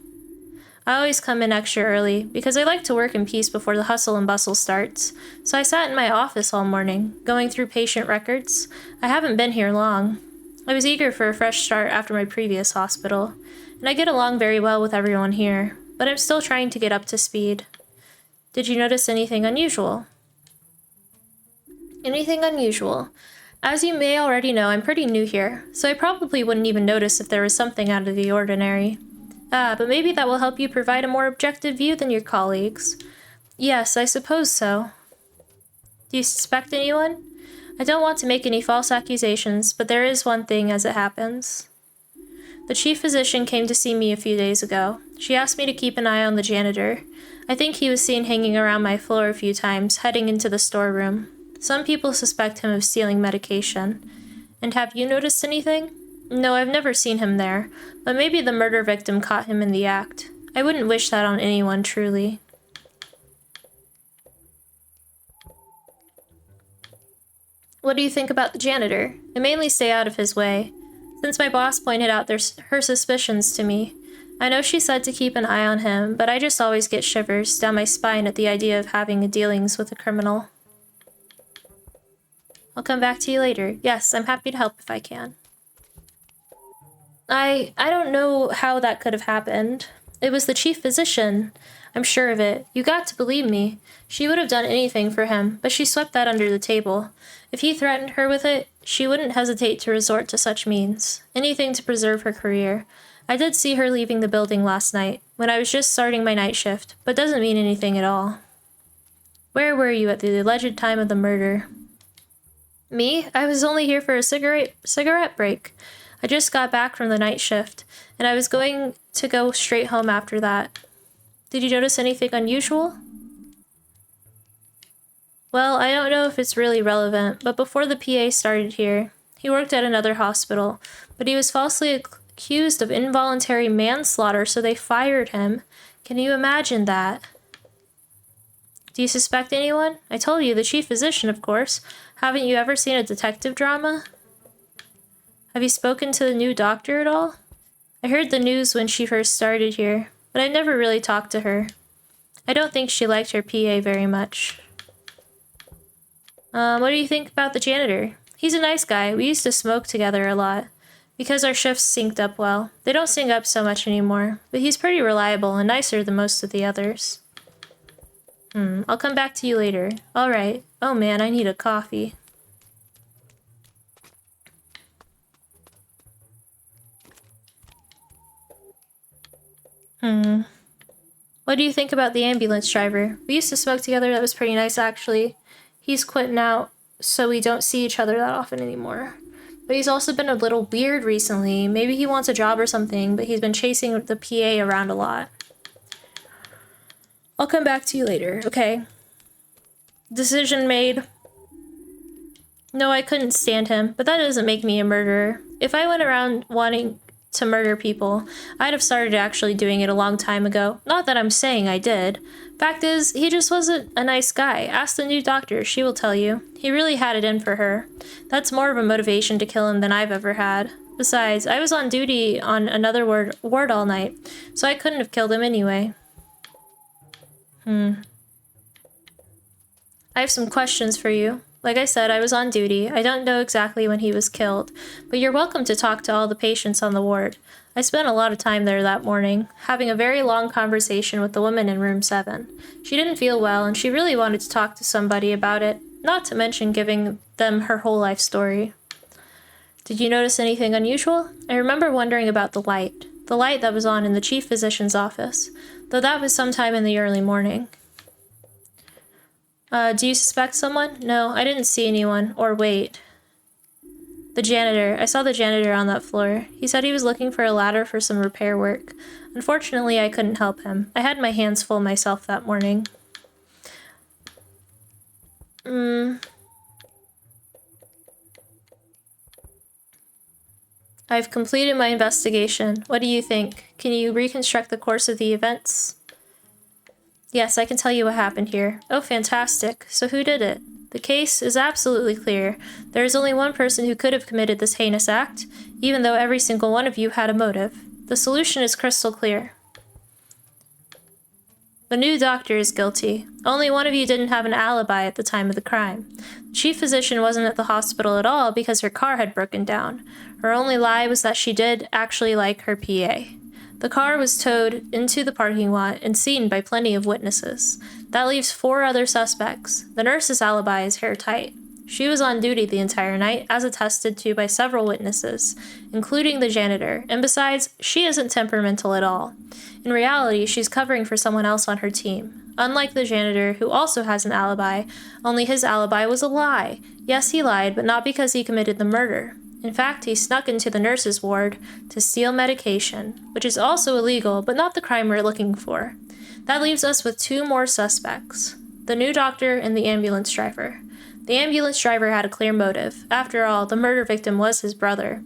Speaker 1: I always come in extra early, because I like to work in peace before the hustle and bustle starts. So I sat in my office all morning, going through patient records. I haven't been here long. I was eager for a fresh start after my previous hospital, and I get along very well with everyone here, but I'm still trying to get up to speed. Did you notice anything unusual? Anything unusual? As you may already know, I'm pretty new here, so I probably wouldn't even notice if there was something out of the ordinary. But maybe that will help you provide a more objective view than your colleagues. Yes, I suppose so. Do you suspect anyone? I don't want to make any false accusations, but there is one thing as it happens. The chief physician came to see me a few days ago. She asked me to keep an eye on the janitor. I think he was seen hanging around my floor a few times, heading into the storeroom. Some people suspect him of stealing medication. And have you noticed anything? No, I've never seen him there, but maybe the murder victim caught him in the act. I wouldn't wish that on anyone, truly. What do you think about the janitor? I mainly stay out of his way, since my boss pointed out her suspicions to me. I know she said to keep an eye on him, but I just always get shivers down my spine at the idea of having dealings with a criminal. I'll come back to you later. Yes, I'm happy to help if I can. I don't know how that could have happened. It was the chief physician. I'm sure of it. You got to believe me. She would have done anything for him, but she swept that under the table. If he threatened her with it, she wouldn't hesitate to resort to such means. Anything to preserve her career. I did see her leaving the building last night, when I was just starting my night shift, but doesn't mean anything at all. Where were you at the alleged time of the murder? Me? I was only here for a cigarette break. I just got back from the night shift, and I was going to go straight home after that. Did you notice anything unusual? Well, I don't know if it's really relevant, but before the PA started here, he worked at another hospital, but he was falsely accused of involuntary manslaughter, so they fired him. Can you imagine that? Do you suspect anyone? I told you, the chief physician, of course. Haven't you ever seen a detective drama? Have you spoken to the new doctor at all? I heard the news when she first started here, but I never really talked to her. I don't think she liked her PA very much. What do you think about the janitor? He's a nice guy. We used to smoke together a lot, because our shifts synced up well. They don't sync up so much anymore, but he's pretty reliable and nicer than most of the others. I'll come back to you later. Alright. Oh man, I need a coffee. What do you think about the ambulance driver? We used to smoke together, that was pretty nice actually. He's quit now, so we don't see each other that often anymore. But he's also been a little weird recently. Maybe he wants a job or something, but he's been chasing the PA around a lot. I'll come back to you later, okay? Decision made. No, I couldn't stand him, but that doesn't make me a murderer. If I went around wanting to murder people. I'd have started actually doing it a long time ago. Not that I'm saying I did. Fact is, he just wasn't a nice guy. Ask the new doctor, she will tell you. He really had it in for her. That's more of a motivation to kill him than I've ever had. Besides, I was on duty on another ward all night, so I couldn't have killed him anyway. I have some questions for you. Like I said, I was on duty. I don't know exactly when he was killed, but you're welcome to talk to all the patients on the ward. I spent a lot of time there that morning, having a very long conversation with the woman in room 7. She didn't feel well, and she really wanted to talk to somebody about it, not to mention giving them her whole life story. Did you notice anything unusual? I remember wondering about the light that was on in the chief physician's office, though that was sometime in the early morning. Do you suspect someone? No, I didn't see anyone. Or wait. The janitor. I saw the janitor on that floor. He said he was looking for a ladder for some repair work. Unfortunately, I couldn't help him. I had my hands full myself that morning. I've completed my investigation. What do you think? Can you reconstruct the course of the events? Yes, I can tell you what happened here. Oh, fantastic. So who did it? The case is absolutely clear. There is only one person who could have committed this heinous act, even though every single one of you had a motive. The solution is crystal clear. The new doctor is guilty. Only one of you didn't have an alibi at the time of the crime. The chief physician wasn't at the hospital at all because her car had broken down. Her only lie was that she did actually like her PA. The car was towed into the parking lot and seen by plenty of witnesses. That leaves 4 other suspects. The nurse's alibi is hairtight. She was on duty the entire night, as attested to by several witnesses, including the janitor, and besides, she isn't temperamental at all. In reality, she's covering for someone else on her team. Unlike the janitor, who also has an alibi, only his alibi was a lie. Yes, he lied, but not because he committed the murder. In fact, he snuck into the nurse's ward to steal medication, which is also illegal, but not the crime we're looking for. That leaves us with 2 more suspects, the new doctor and the ambulance driver. The ambulance driver had a clear motive. After all, the murder victim was his brother.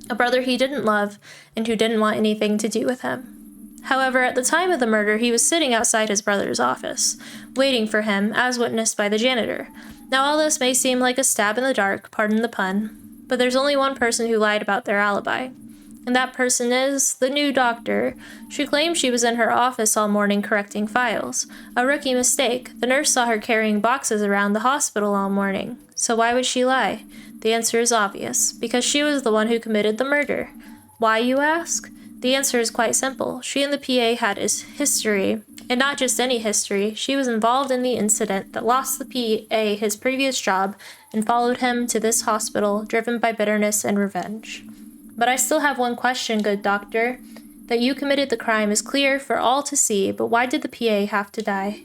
Speaker 1: A brother he didn't love and who didn't want anything to do with him. However, at the time of the murder, he was sitting outside his brother's office, waiting for him, as witnessed by the janitor. Now, all this may seem like a stab in the dark, pardon the pun, but there's only one person who lied about their alibi. And that person is the new doctor. She claimed she was in her office all morning correcting files. A rookie mistake. The nurse saw her carrying boxes around the hospital all morning. So why would she lie? The answer is obvious. Because she was the one who committed the murder. Why, you ask? The answer is quite simple. She and the PA had history. And not just any history. She was involved in the incident that lost the PA his previous job and followed him to this hospital, driven by bitterness and revenge. But I still have one question, good doctor. That you committed the crime is clear for all to see, but why did the PA have to die?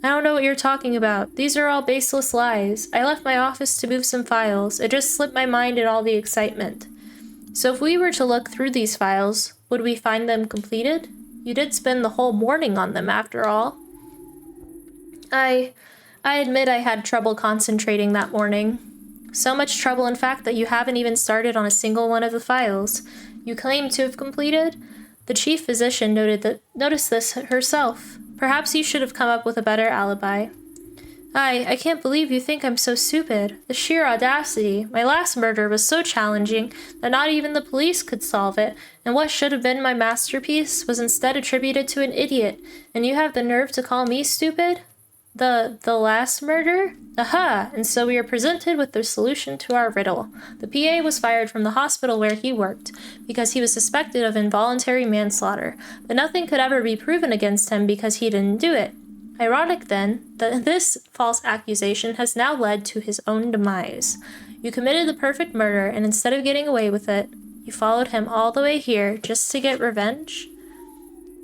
Speaker 1: I don't know what you're talking about. These are all baseless lies. I left my office to move some files. It just slipped my mind in all the excitement. So if we were to look through these files, would we find them completed? You did spend the whole morning on them, after all. I admit I had trouble concentrating that morning. So much trouble, in fact, that you haven't even started on a single one of the files you claim to have completed. The chief physician noticed this herself. Perhaps you should have come up with a better alibi. I can't believe you think I'm so stupid. The sheer audacity. My last murder was so challenging that not even the police could solve it, and what should have been my masterpiece was instead attributed to an idiot, and you have the nerve to call me stupid? The last murder? Aha! And so we are presented with the solution to our riddle. The PA was fired from the hospital where he worked because he was suspected of involuntary manslaughter, but nothing could ever be proven against him because he didn't do it. Ironic, then, that this false accusation has now led to his own demise. You committed the perfect murder, and instead of getting away with it, you followed him all the way here just to get revenge?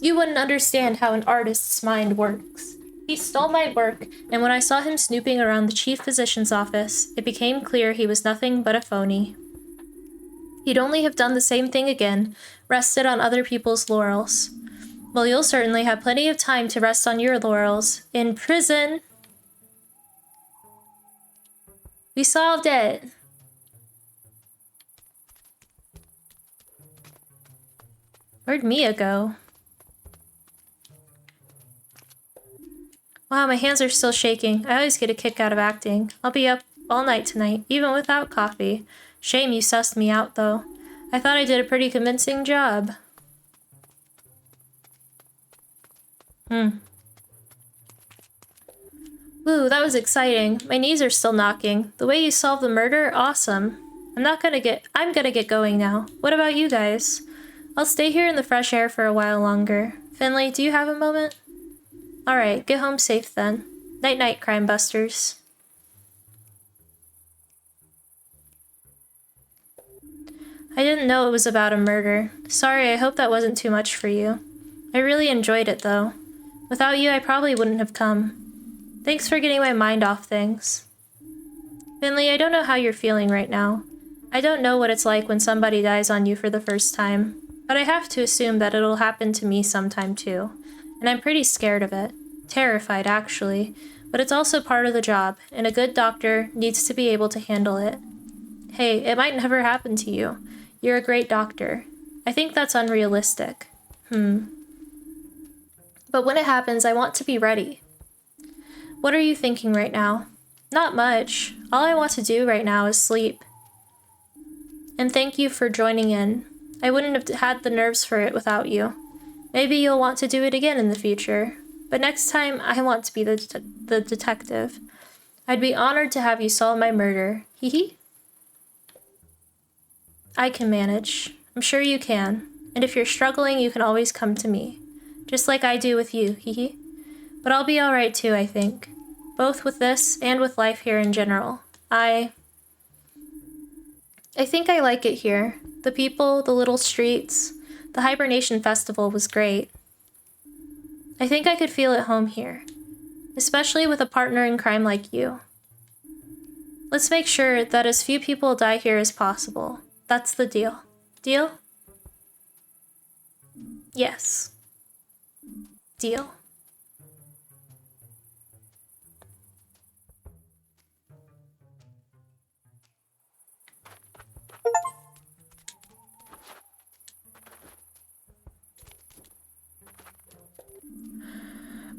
Speaker 1: You wouldn't understand how an artist's mind works. He stole my work, and when I saw him snooping around the chief physician's office, it became clear he was nothing but a phony. He'd only have done the same thing again, rested on other people's laurels. Well, you'll certainly have plenty of time to rest on your laurels. In prison! We solved it! Where'd Mia go? Wow, my hands are still shaking. I always get a kick out of acting. I'll be up all night tonight, even without coffee. Shame you sussed me out, though. I thought I did a pretty convincing job. Ooh, that was exciting. My knees are still knocking. The way you solved the murder, awesome. I'm gonna get going now. What about you guys? I'll stay here in the fresh air for a while longer. Finley, do you have a moment? Alright, get home safe then. Night-night, crime busters. I didn't know it was about a murder. Sorry, I hope that wasn't too much for you. I really enjoyed it, though. Without you, I probably wouldn't have come. Thanks for getting my mind off things. Finley, I don't know how you're feeling right now. I don't know what it's like when somebody dies on you for the first time, but I have to assume that it'll happen to me sometime too. And I'm pretty scared of it. Terrified, actually. But it's also part of the job, and a good doctor needs to be able to handle it. Hey, it might never happen to you. You're a great doctor. I think that's unrealistic. But when it happens, I want to be ready. What are you thinking right now? Not much. All I want to do right now is sleep. And thank you for joining in. I wouldn't have had the nerves for it without you. Maybe you'll want to do it again in the future. But next time, I want to be the detective. I'd be honored to have you solve my murder. Hee hee. I can manage. I'm sure you can. And if you're struggling, you can always come to me. Just like I do with you, hee hee. But I'll be alright too, I think. Both with this and with life here in general. I think I like it here. The people, the little streets. The Hibernation Festival was great. I think I could feel at home here. Especially with a partner in crime like you. Let's make sure that as few people die here as possible. That's the deal. Deal? Yes. Deal.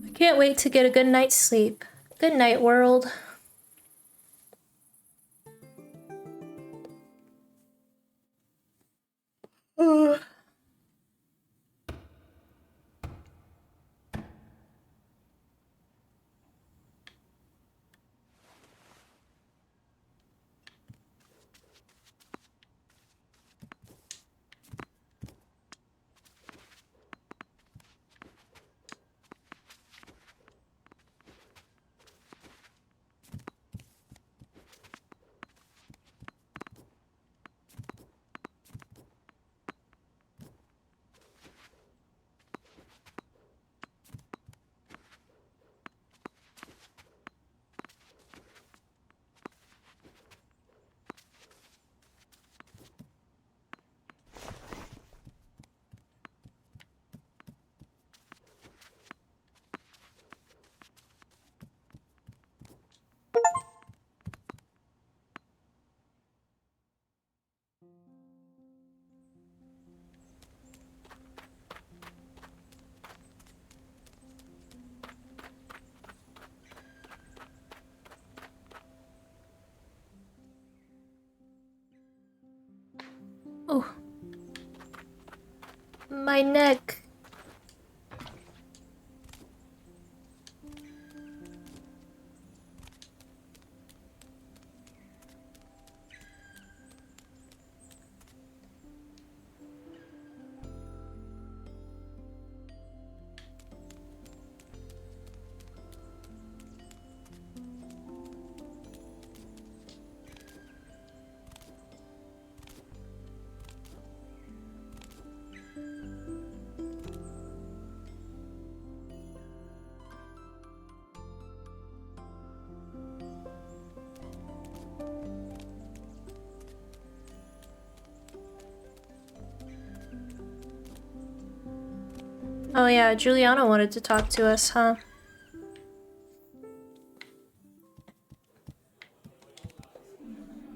Speaker 1: I can't wait to get a good night's sleep. Good night, world. Oh. My neck. Oh yeah, Juliana wanted to talk to us, huh?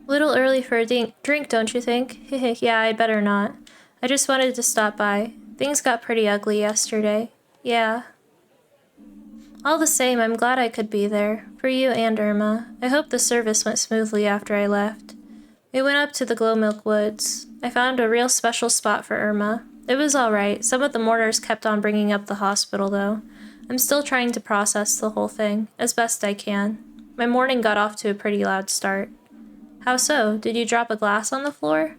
Speaker 1: Little early for a drink, don't you think? Yeah, I'd better not. I just wanted to stop by. Things got pretty ugly yesterday. Yeah. All the same, I'm glad I could be there. For you and Irma. I hope the service went smoothly after I left. We went up to the Glowmilk Woods. I found a real special spot for Irma. It was alright. Some of the mortars kept on bringing up the hospital, though. I'm still trying to process the whole thing, as best I can. My morning got off to a pretty loud start. How so? Did you drop a glass on the floor?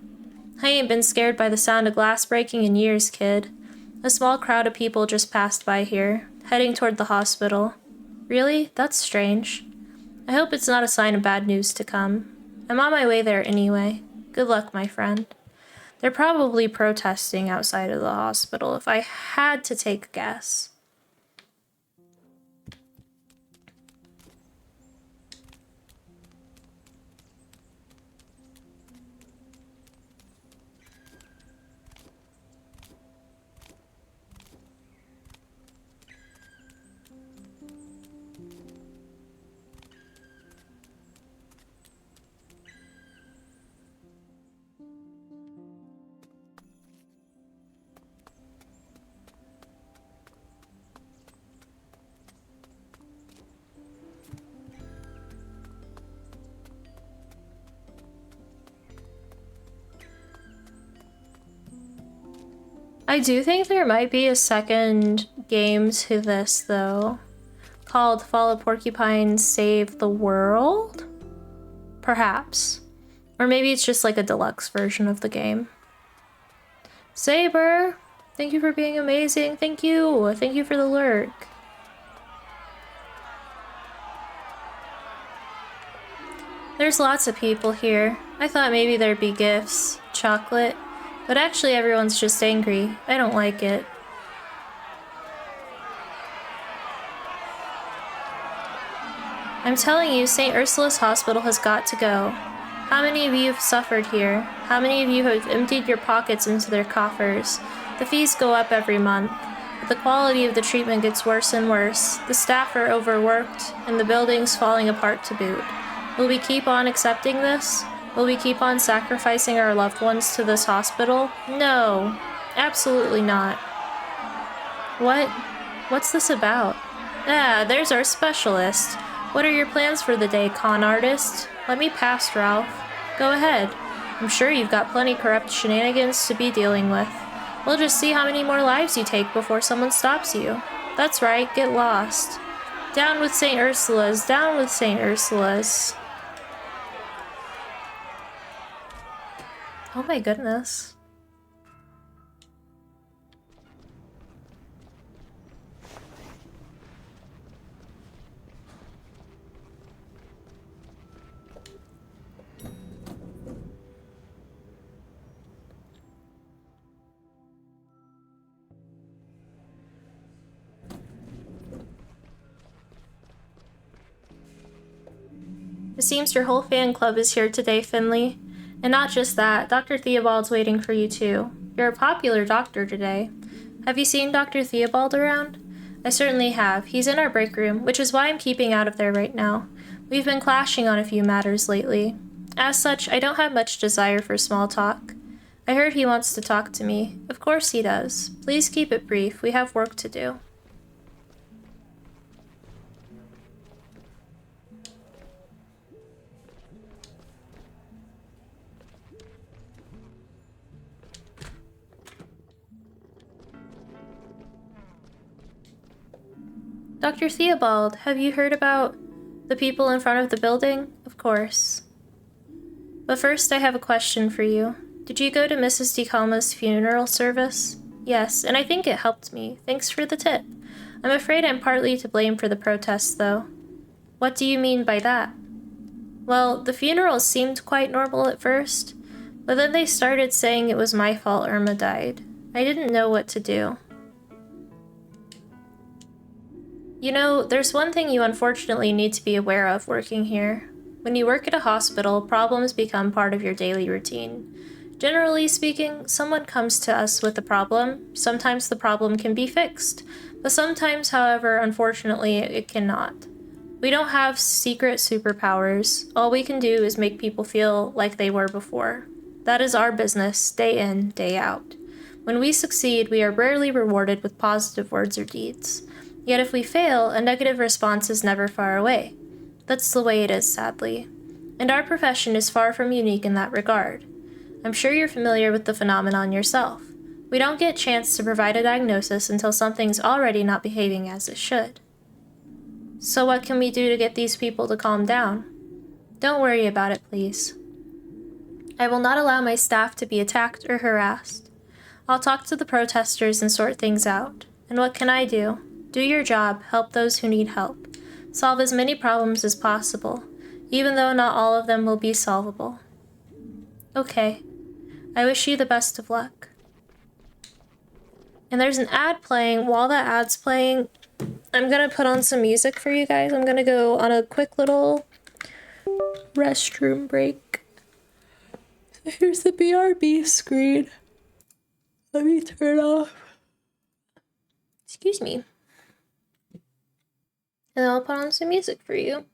Speaker 1: I ain't been scared by the sound of glass breaking in years, kid. A small crowd of people just passed by here, heading toward the hospital. Really? That's strange. I hope it's not a sign of bad news to come. I'm on my way there anyway. Good luck, my friend. They're probably protesting outside of the hospital, if I had to take a guess. I do think there might be a second game to this, though, called Follow Porcupine Save the World? Perhaps. Or maybe it's just like a deluxe version of the game. Saber! Thank you for being amazing. Thank you! Thank you for the lurk. There's lots of people here. I thought maybe there'd be gifts, chocolate. But actually everyone's just angry. I don't like it. I'm telling you, St. Ursula's Hospital has got to go. How many of you have suffered here? How many of you have emptied your pockets into their coffers? The fees go up every month, but the quality of the treatment gets worse and worse. The staff are overworked, and the building's falling apart to boot. Will we keep on accepting this? Will we keep on sacrificing our loved ones to this hospital? No, absolutely not. What? What's this about? Ah, there's our specialist. What are your plans for the day, con artist? Let me pass, Ralph. Go ahead. I'm sure you've got plenty corrupt shenanigans to be dealing with. We'll just see how many more lives you take before someone stops you. That's right, get lost. Down with St. Ursula's, down with St. Ursula's. Oh my goodness. It seems your whole fan club is here today, Finley. And not just that, Dr. Theobald's waiting for you too. You're a popular doctor today. Have you seen Dr. Theobald around? I certainly have. He's in our break room, which is why I'm keeping out of there right now. We've been clashing on a few matters lately. As such, I don't have much desire for small talk. I heard he wants to talk to me. Of course he does. Please keep it brief. We have work to do. Dr. Theobald, have you heard about the people in front of the building? Of course. But first, I have a question for you. Did you go to Mrs. DeCalma's funeral service? Yes, and I think it helped me. Thanks for the tip. I'm afraid I'm partly to blame for the protests, though. What do you mean by that? Well, the funeral seemed quite normal at first, but then they started saying it was my fault Irma died. I didn't know what to do. You know, there's one thing you unfortunately need to be aware of working here. When you work at a hospital, problems become part of your daily routine. Generally speaking, someone comes to us with a problem. Sometimes the problem can be fixed, but sometimes, however, unfortunately, it cannot. We don't have secret superpowers. All we can do is make people feel like they were before. That is our business, day in, day out. When we succeed, we are rarely rewarded with positive words or deeds. Yet if we fail, a negative response is never far away. That's the way it is, sadly. And our profession is far from unique in that regard. I'm sure you're familiar with the phenomenon yourself. We don't get a chance to provide a diagnosis until something's already not behaving as it should. So what can we do to get these people to calm down? Don't worry about it, please. I will not allow my staff to be attacked or harassed. I'll talk to the protesters and sort things out. And what can I do? Do your job, help those who need help. Solve as many problems as possible, even though not all of them will be solvable. Okay. I wish you the best of luck. And there's an ad playing. While that ad's playing, I'm gonna put on some music for you guys. I'm gonna go on a quick little restroom break. Here's the BRB screen. Let me turn off. Excuse me. And then I'll put on some music for you.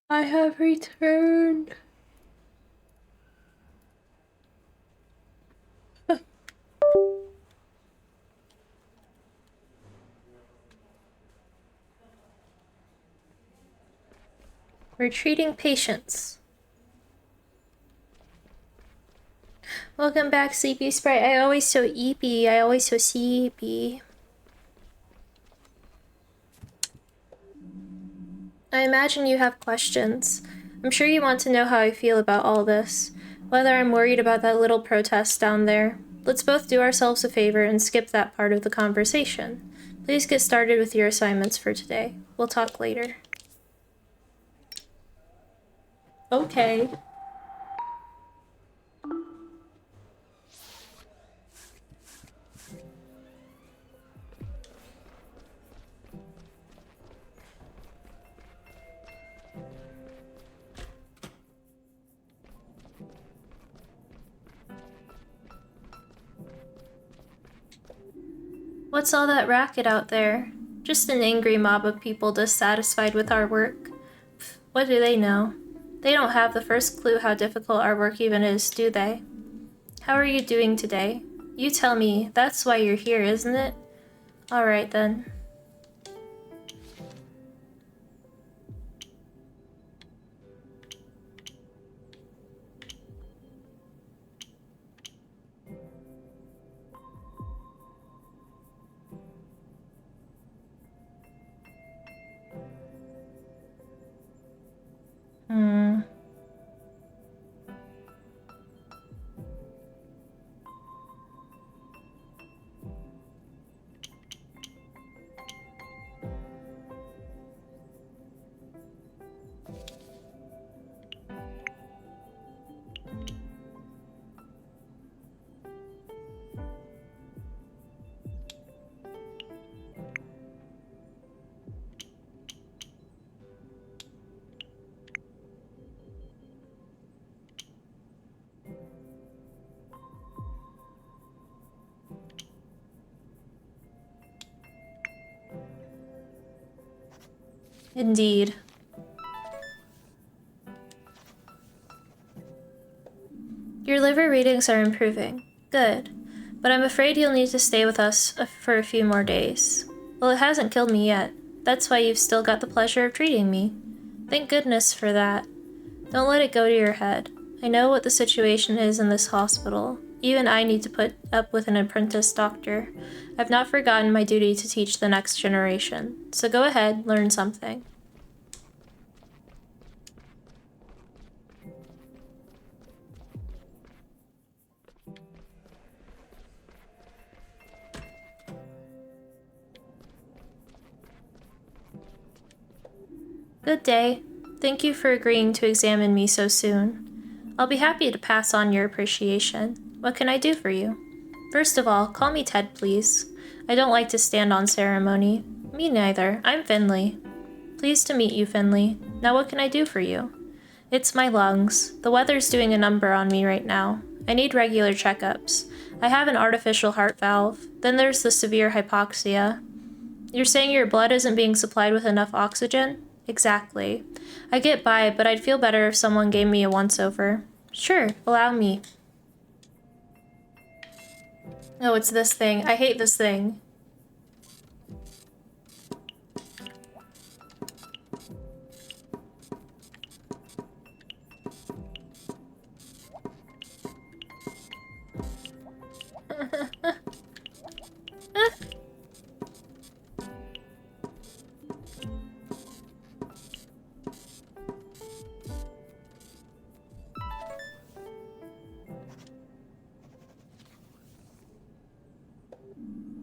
Speaker 1: I have returned. We're treating patients. Welcome back, Sleepy Sprite. I always so eepy. I always so sleepy. I imagine you have questions. I'm sure you want to know how I feel about all this. Whether I'm worried about that little protest down there. Let's both do ourselves a favor and skip that part of the conversation. Please get started with your assignments for today. We'll talk later. Okay. What's all that racket out there? Just an angry mob of people dissatisfied with our work. Pff, what do they know? They don't have the first clue how difficult our work even is, do they? How are you doing today? You tell me. That's why you're here, isn't it? Alright then. Indeed. Your liver readings are improving. Good. But I'm afraid you'll need to stay with us for a few more days. Well, it hasn't killed me yet. That's why you've still got the pleasure of treating me. Thank goodness for that. Don't let it go to your head. I know what the situation is in this hospital. Even I need to put up with an apprentice doctor. I've not forgotten my duty to teach the next generation. So go ahead, learn something. Good day. Thank you for agreeing to examine me so soon. I'll be happy to pass on your appreciation. What can I do for you? First of all, call me Ted, please. I don't like to stand on ceremony. Me neither. I'm Finley. Pleased to meet you, Finley. Now what can I do for you? It's my lungs. The weather's doing a number on me right now. I need regular checkups. I have an artificial heart valve. Then there's the severe hypoxia. You're saying your blood isn't being supplied with enough oxygen? Exactly. I get by, but I'd feel better if someone gave me a once-over. Sure, allow me. Oh, it's this thing. I hate this thing.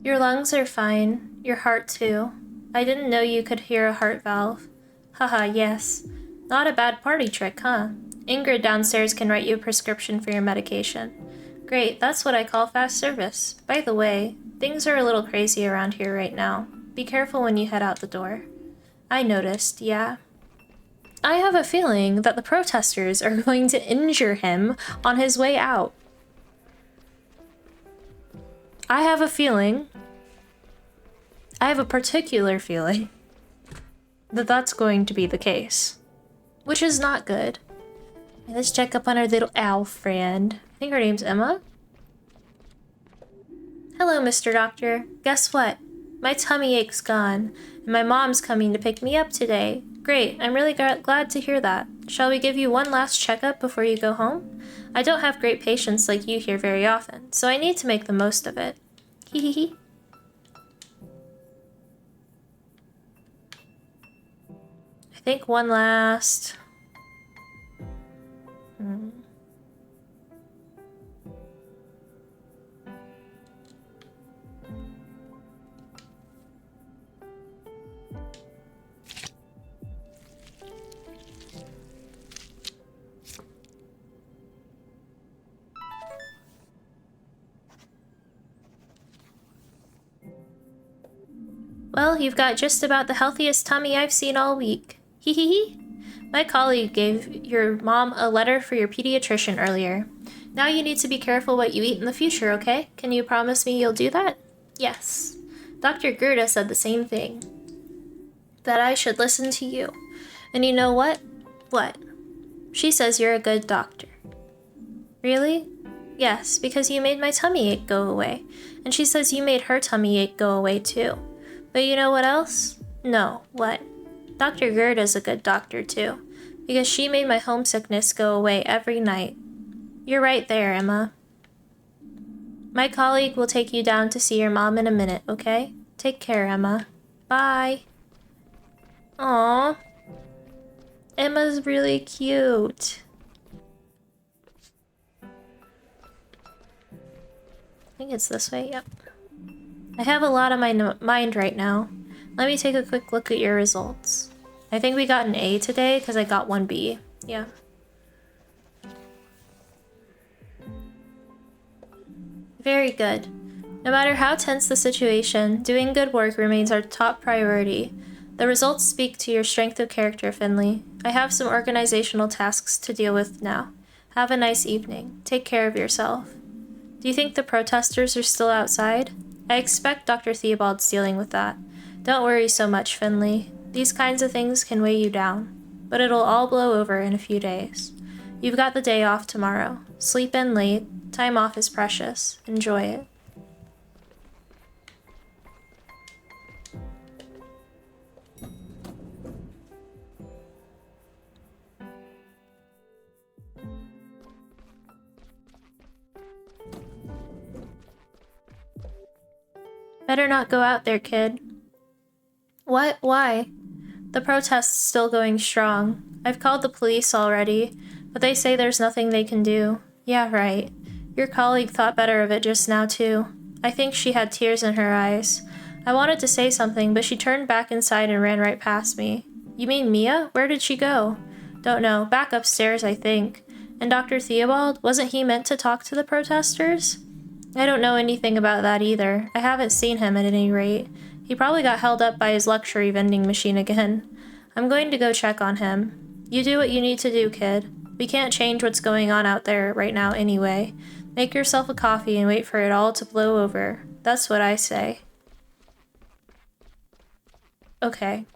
Speaker 1: Your lungs are fine. Your heart too. I didn't know you could hear a heart valve. Haha, yes. Not a bad party trick, huh? Ingrid downstairs can write you a prescription for your medication. Great, that's what I call fast service. By the way, things are a little crazy around here right now. Be careful when you head out the door. I noticed, yeah. I have a feeling that the protesters are going to injure him on his way out. I have a particular feeling that that's going to be the case, which is not good. Let's check up on our little owl friend. I think her name's Emma. Hello, Mr. Doctor. Guess what? My tummy ache's gone, and my mom's coming to pick me up today. Great, I'm really glad to hear that. Shall we give you one last checkup before you go home? I don't have great patients like you here very often, so I need to make the most of it. Hee hee hee. I think one last... Well, you've got just about the healthiest tummy I've seen all week. Hee hee hee. My colleague gave your mom a letter for your pediatrician earlier. Now you need to be careful what you eat in the future, okay? Can you promise me you'll do that? Yes. Dr. Gerda said the same thing. That I should listen to you. And you know what? What? She says you're a good doctor. Really? Yes, because you made my tummy ache go away. And she says you made her tummy ache go away too. But you know what else? No, what? Dr. Gerda's a good doctor too, because she made my homesickness go away every night. You're right there, Emma. My colleague will take you down to see your mom in a minute, okay? Take care, Emma. Bye. Aww. Emma's really cute. I think it's this way, yep. I have a lot on my mind right now. Let me take a quick look at your results. I think we got an A today because I got one B. Yeah. Very good. No matter how tense the situation, doing good work remains our top priority. The results speak to your strength of character, Finley. I have some organizational tasks to deal with now. Have a nice evening. Take care of yourself. Do you think the protesters are still outside? I expect Dr. Theobald's dealing with that. Don't worry so much, Finley. These kinds of things can weigh you down, but it'll all blow over in a few days. You've got the day off tomorrow. Sleep in late. Time off is precious. Enjoy it. Better not go out there, kid. What? Why? The protest's still going strong. I've called the police already, but they say there's nothing they can do. Yeah, right. Your colleague thought better of it just now, too. I think she had tears in her eyes. I wanted to say something, but she turned back inside and ran right past me. You mean Mia? Where did she go? Don't know. Back upstairs, I think. And Dr. Theobald? Wasn't he meant to talk to the protesters? I don't know anything about that either. I haven't seen him at any rate. He probably got held up by his luxury vending machine again. I'm going to go check on him. You do what you need to do, kid. We can't change what's going on out there right now anyway. Make yourself a coffee and wait for it all to blow over. That's what I say. Okay.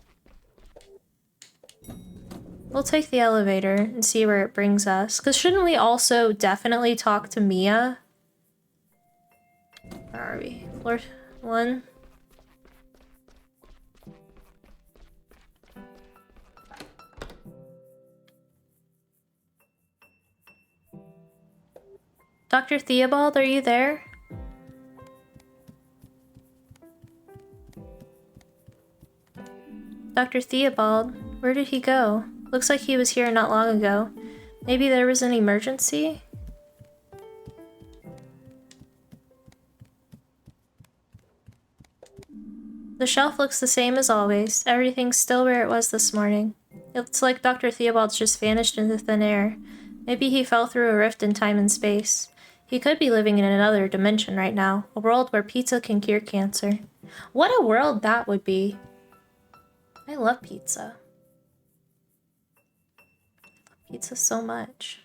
Speaker 1: We'll take the elevator and see where it brings us. Because shouldn't we also definitely talk to Mia? Where are we? Floor 1? Dr. Theobald, are you there? Dr. Theobald, where did he go? Looks like he was here not long ago. Maybe there was an emergency? The shelf looks the same as always. Everything's still where it was this morning. It's like Dr. Theobald's just vanished into thin air. Maybe he fell through a rift in time and space. He could be living in another dimension right now, a world where pizza can cure cancer. What a world that would be. I love pizza. I love pizza so much.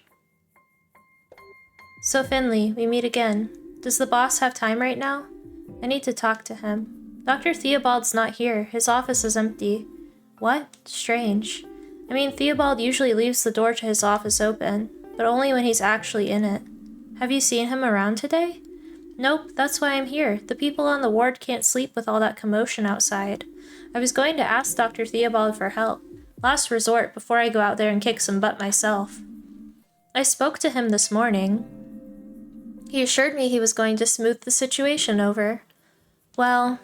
Speaker 1: So Finley, we meet again. Does the boss have time right now? I need to talk to him. Dr. Theobald's not here. His office is empty. What? Strange. I mean, Theobald usually leaves the door to his office open, but only when he's actually in it. Have you seen him around today? Nope, that's why I'm here. The people on the ward can't sleep with all that commotion outside. I was going to ask Dr. Theobald for help. Last resort, before I go out there and kick some butt myself. I spoke to him this morning. He assured me he was going to smooth the situation over. Well,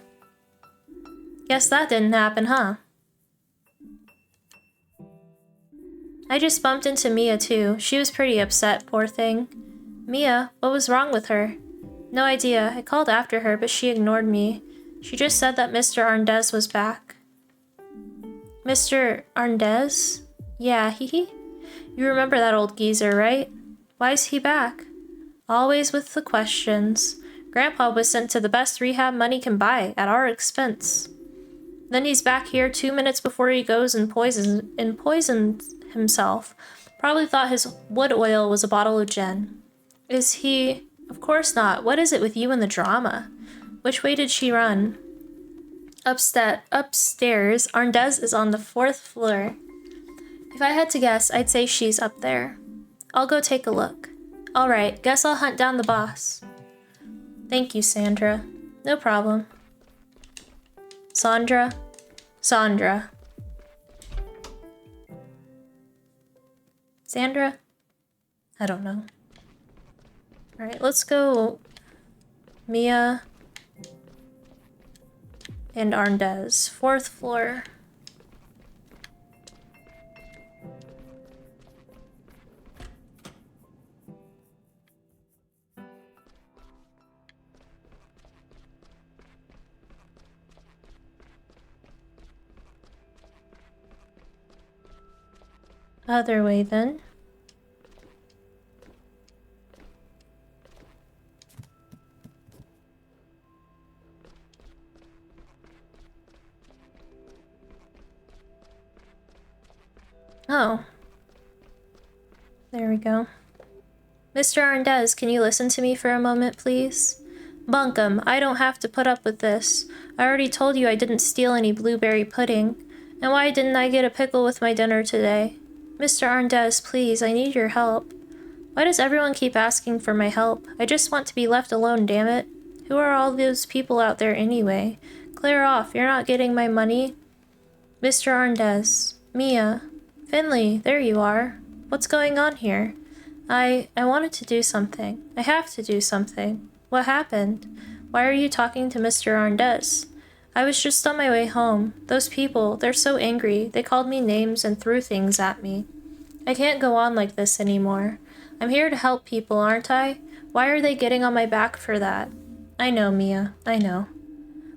Speaker 1: guess that didn't happen, huh? I just bumped into Mia too. She was pretty upset, poor thing. Mia, what was wrong with her? No idea. I called after her, but she ignored me. She just said that Mr. Arndez was back. Mr. Arndez? Yeah, hee. You remember that old geezer, right? Why's he back? Always with the questions. Grandpa was sent to the best rehab money can buy, at our expense. Then he's back here 2 minutes before he goes and poisons himself. Probably thought his wood oil was a bottle of gin. Is he... Of course not. What is it with you and the drama? Which way did she run? Upstairs. Arndez is on the 4th floor. If I had to guess, I'd say she's up there. I'll go take a look. Alright, guess I'll hunt down the boss. Thank you, Sandra. No problem. Sandra? Sandra. Sandra? I don't know. Alright, let's go Mia and Arndez. 4th floor. Other way then. Oh. There we go. Mr. Arndez, can you listen to me for a moment, please? Bunkum, I don't have to put up with this. I already told you I didn't steal any blueberry pudding. And why didn't I get a pickle with my dinner today? Mr. Arndez, please, I need your help. Why does everyone keep asking for my help? I just want to be left alone, damn it. Who are all those people out there anyway? Clear off, you're not getting my money. Mr. Arndez, Mia, Finley, there you are. What's going on here? I wanted to do something. I have to do something. What happened? Why are you talking to Mr. Arndez? I was just on my way home. Those people, they're so angry. They called me names and threw things at me. I can't go on like this anymore. I'm here to help people, aren't I? Why are they getting on my back for that? I know, Mia. I know.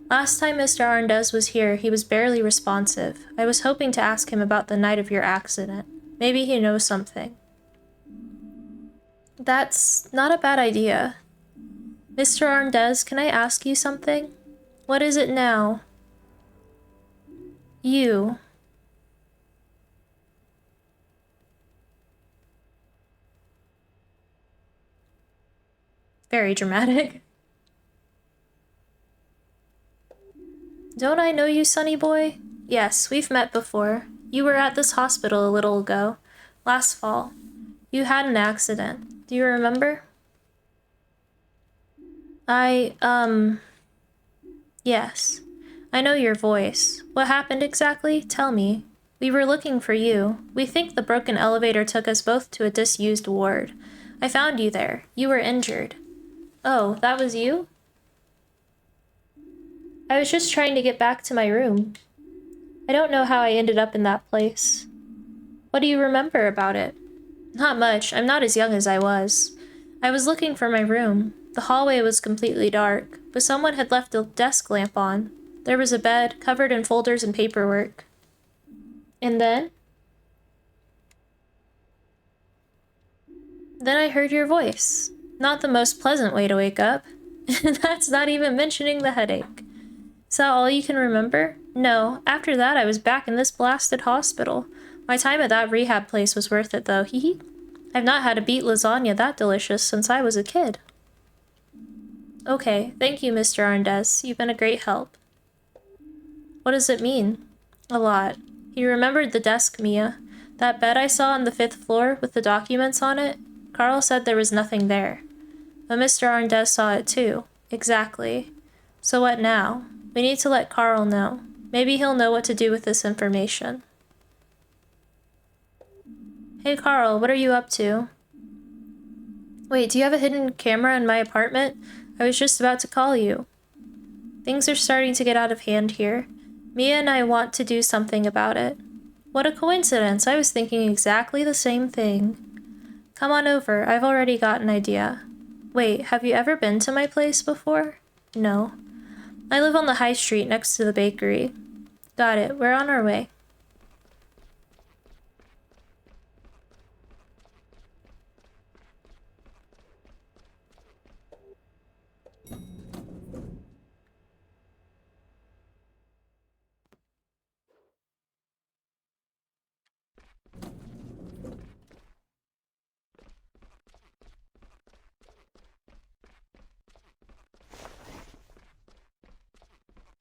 Speaker 1: Last time Mr. Arndez was here, he was barely responsive. I was hoping to ask him about the night of your accident. Maybe he knows something. That's not a bad idea. Mr. Arndez, can I ask you something? What is it now? You. Very dramatic. Don't I know you, sonny boy? Yes, we've met before. You were at this hospital a little ago. Last fall. You had an accident. Do you remember? Yes. I know your voice. What happened exactly? Tell me. We were looking for you. We think the broken elevator took us both to a disused ward. I found you there. You were injured. Oh, that was you? I was just trying to get back to my room. I don't know how I ended up in that place. What do you remember about it? Not much. I'm not as young as I was. I was looking for my room. The hallway was completely dark, but someone had left a desk lamp on. There was a bed, covered in folders and paperwork. And then? Then I heard your voice. Not the most pleasant way to wake up. And that's not even mentioning the headache. Is that all you can remember? No, after that I was back in this blasted hospital. My time at that rehab place was worth it though, hee hee. I've not had a beet lasagna that delicious since I was a kid. Okay, thank you, Mr. Arndez. You've been a great help. What does it mean? A lot. He remembered the desk, Mia. That bed I saw on the 5th floor with the documents on it? Carl said there was nothing there. But Mr. Arndez saw it too. Exactly. So what now? We need to let Carl know. Maybe he'll know what to do with this information. Hey Carl, what are you up to? Wait, do you have a hidden camera in my apartment? I was just about to call you. Things are starting to get out of hand here. Mia and I want to do something about it. What a coincidence, I was thinking exactly the same thing. Come on over, I've already got an idea. Wait, have you ever been to my place before? No. I live on the high street next to the bakery. Got it, we're on our way.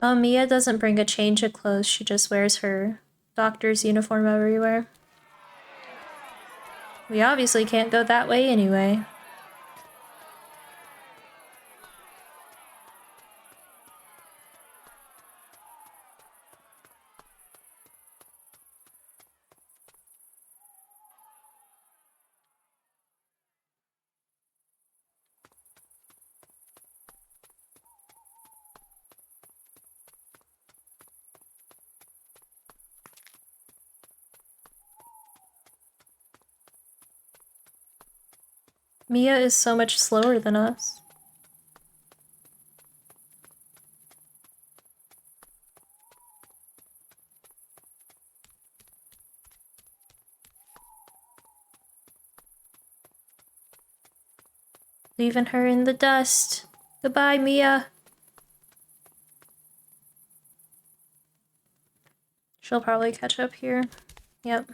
Speaker 1: Oh, Mia doesn't bring a change of clothes, she just wears her doctor's uniform everywhere. We obviously can't go that way anyway. Mia is so much slower than us. Leaving her in the dust. Goodbye, Mia. She'll probably catch up here. Yep.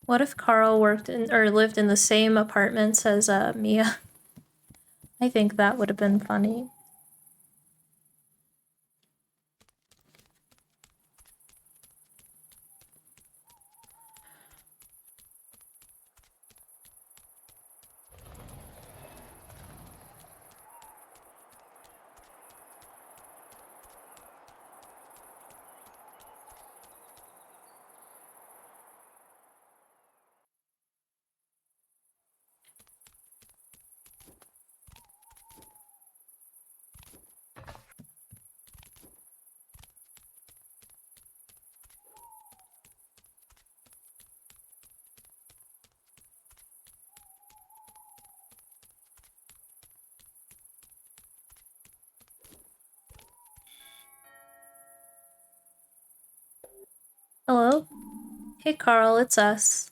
Speaker 1: What if Carl worked in or lived in the same apartments as Mia? I think that would have been funny. Hello? Hey Carl, it's us.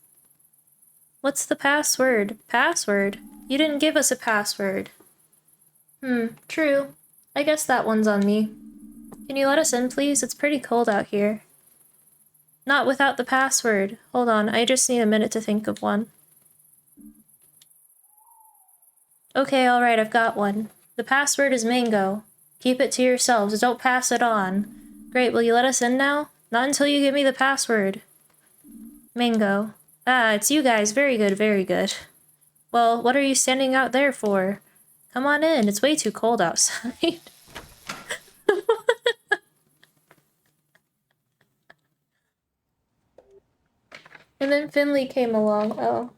Speaker 1: What's the password? Password? You didn't give us a password. True. I guess that one's on me. Can you let us in, please? It's pretty cold out here. Not without the password. Hold on, I just need a minute to think of one. Okay, alright, I've got one. The password is mango. Keep it to yourselves, don't pass it on. Great, will you let us in now? Not until you give me the password. Mango. Ah, it's you guys. Very good, very good. Well, what are you standing out there for? Come on in, it's way too cold outside. And then Finley came along. Oh.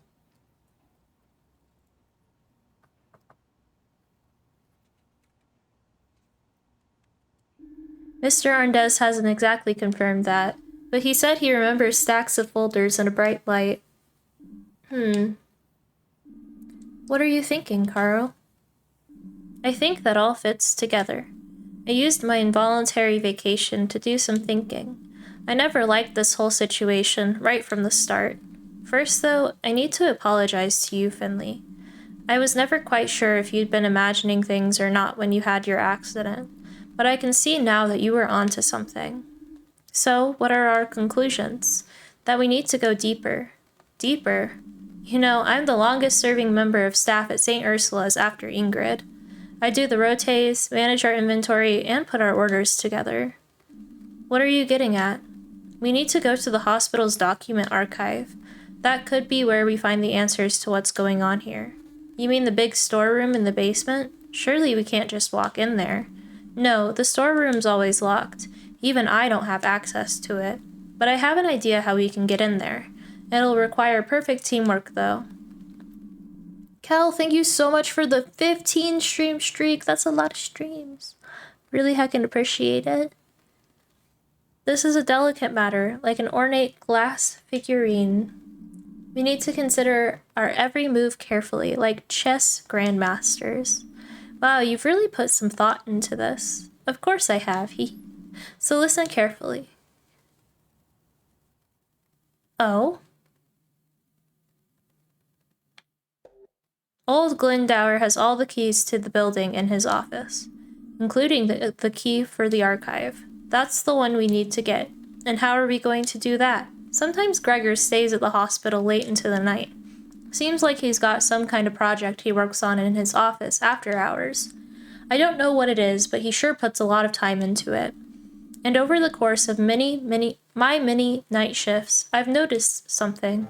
Speaker 1: Mr. Arndez hasn't exactly confirmed that, but he said he remembers stacks of folders and a bright light. What are you thinking, Carl? I think that all fits together. I used my involuntary vacation to do some thinking. I never liked this whole situation right from the start. First, though, I need to apologize to you, Finley. I was never quite sure if you'd been imagining things or not when you had your accident, but I can see now that you were onto something. So, what are our conclusions? That we need to go deeper. Deeper? You know, I'm the longest serving member of staff at St. Ursula's after Ingrid. I do the rotays, manage our inventory, and put our orders together. What are you getting at? We need to go to the hospital's document archive. That could be where we find the answers to what's going on here. You mean the big storeroom in the basement? Surely we can't just walk in there. No, the storeroom's always locked. Even I don't have access to it. But I have an idea how we can get in there. It'll require perfect teamwork, though. Kel, thank you so much for the 15 stream streak. That's a lot of streams. Really heckin' appreciate it. This is a delicate matter, like an ornate glass figurine. We need to consider our every move carefully, like chess grandmasters. Wow, you've really put some thought into this. Of course I have, So listen carefully. Oh? Old Glendower has all the keys to the building in his office, including the key for the archive. That's the one we need to get. And how are we going to do that? Sometimes Gregor stays at the hospital late into the night. Seems like he's got some kind of project he works on in his office after hours. I don't know what it is, but he sure puts a lot of time into it. And over the course of my many night shifts, I've noticed something.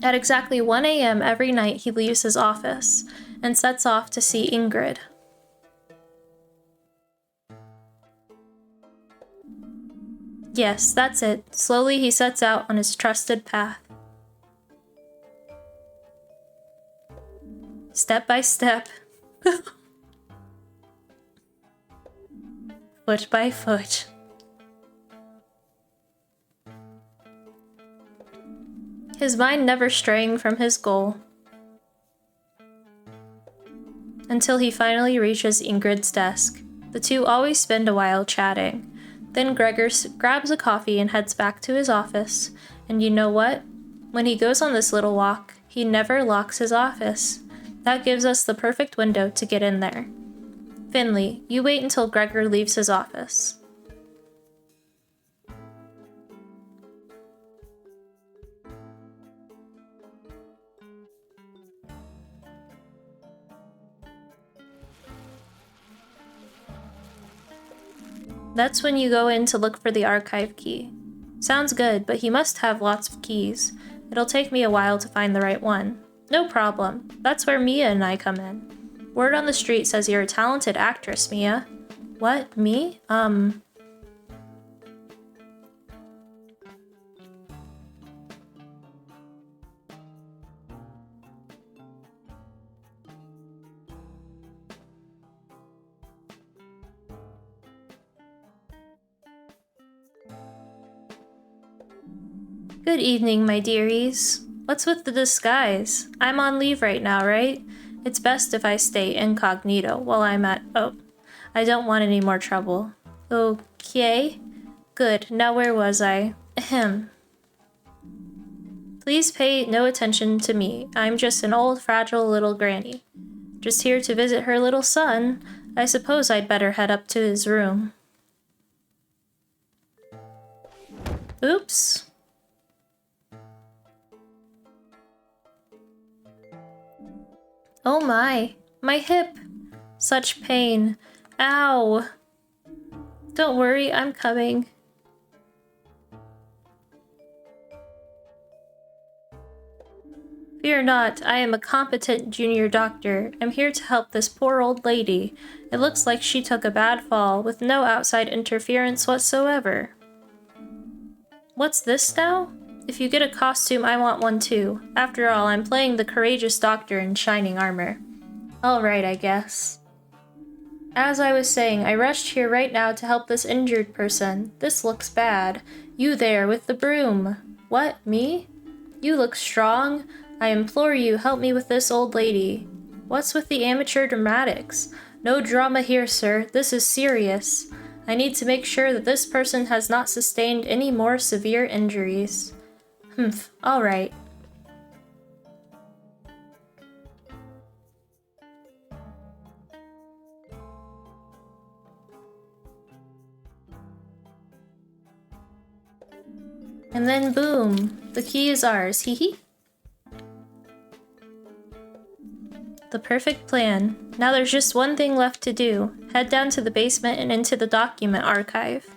Speaker 1: At exactly 1 a.m. every night, he leaves his office and sets off to see Ingrid. Yes, that's it. Slowly he sets out on his trusted path. Step by step. Foot by foot. His mind never straying from his goal. Until he finally reaches Ingrid's desk. The two always spend a while chatting. Then Gregor grabs a coffee and heads back to his office. And you know what? When he goes on this little walk, he never locks his office. That gives us the perfect window to get in there. Finley, you wait until Gregor leaves his office. That's when you go in to look for the archive key. Sounds good, but he must have lots of keys. It'll take me a while to find the right one. No problem. That's where Mia and I come in. Word on the street says you're a talented actress, Mia. What? Me? Good evening, my dearies. What's with the disguise? I'm on leave right now, right? It's best if I stay incognito while I'm at— oh, I don't want any more trouble. Okay. Good. Now where was I? Ahem. Please pay no attention to me. I'm just an old, fragile little granny. Just here to visit her little son. I suppose I'd better head up to his room. Oops. Oh my hip. Such pain. Ow. Don't worry, I'm coming. Fear not, I am a competent junior doctor. I'm here to help this poor old lady. It looks like she took a bad fall with no outside interference whatsoever. What's this now? If you get a costume, I want one too. After all, I'm playing the courageous doctor in shining armor. Alright, I guess. As I was saying, I rushed here right now to help this injured person. This looks bad. You there, with the broom. What, me? You look strong. I implore you, help me with this old lady. What's with the amateur dramatics? No drama here, sir. This is serious. I need to make sure that this person has not sustained any more severe injuries. Humph, alright. And then boom, the key is ours, hee hee. The perfect plan. Now there's just one thing left to do. Head down to the basement and into the document archive.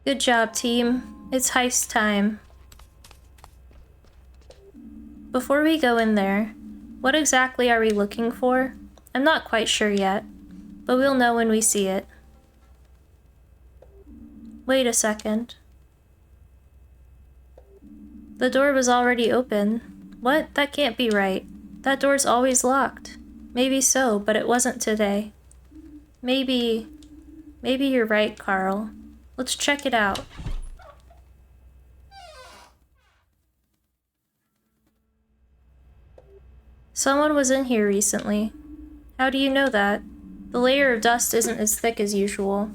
Speaker 1: Good job, team. It's heist time. Before we go in there, what exactly are we looking for? I'm not quite sure yet, but we'll know when we see it. Wait a second. The door was already open. What? That can't be right. That door's always locked. Maybe so, but it wasn't today. Maybe you're right, Carl. Let's check it out. Someone was in here recently. How do you know that? The layer of dust isn't as thick as usual.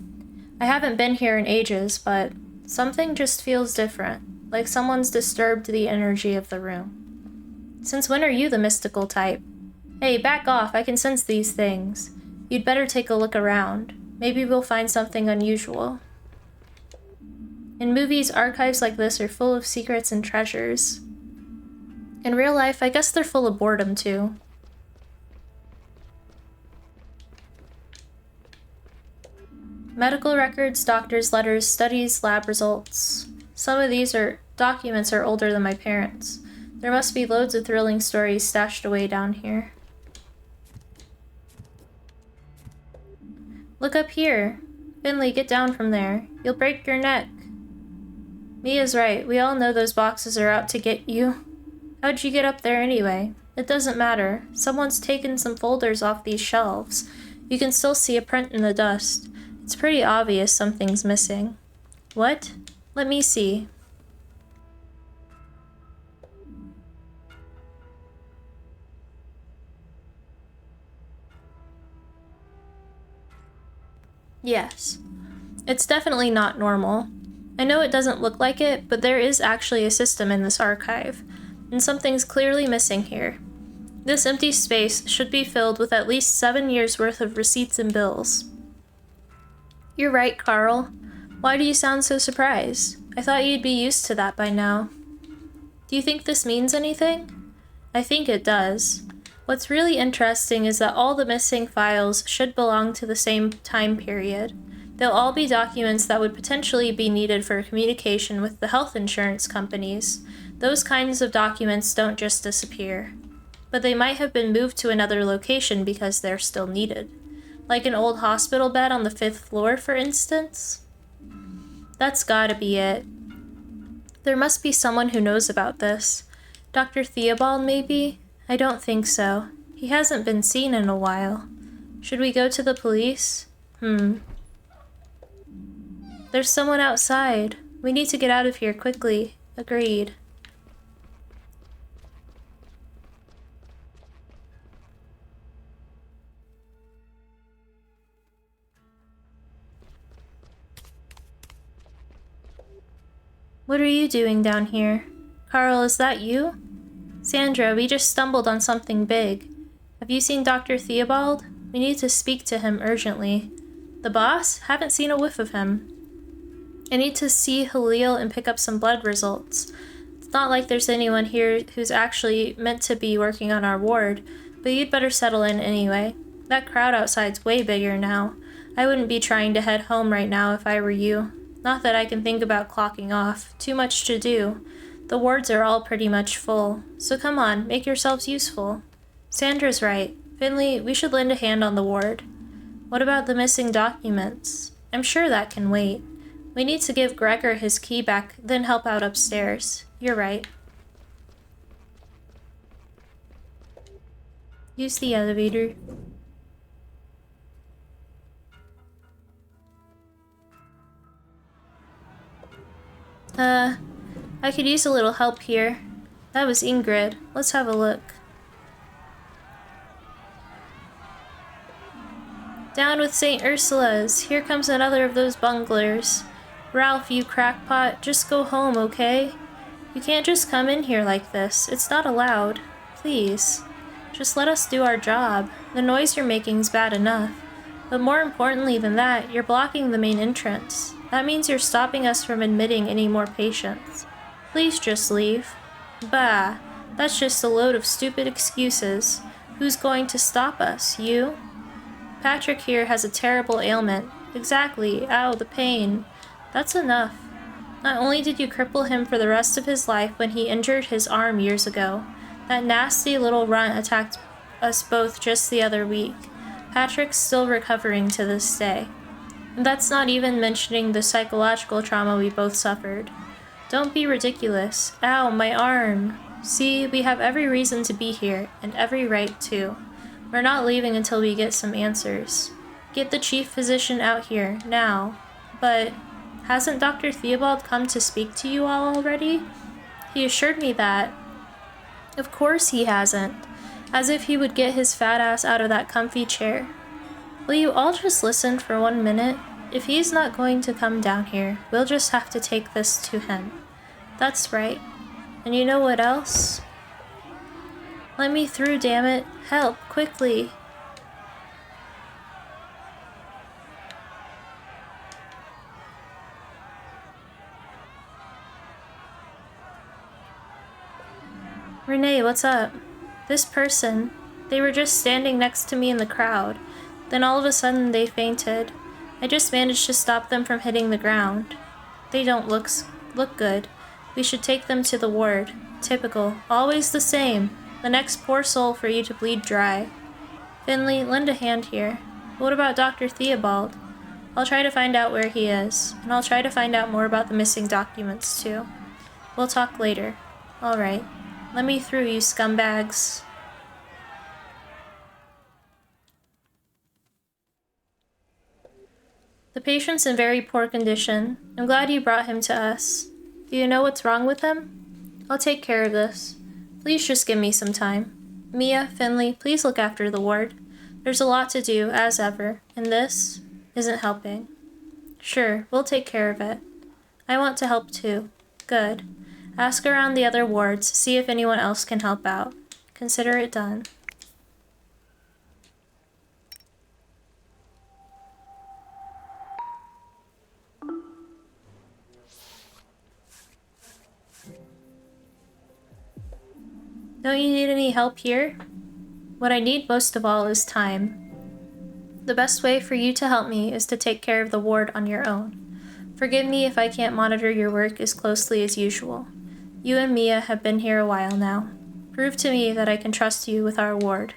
Speaker 1: I haven't been here in ages, but something just feels different, like someone's disturbed the energy of the room. Since when are you the mystical type? Hey, back off, I can sense these things. You'd better take a look around. Maybe we'll find something unusual. In movies, archives like this are full of secrets and treasures. In real life, I guess they're full of boredom too. Medical records, doctor's letters, studies, lab results. Some of these documents are older than my parents. There must be loads of thrilling stories stashed away down here. Look up here. Finley, get down from there. You'll break your neck. Mia's right. We all know those boxes are out to get you. How'd you get up there anyway? It doesn't matter. Someone's taken some folders off these shelves. You can still see a print in the dust. It's pretty obvious something's missing. What? Let me see. Yes. It's definitely not normal. I know it doesn't look like it, but there is actually a system in this archive, and something's clearly missing here. This empty space should be filled with at least 7 years' worth of receipts and bills. You're right, Carl. Why do you sound so surprised? I thought you'd be used to that by now. Do you think this means anything? I think it does. What's really interesting is that all the missing files should belong to the same time period. They'll all be documents that would potentially be needed for communication with the health insurance companies. Those kinds of documents don't just disappear. But they might have been moved to another location because they're still needed. Like an old hospital bed on the 5th floor, for instance? That's gotta be it. There must be someone who knows about this. Dr. Theobald, maybe? I don't think so. He hasn't been seen in a while. Should we go to the police? There's someone outside. We need to get out of here quickly. Agreed. What are you doing down here? Carl, is that you? Sandra, we just stumbled on something big. Have you seen Dr. Theobald? We need to speak to him urgently. The boss? Haven't seen a whiff of him. I need to see Halil and pick up some blood results. It's not like there's anyone here who's actually meant to be working on our ward, but you'd better settle in anyway. That crowd outside's way bigger now. I wouldn't be trying to head home right now if I were you. Not that I can think about clocking off. Too much to do. The wards are all pretty much full. So come on, make yourselves useful. Sandra's right. Finley, we should lend a hand on the ward. What about the missing documents? I'm sure that can wait. We need to give Gregor his key back, then help out upstairs. You're right. Use the elevator. I could use a little help here. That was Ingrid. Let's have a look. Down with St. Ursula's. Here comes another of those bunglers. Ralph, you crackpot, just go home, okay? You can't just come in here like this. It's not allowed. Please. Just let us do our job. The noise you're making's bad enough. But more importantly than that, you're blocking the main entrance. That means you're stopping us from admitting any more patients. Please just leave. Bah, that's just a load of stupid excuses. Who's going to stop us? You? Patrick here has a terrible ailment. Exactly. Ow, the pain. That's enough. Not only did you cripple him for the rest of his life when he injured his arm years ago, that nasty little runt attacked us both just the other week. Patrick's still recovering to this day. And that's not even mentioning the psychological trauma we both suffered. Don't be ridiculous. Ow, my arm. See, we have every reason to be here, and every right to. We're not leaving until we get some answers. Get the chief physician out here, now. But hasn't Dr. Theobald come to speak to you all already? He assured me that. Of course he hasn't. As if he would get his fat ass out of that comfy chair. Will you all just listen for 1 minute? If he's not going to come down here, we'll just have to take this to him. That's right. And you know what else? Let me through, damn it. Help, quickly. Renee, what's up? This person, they were just standing next to me in the crowd. Then all of a sudden they fainted. I just managed to stop them from hitting the ground. They don't look good. We should take them to the ward. Typical. Always the same. The next poor soul for you to bleed dry. Finley, lend a hand here. What about Dr. Theobald? I'll try to find out where he is, and I'll try to find out more about the missing documents too. We'll talk later. Alright. Let me through, you scumbags. The patient's in very poor condition. I'm glad you brought him to us. Do you know what's wrong with him? I'll take care of this. Please just give me some time. Mia, Finley, please look after the ward. There's a lot to do, as ever. And this? Isn't helping. Sure, we'll take care of it. I want to help too. Good. Ask around the other wards, see if anyone else can help out. Consider it done. Don't you need any help here? What I need most of all is time. The best way for you to help me is to take care of the ward on your own. Forgive me if I can't monitor your work as closely as usual. You and Mia have been here a while now. Prove to me that I can trust you with our ward.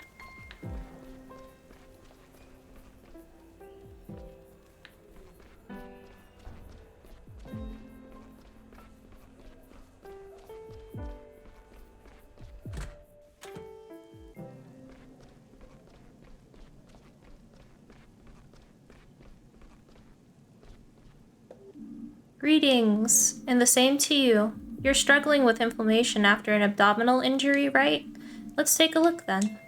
Speaker 1: Greetings, and the same to you. You're struggling with inflammation after an abdominal injury, right? Let's take a look then.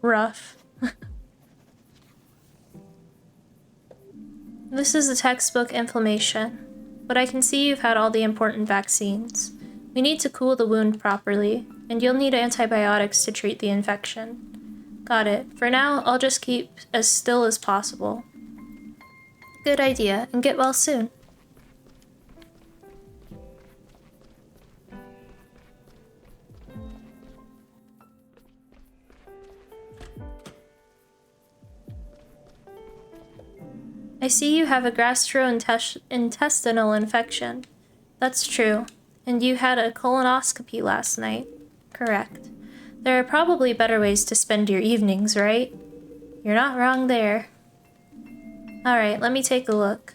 Speaker 1: Rough. This is a textbook inflammation, but I can see you've had all the important vaccines. We need to cool the wound properly, and you'll need antibiotics to treat the infection. Got it. For now, I'll just keep as still as possible. Good idea, and get well soon. I see you have a gastrointestinal infection. That's true. And you had a colonoscopy last night. Correct. There are probably better ways to spend your evenings, right? You're not wrong there. Alright, let me take a look.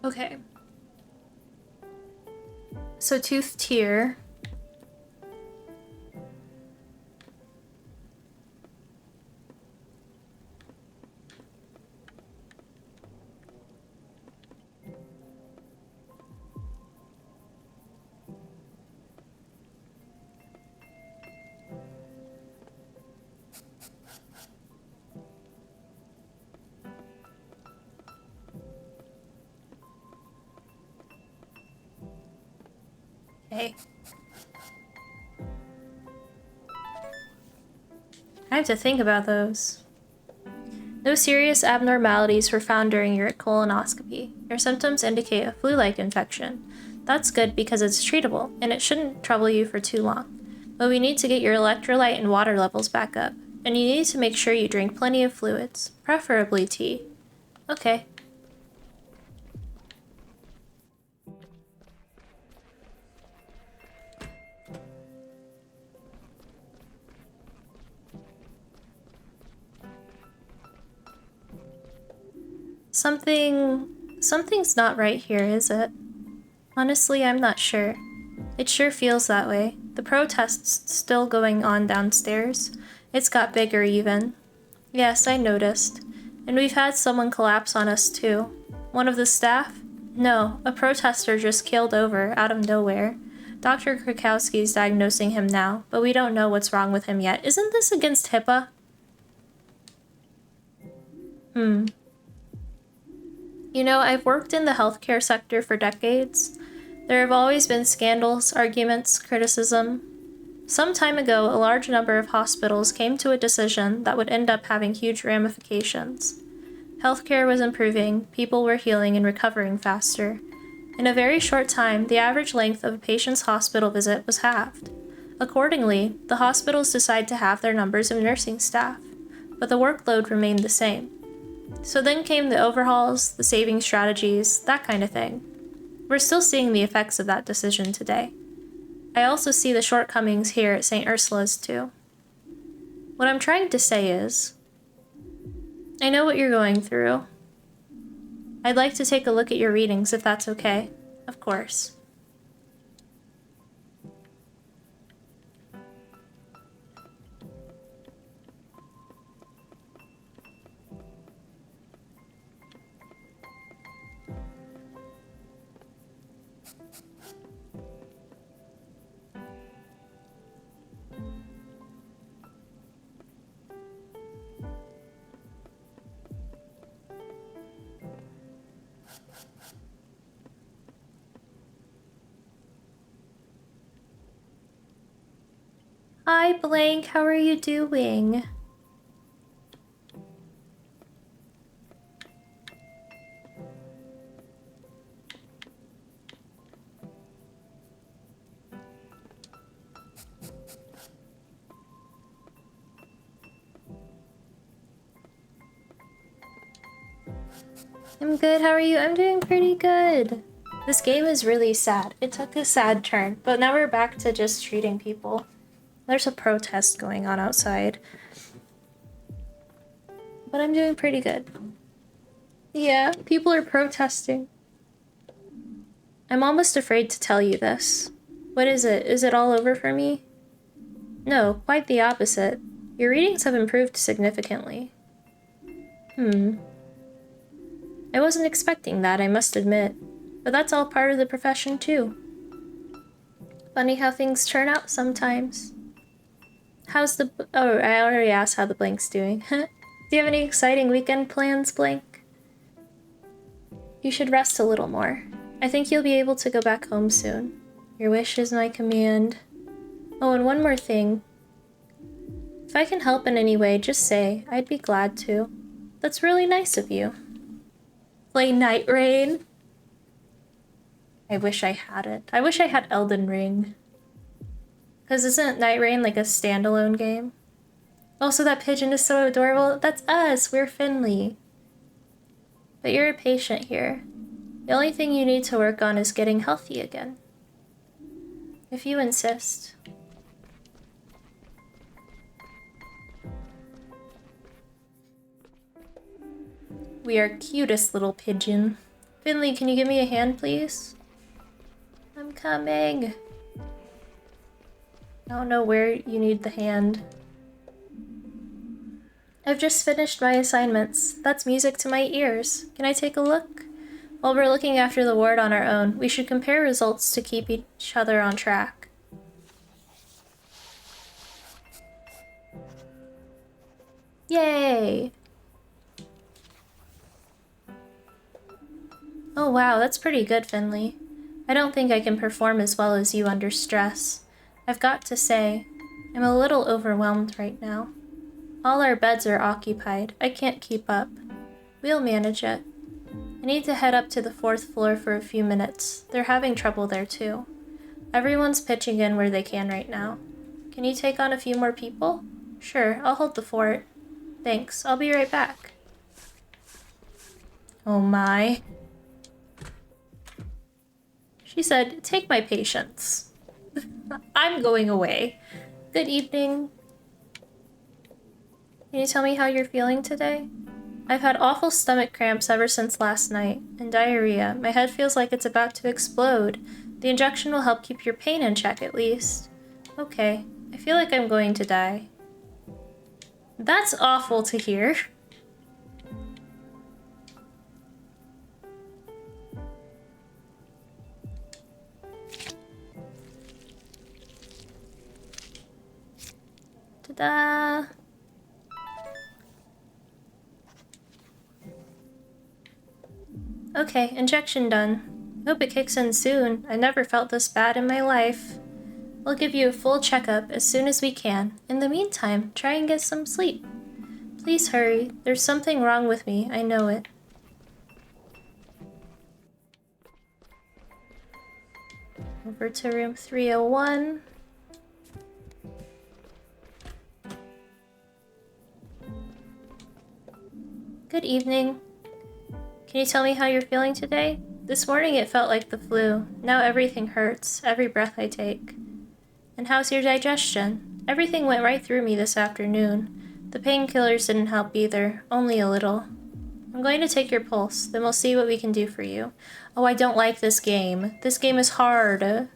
Speaker 1: Okay. So tooth tier. Okay. I have to think about those. No serious abnormalities were found during your colonoscopy. Your symptoms indicate a flu-like infection. That's good because it's treatable, and it shouldn't trouble you for too long. But we need to get your electrolyte and water levels back up, and you need to make sure you drink plenty of fluids, preferably tea. Okay. Something's not right here, is it? Honestly, I'm not sure. It sure feels that way. The protest's still going on downstairs. It's got bigger even. Yes, I noticed. And we've had someone collapse on us too. One of the staff? No, a protester just keeled over out of nowhere. Dr. Krakowski's diagnosing him now, but we don't know what's wrong with him yet. Isn't this against HIPAA? You know, I've worked in the healthcare sector for decades. There have always been scandals, arguments, criticism. Some time ago, a large number of hospitals came to a decision that would end up having huge ramifications. Healthcare was improving, people were healing and recovering faster. In a very short time, the average length of a patient's hospital visit was halved. Accordingly, the hospitals decided to halve their numbers of nursing staff, but the workload remained the same. So then came the overhauls, the saving strategies, that kind of thing. We're still seeing the effects of that decision today. I also see the shortcomings here at St. Ursula's too. What I'm trying to say is, I know what you're going through. I'd like to take a look at your readings if that's okay. Of course. Hi, Blank. How are you doing? I'm good. How are you? I'm doing pretty good. This game is really sad. It took a sad turn, but now we're back to just treating people. There's a protest going on outside. But I'm doing pretty good. Yeah, people are protesting. I'm almost afraid to tell you this. What is it? Is it all over for me? No, quite the opposite. Your readings have improved significantly. I wasn't expecting that, I must admit. But that's all part of the profession too. Funny how things turn out sometimes. How's the... Oh, I already asked how the Blank's doing. Do you have any exciting weekend plans, Blank? You should rest a little more. I think you'll be able to go back home soon. Your wish is my command. Oh, and one more thing. If I can help in any way, just say. I'd be glad to. That's really nice of you. Play Night Rain. I wish I had it. I wish I had Elden Ring. Because isn't Night Rain like a standalone game? Also, that pigeon is so adorable. That's us. We're Finley. But you're a patient here. The only thing you need to work on is getting healthy again. If you insist. We are cutest little pigeon. Finley, can you give me a hand, please? I'm coming. I don't know where you need the hand. I've just finished my assignments. That's music to my ears. Can I take a look? While we're looking after the ward on our own, we should compare results to keep each other on track. Yay! Oh wow, that's pretty good, Finley. I don't think I can perform as well as you under stress. I've got to say, I'm a little overwhelmed right now. All our beds are occupied. I can't keep up. We'll manage it. I need to head up to the 4th floor for a few minutes. They're having trouble there too. Everyone's pitching in where they can right now. Can you take on a few more people? Sure, I'll hold the fort. Thanks, I'll be right back. Oh my. She said, take my patience. I'm going away. Good evening. Can you tell me how you're feeling today? I've had awful stomach cramps ever since last night, and diarrhea. My head feels like it's about to explode. The injection will help keep your pain in check at least. Okay, I feel like I'm going to die. That's awful to hear. Ta-da! Okay, injection done. Hope it kicks in soon. I never felt this bad in my life. We'll give you a full checkup as soon as we can. In the meantime, try and get some sleep. Please hurry. There's something wrong with me. I know it. Over to room 301. Good evening. Can you tell me how you're feeling today? This morning it felt like the flu. Now everything hurts, every breath I take. And how's your digestion? Everything went right through me this afternoon. The painkillers didn't help either, only a little. I'm going to take your pulse, then we'll see what we can do for you. Oh, I don't like this game. This game is hard.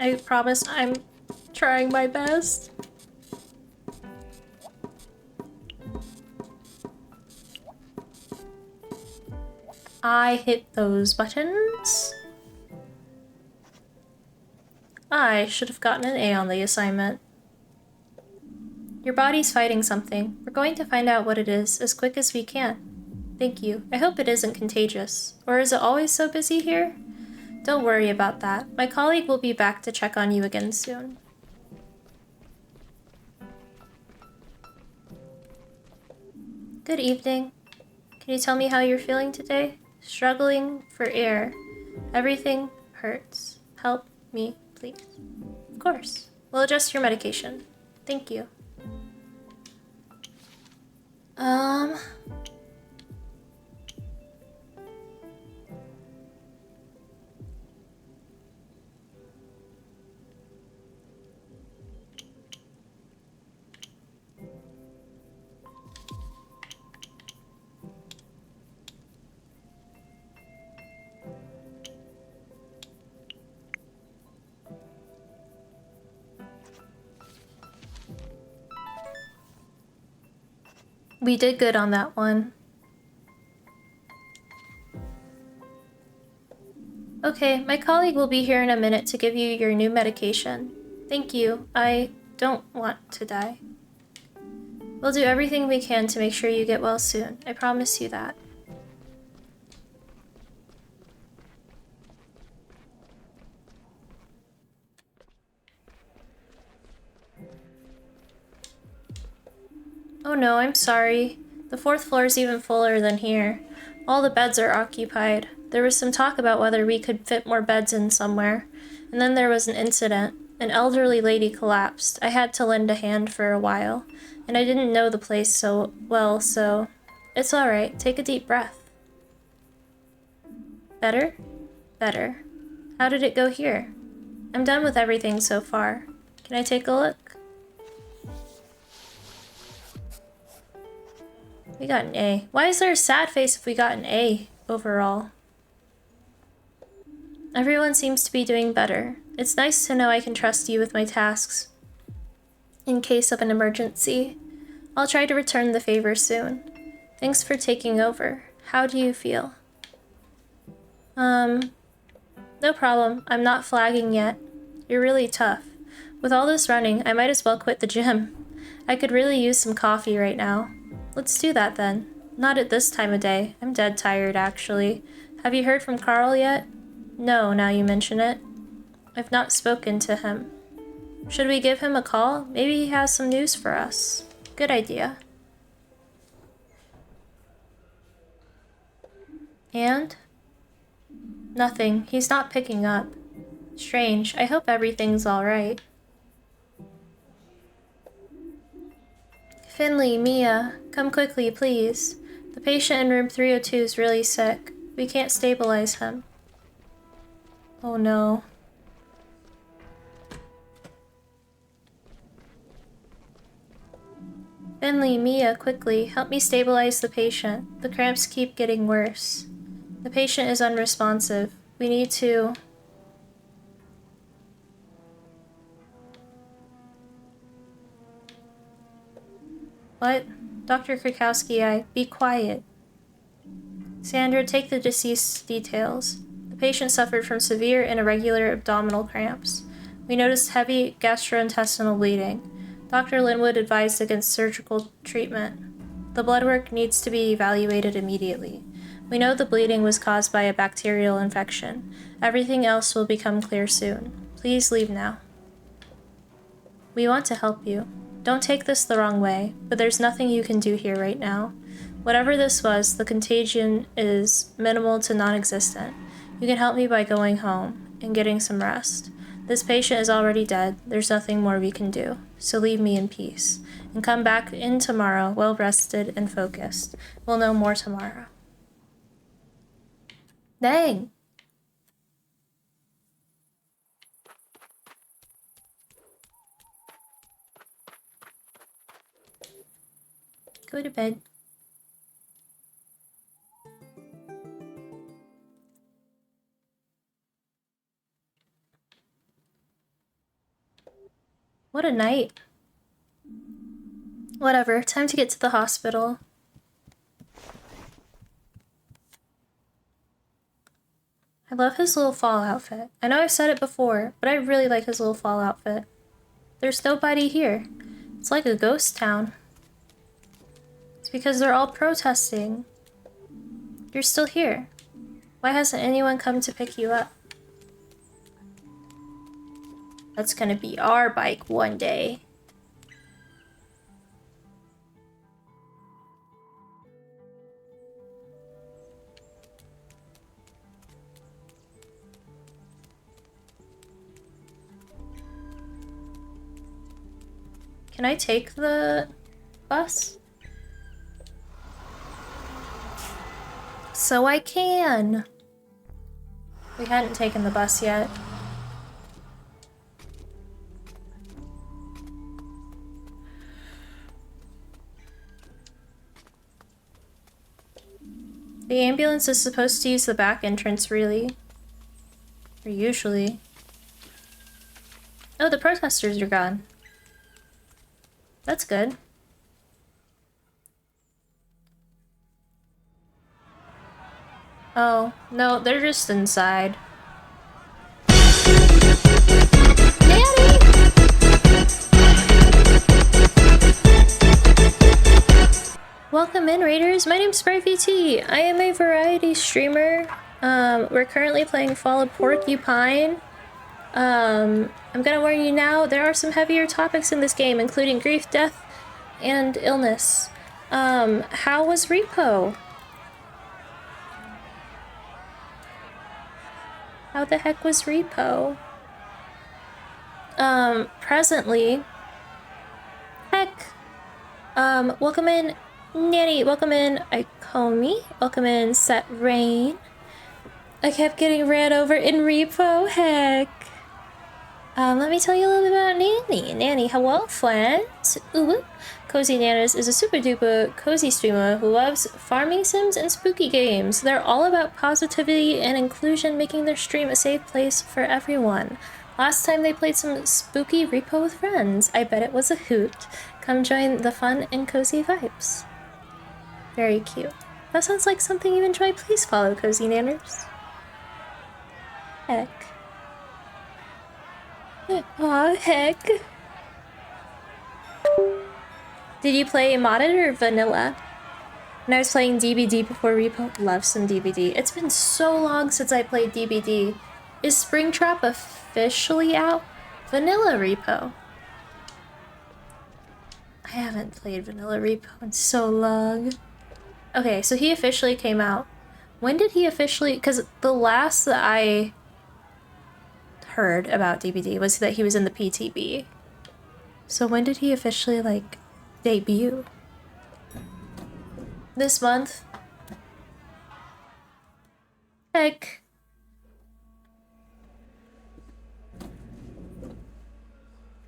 Speaker 1: I promise I'm trying my best. I hit those buttons. I should have gotten an A on the assignment. Your body's fighting something. We're going to find out what it is as quick as we can. Thank you. I hope it isn't contagious. Or is it always so busy here? Don't worry about that. My colleague will be back to check on you again soon. Good evening. Can you tell me how you're feeling today? Struggling for air. Everything hurts. Help me, please. Of course. We'll adjust your medication. Thank you. We did good on that one. Okay, my colleague will be here in a minute to give you your new medication. Thank you. I don't want to die. We'll do everything we can to make sure you get well soon. I promise you that. Oh no, I'm sorry. The 4th floor is even fuller than here. All the beds are occupied. There was some talk about whether we could fit more beds in somewhere. And then there was an incident. An elderly lady collapsed. I had to lend a hand for a while. And I didn't know the place so well, so... It's alright. Take a deep breath. Better? Better. How did it go here? I'm done with everything so far. Can I take a look? We got an A. Why is there a sad face if we got an A overall? Everyone seems to be doing better. It's nice to know I can trust you with my tasks in case of an emergency. I'll try to return the favor soon. Thanks for taking over. How do you feel? No problem. I'm not flagging yet. You're really tough. With all this running, I might as well quit the gym. I could really use some coffee right now. Let's do that then. Not at this time of day. I'm dead tired, actually. Have you heard from Carl yet? No, now you mention it. I've not spoken to him. Should we give him a call? Maybe he has some news for us. Good idea. And? Nothing. He's not picking up. Strange. I hope everything's alright. Finley, Mia, come quickly, please. The patient in room 302 is really sick. We can't stabilize him. Oh no. Finley, Mia, quickly, help me stabilize the patient. The cramps keep getting worse. The patient is unresponsive. We need to... What? Dr. Krakowski, be quiet. Sandra, take the deceased's details. The patient suffered from severe and irregular abdominal cramps. We noticed heavy gastrointestinal bleeding. Dr. Linwood advised against surgical treatment. The blood work needs to be evaluated immediately. We know the bleeding was caused by a bacterial infection. Everything else will become clear soon. Please leave now. We want to help you. Don't take this the wrong way, but there's nothing you can do here right now. Whatever this was, the contagion is minimal to non-existent. You can help me by going home and getting some rest. This patient is already dead. There's nothing more we can do. So leave me in peace. And come back in tomorrow, well rested and focused. We'll know more tomorrow. Dang. Go to bed. What a night. Whatever, time to get to the hospital. I love his little fall outfit. I know I've said it before, but I really like his little fall outfit. There's nobody here. It's like a ghost town. It's because they're all protesting. You're still here. Why hasn't anyone come to pick you up? That's gonna be our bike one day. Can I take the bus? So I can. We hadn't taken the bus yet. The ambulance is supposed to use the back entrance, really. Or usually. Oh, the protesters are gone. That's good. Oh, no, they're just inside. Daddy! Welcome in, Raiders. My name's SpriteVT. I am a variety streamer. We're currently playing Fall of Porcupine. I'm gonna warn you now, there are some heavier topics in this game, including grief, death, and illness. How was Repo? How the heck was Repo? Presently... Heck! Welcome in, Nanny, welcome in, Ikomi, welcome in, Set Rain. I kept getting ran over in Repo, heck. Let me tell you a little bit about Nanny. Nanny, hello, friends. Ooh, Cozy Nanas is a super duper cozy streamer who loves farming sims and spooky games. They're all about positivity and inclusion, making their stream a safe place for everyone. Last time they played some spooky Repo with friends. I bet it was a hoot. Come join the fun and cozy vibes. Very cute. That sounds like something you enjoy. Please follow Cozy Nanners. Heck. Aw, heck. Did you play modded or vanilla? When I was playing DBD before Repo, love some DBD. It's been so long since I played DBD. Is Springtrap officially out? Vanilla Repo. I haven't played vanilla Repo in so long. Okay, so he officially came out. When did he officially... Because the last that I heard about DBD was that he was in the PTB. So when did he officially, like, debut? This month? Heck.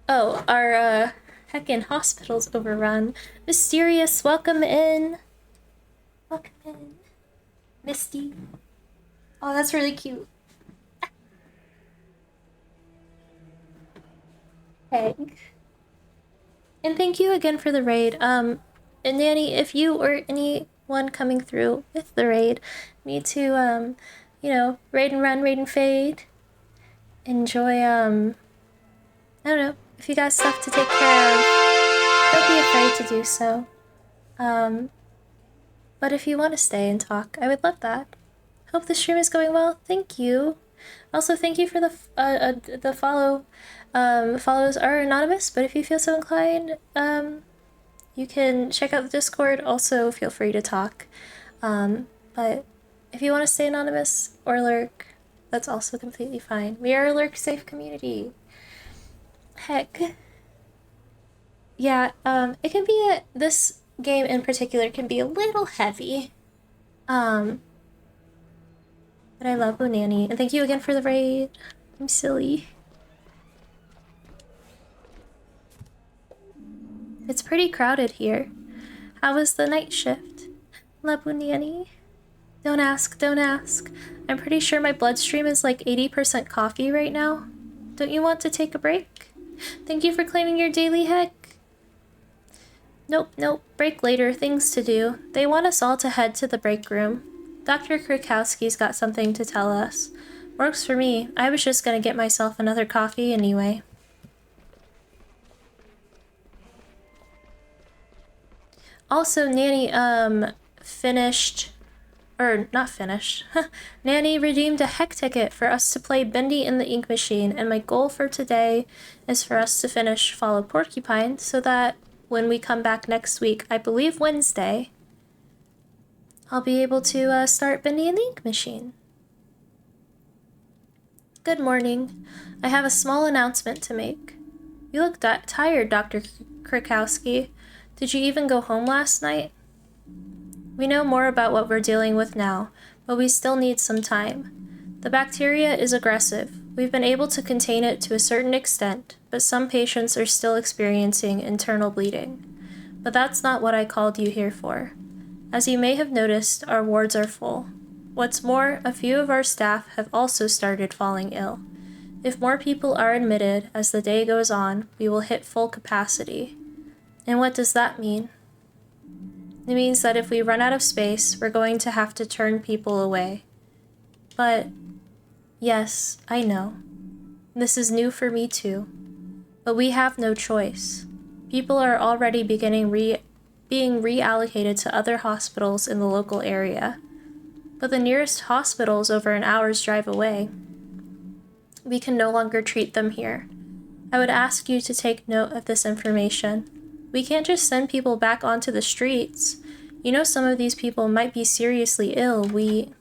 Speaker 1: Oh, our Heckin' hospital's overrun. Mysterious, welcome in. Welcome in. Misty. Oh, that's really cute. Peg. And thank you again for the raid. And Nanny, if you or anyone coming through with the raid need to, you know, raid and run, raid and fade, enjoy, I don't know, if you got stuff to take care of, don't be afraid to do so. But if you want to stay and talk, I would love that. Hope the stream is going well. Thank you. Also, thank you for the follow. Follows are anonymous, but if you feel so inclined, you can check out the Discord. Also, feel free to talk. But if you want to stay anonymous or lurk, that's also completely fine. We are a lurk-safe community. Heck. Yeah, it can be this game in particular can be a little heavy. But I love Nanny, and thank you again for the raid. I'm silly. It's pretty crowded here. How was the night shift? Love Nanny. Don't ask, don't ask. I'm pretty sure my bloodstream is like 80% coffee right now. Don't you want to take a break? Thank you for claiming your daily heck. Nope, break later, things to do. They want us all to head to the break room. Dr. Krakowski's got something to tell us. Works for me. I was just gonna get myself another coffee anyway. Also, Nanny, Nanny redeemed a heck ticket for us to play Bendy in the Ink Machine, and my goal for today is for us to finish Follow Porcupine so that when we come back next week, I believe Wednesday, I'll be able to start Bendy in the Ink Machine. Good morning. I have a small announcement to make. You look tired, Dr. Krakowski. Did you even go home last night? We know more about what we're dealing with now, but we still need some time. The bacteria is aggressive. We've been able to contain it to a certain extent, but some patients are still experiencing internal bleeding. But that's not what I called you here for. As you may have noticed, our wards are full. What's more, a few of our staff have also started falling ill. If more people are admitted as the day goes on, we will hit full capacity. And what does that mean? It means that if we run out of space, we're going to have to turn people away. But, yes, I know. This is new for me too. But we have no choice. People are already being reallocated to other hospitals in the local area. But the nearest hospital is over an hour's drive away. We can no longer treat them here. I would ask you to take note of this information. We can't just send people back onto the streets. You know, some of these people might be seriously ill. Wait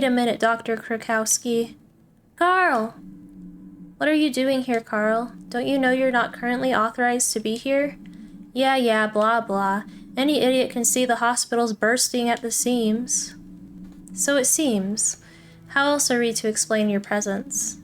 Speaker 1: a minute, Dr. Krakowski. Carl! What are you doing here, Carl? Don't you know you're not currently authorized to be here? Yeah, blah blah. Any idiot can see the hospital's bursting at the seams. So it seems. How else are we to explain your presence?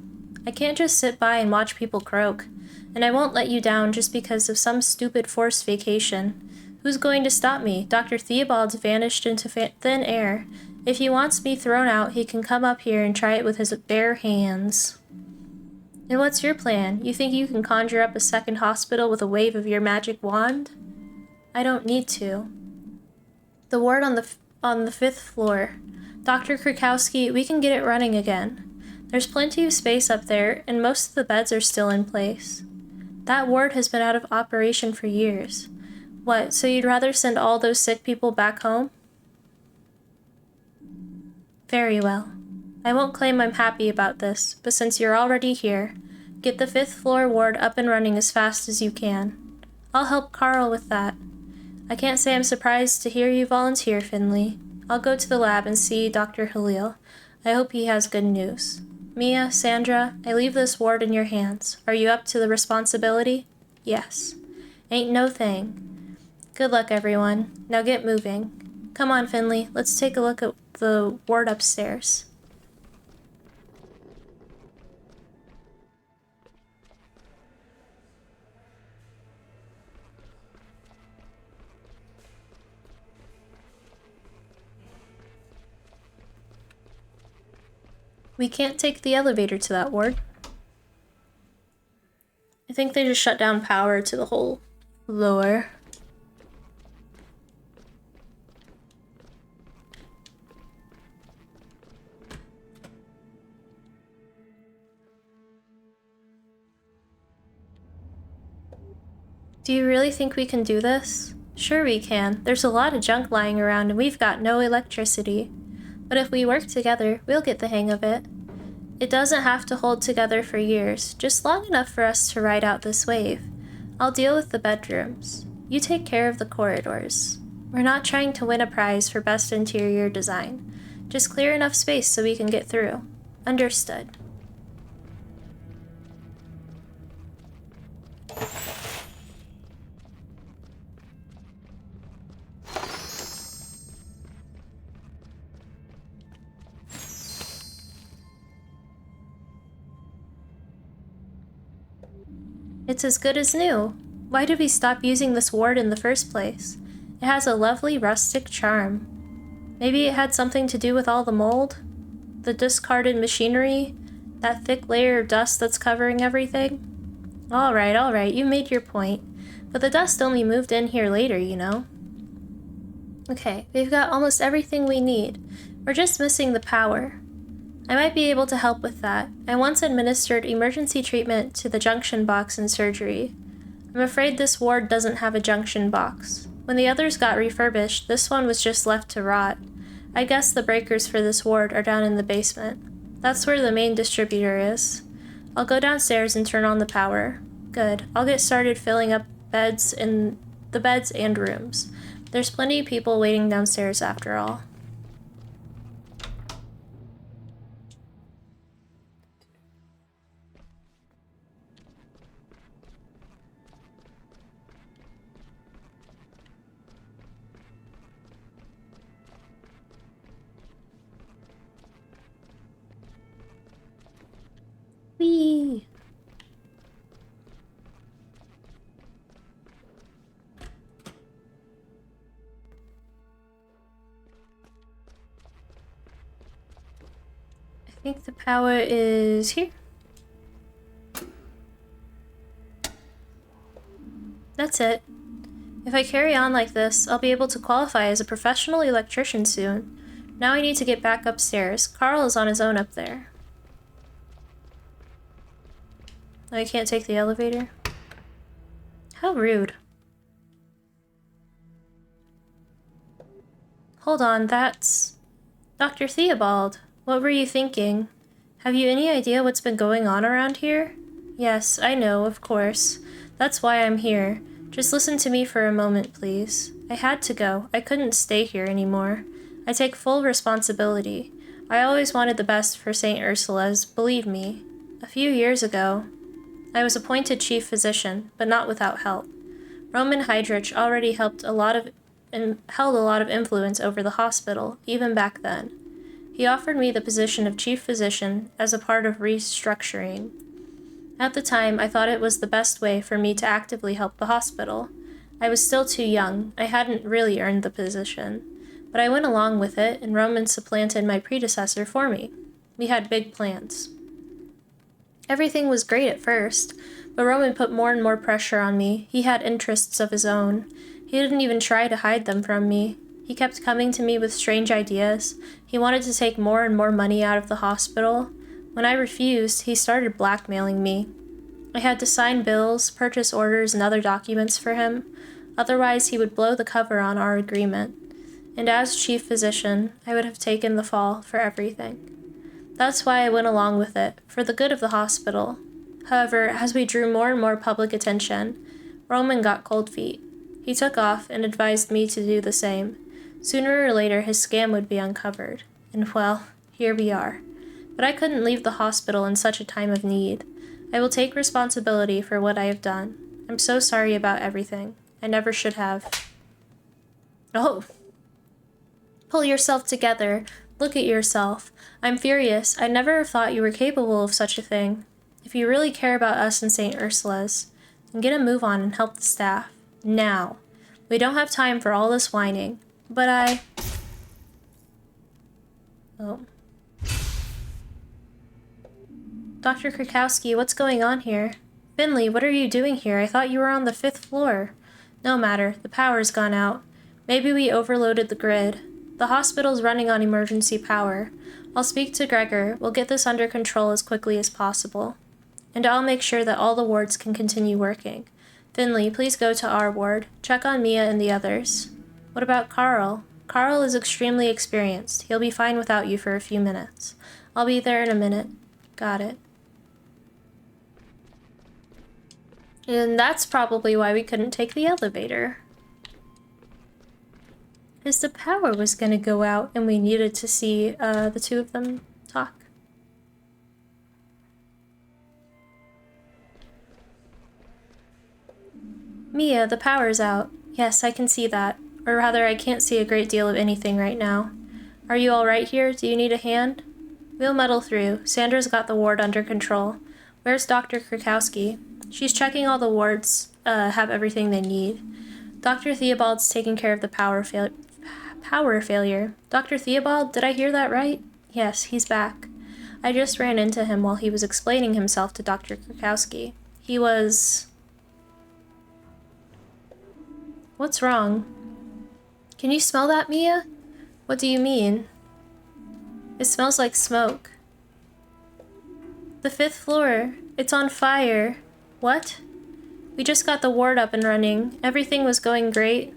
Speaker 1: I can't just sit by and watch people croak. And I won't let you down just because of some stupid forced vacation. Who's going to stop me? Dr. Theobald's vanished into thin air. If he wants me thrown out, he can come up here and try it with his bare hands. And what's your plan? You think you can conjure up a second hospital with a wave of your magic wand? I don't need to. The ward on the 5th floor. Dr. Krakowski, we can get it running again. There's plenty of space up there, and most of the beds are still in place. That ward has been out of operation for years. What, so you'd rather send all those sick people back home? Very well. I won't claim I'm happy about this, but since you're already here, get the 5th floor ward up and running as fast as you can. I'll help Carl with that. I can't say I'm surprised to hear you volunteer, Finley. I'll go to the lab and see Dr. Halil. I hope he has good news. Mia, Sandra, I leave this ward in your hands. Are you up to the responsibility? Yes. Ain't no thing. Good luck, everyone. Now get moving. Come on, Finley. Let's take a look at the ward upstairs. We can't take the elevator to that ward. I think they just shut down power to the whole floor. Do you really think we can do this? Sure we can. There's a lot of junk lying around and we've got no electricity. But if we work together, we'll get the hang of it. It doesn't have to hold together for years, just long enough for us to ride out this wave. I'll deal with the bedrooms. You take care of the corridors. We're not trying to win a prize for best interior design. Just clear enough space so we can get through. Understood. It's as good as new. Why did we stop using this ward in the first place? It has a lovely rustic charm. Maybe it had something to do with all the mold? The discarded machinery? That thick layer of dust that's covering everything? Alright, you made your point. But the dust only moved in here later, you know? Okay, we've got almost everything we need. We're just missing the power. I might be able to help with that. I once administered emergency treatment to the junction box in surgery. I'm afraid this ward doesn't have a junction box. When the others got refurbished, this one was just left to rot. I guess the breakers for this ward are down in the basement. That's where the main distributor is. I'll go downstairs and turn on the power. Good. I'll get started filling up beds in the beds and rooms. There's plenty of people waiting downstairs after all. Whee! I think the power is here. That's it. If I carry on like this, I'll be able to qualify as a professional electrician soon. Now I need to get back upstairs. Carl is on his own up there. I can't take the elevator? How rude. Hold on, that's... Dr. Theobald. What were you thinking? Have you any idea what's been going on around here? Yes, I know, of course. That's why I'm here. Just listen to me for a moment, please. I had to go. I couldn't stay here anymore. I take full responsibility. I always wanted the best for St. Ursula's, believe me. A few years ago, I was appointed chief physician, but not without help. Roman Heydrich already held a lot of influence over the hospital, even back then. He offered me the position of chief physician as a part of restructuring. At the time, I thought it was the best way for me to actively help the hospital. I was still too young. I hadn't really earned the position. But I went along with it, and Roman supplanted my predecessor for me. We had big plans. Everything was great at first, but Roman put more and more pressure on me. He had interests of his own. He didn't even try to hide them from me. He kept coming to me with strange ideas. He wanted to take more and more money out of the hospital. When I refused, he started blackmailing me. I had to sign bills, purchase orders, and other documents for him. Otherwise, he would blow the cover on our agreement. And as chief physician, I would have taken the fall for everything. That's why I went along with it, for the good of the hospital. However, as we drew more and more public attention, Roman got cold feet. He took off and advised me to do the same. Sooner or later, his scam would be uncovered. And well, here we are. But I couldn't leave the hospital in such a time of need. I will take responsibility for what I have done. I'm so sorry about everything. I never should have. Oh. Pull yourself together. Look at yourself. I'm furious. I never thought you were capable of such a thing. If you really care about us in St. Ursula's, then get a move on and help the staff. Now. We don't have time for all this whining. But Oh. Dr. Krakowski, what's going on here? Finley, what are you doing here? I thought you were on the 5th floor. No matter. The power's gone out. Maybe we overloaded the grid. The hospital's running on emergency power. I'll speak to Gregor. We'll get this under control as quickly as possible. And I'll make sure that all the wards can continue working. Finley, please go to our ward. Check on Mia and the others. What about Carl? Carl is extremely experienced. He'll be fine without you for a few minutes. I'll be there in a minute. Got it. And that's probably why we couldn't take the elevator. Because the power was going to go out and we needed to see the two of them talk. Mia, the power's out. Yes, I can see that. Or rather, I can't see a great deal of anything right now. Are you alright here? Do you need a hand? We'll muddle through. Sandra's got the ward under control. Where's Dr. Krakowski? She's checking all the wards have everything they need. Dr. Theobald's taking care of the power failure. Dr. Theobald, did I hear that right? Yes, he's back. I just ran into him while he was explaining himself to Dr. Krakowski. He was... What's wrong? Can you smell that, Mia? What do you mean? It smells like smoke. The 5th floor. It's on fire. What? We just got the ward up and running. Everything was going great.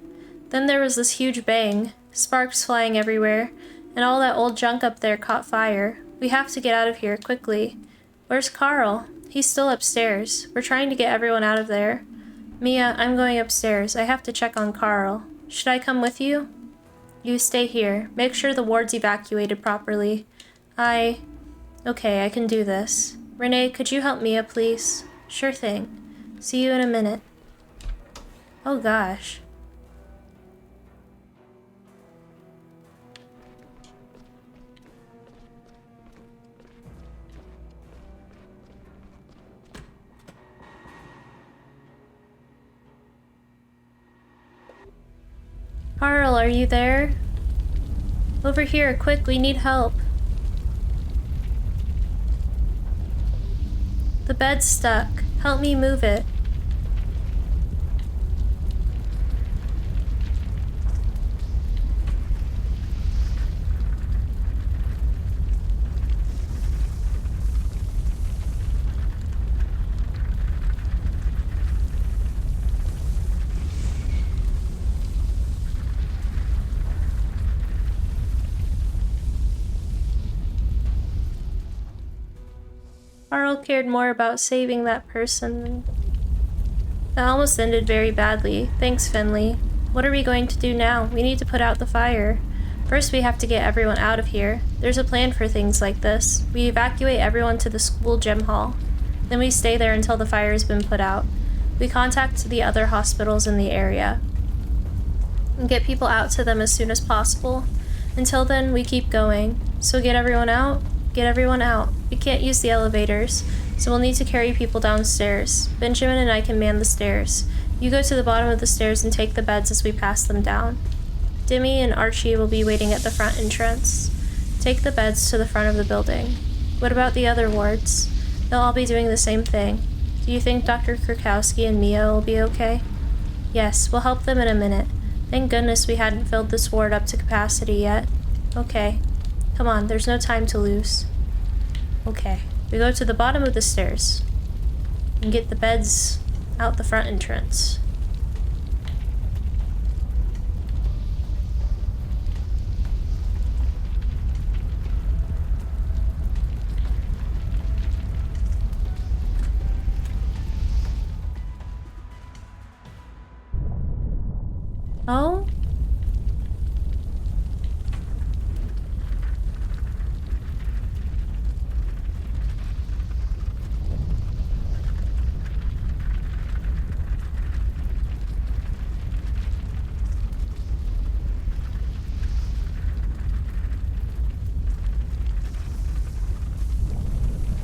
Speaker 1: Then there was this huge bang. Sparks flying everywhere. And all that old junk up there caught fire. We have to get out of here, quickly. Where's Carl? He's still upstairs. We're trying to get everyone out of there. Mia, I'm going upstairs. I have to check on Carl. Should I come with you? You stay here. Make sure the ward's evacuated properly. Okay, I can do this. Renee, could you help Mia, please? Sure thing. See you in a minute. Oh gosh. Carl, are you there? Over here, quick, we need help. The bed's stuck. Help me move it. Carl cared more about saving that person. That almost ended very badly. Thanks, Finley. What are we going to do now? We need to put out the fire. First, we have to get everyone out of here. There's a plan for things like this. We evacuate everyone to the school gym hall. Then we stay there until the fire has been put out. We contact the other hospitals in the area and get people out to them as soon as possible. Until then, we keep going. So get everyone out? Get everyone out. We can't use the elevators, so we'll need to carry people downstairs. Benjamin and I can man the stairs. You go to the bottom of the stairs and take the beds as we pass them down. Demi and Archie will be waiting at the front entrance. Take the beds to the front of the building. What about the other wards? They'll all be doing the same thing. Do you think Dr. Krakowski and Mia will be okay? Yes, we'll help them in a minute. Thank goodness we hadn't filled this ward up to capacity yet. Okay. Come on, there's no time to lose. Okay. We go to the bottom of the stairs and get the beds out the front entrance. Oh?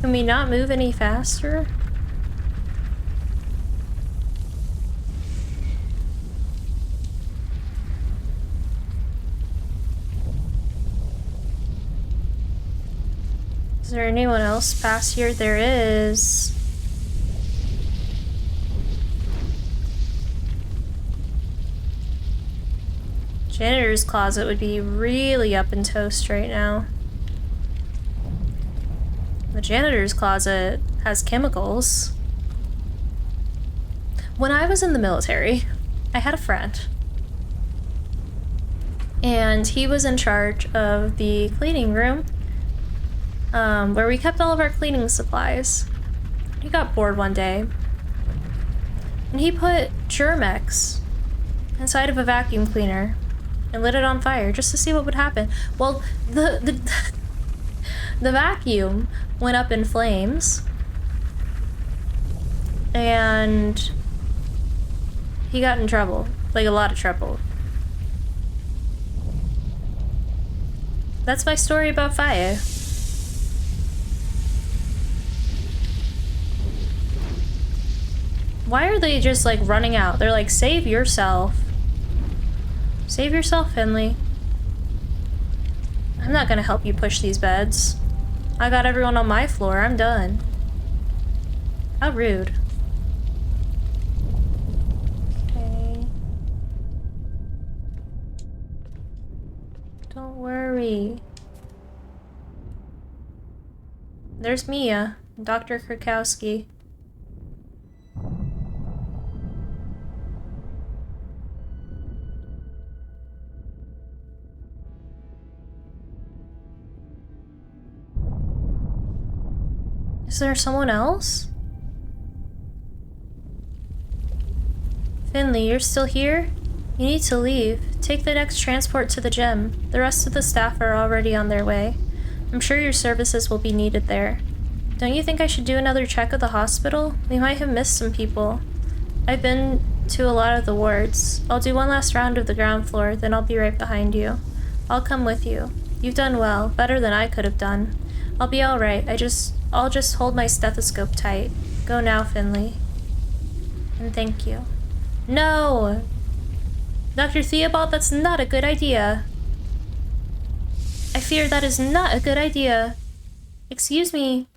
Speaker 1: Can we not move any faster? Is there anyone else past here? There is. Janitor's closet would be really up in toast right now. The janitor's closet has chemicals. When I was in the military, I had a friend. And he was in charge of the cleaning room, where we kept all of our cleaning supplies. He got bored one day, and he put Germ-X inside of a vacuum cleaner and lit it on fire just to see what would happen. Well, the vacuum went up in flames, and he got in trouble, like a lot of trouble. That's my story about fire. Why are they just like running out? They're like, save yourself. Save yourself, Finley. I'm not gonna help you push these beds. I got everyone on my floor. I'm done. How rude. Okay. Don't worry. There's Mia, Dr. Krakowski. Is there someone else? Finley, you're still here? You need to leave. Take the next transport to the gym. The rest of the staff are already on their way. I'm sure your services will be needed there. Don't you think I should do another check of the hospital? We might have missed some people. I've been to a lot of the wards. I'll do one last round of the ground floor, then I'll be right behind you. I'll come with you. You've done well, better than I could have done. I'll be alright. I'll just hold my stethoscope tight. Go now, Finley. And thank you. No! Dr. Theobald, that's not a good idea. I fear that is not a good idea. Excuse me.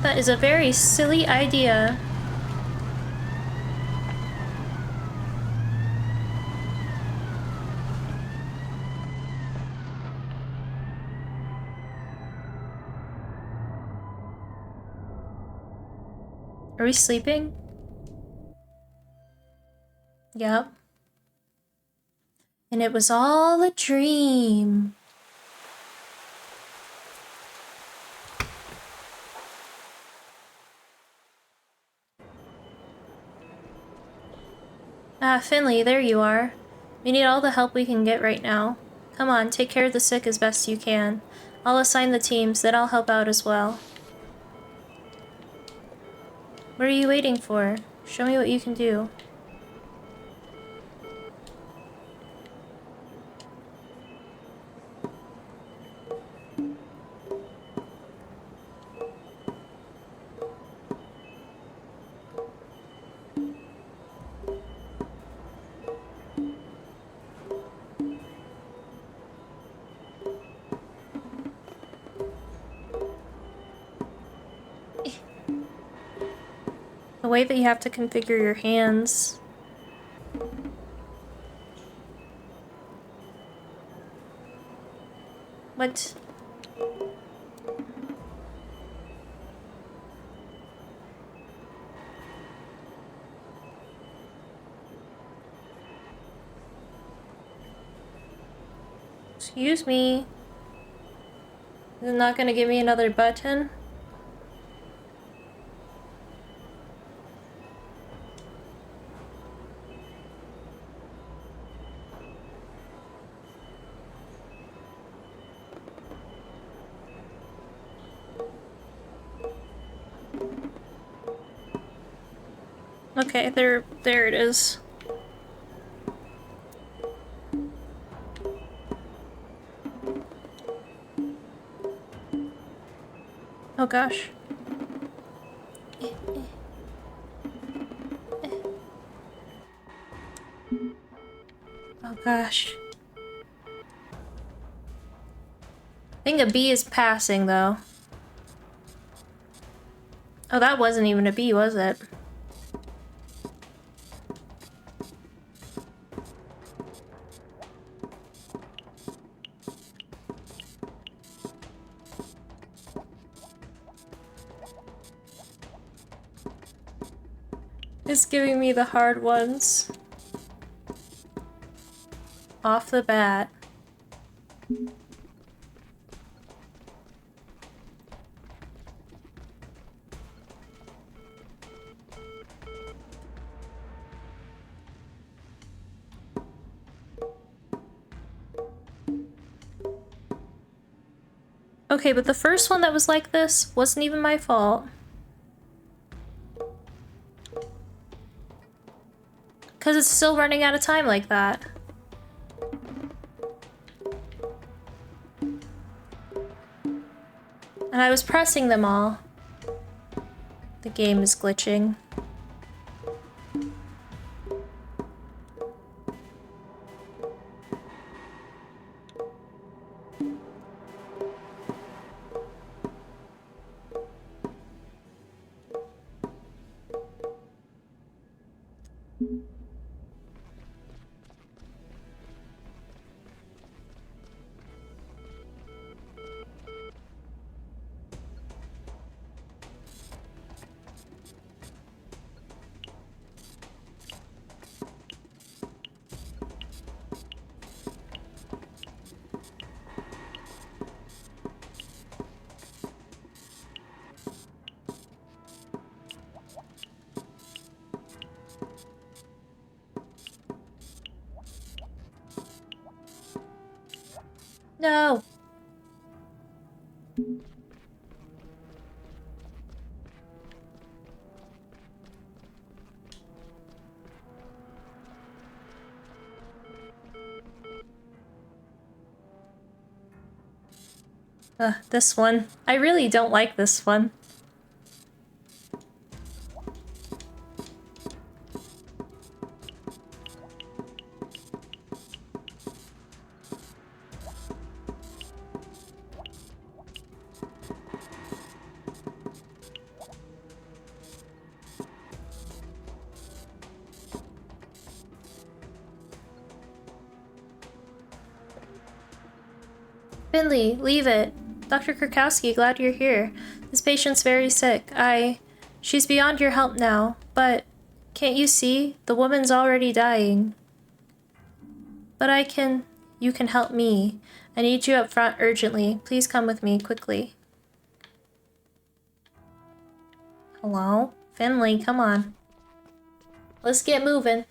Speaker 1: That is a very silly idea. Are we sleeping? Yep. And it was all a dream. Ah, Finley, there you are. We need all the help we can get right now. Come on, take care of the sick as best you can. I'll assign the teams, then I'll help out as well. What are you waiting for? Show me what you can do. The way that you have to configure your hands. What? Excuse me. Is it not gonna give me another button? Okay, there it is. Oh gosh. Oh gosh. I think a bee is passing though. Oh, that wasn't even a bee, was it? It's giving me the hard ones. Off the bat. Okay, but the first one that was like this wasn't even my fault. Because it's still running out of time like that. And I was pressing them all. The game is glitching. No! This one. I really don't like this one. Finley, leave it. Dr. Krakowski, glad you're here. This patient's very sick. She's beyond your help now, but can't you see? The woman's already dying. But you can help me. I need you up front urgently. Please come with me, quickly. Hello? Finley, come on. Let's get moving.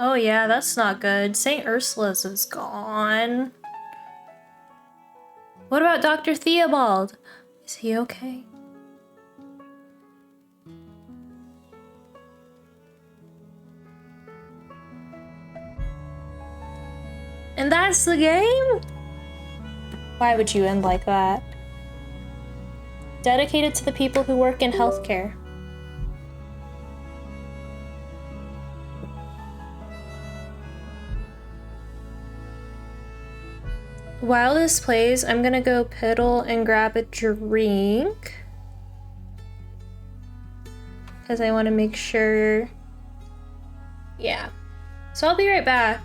Speaker 1: Oh yeah, that's not good. St. Ursula's is gone. What about Dr. Theobald? Is he okay? And that's the game? Why would you end like that? Dedicated to the people who work in healthcare. While this plays, I'm gonna go piddle and grab a drink. Because I want to make sure. Yeah. So I'll be right back.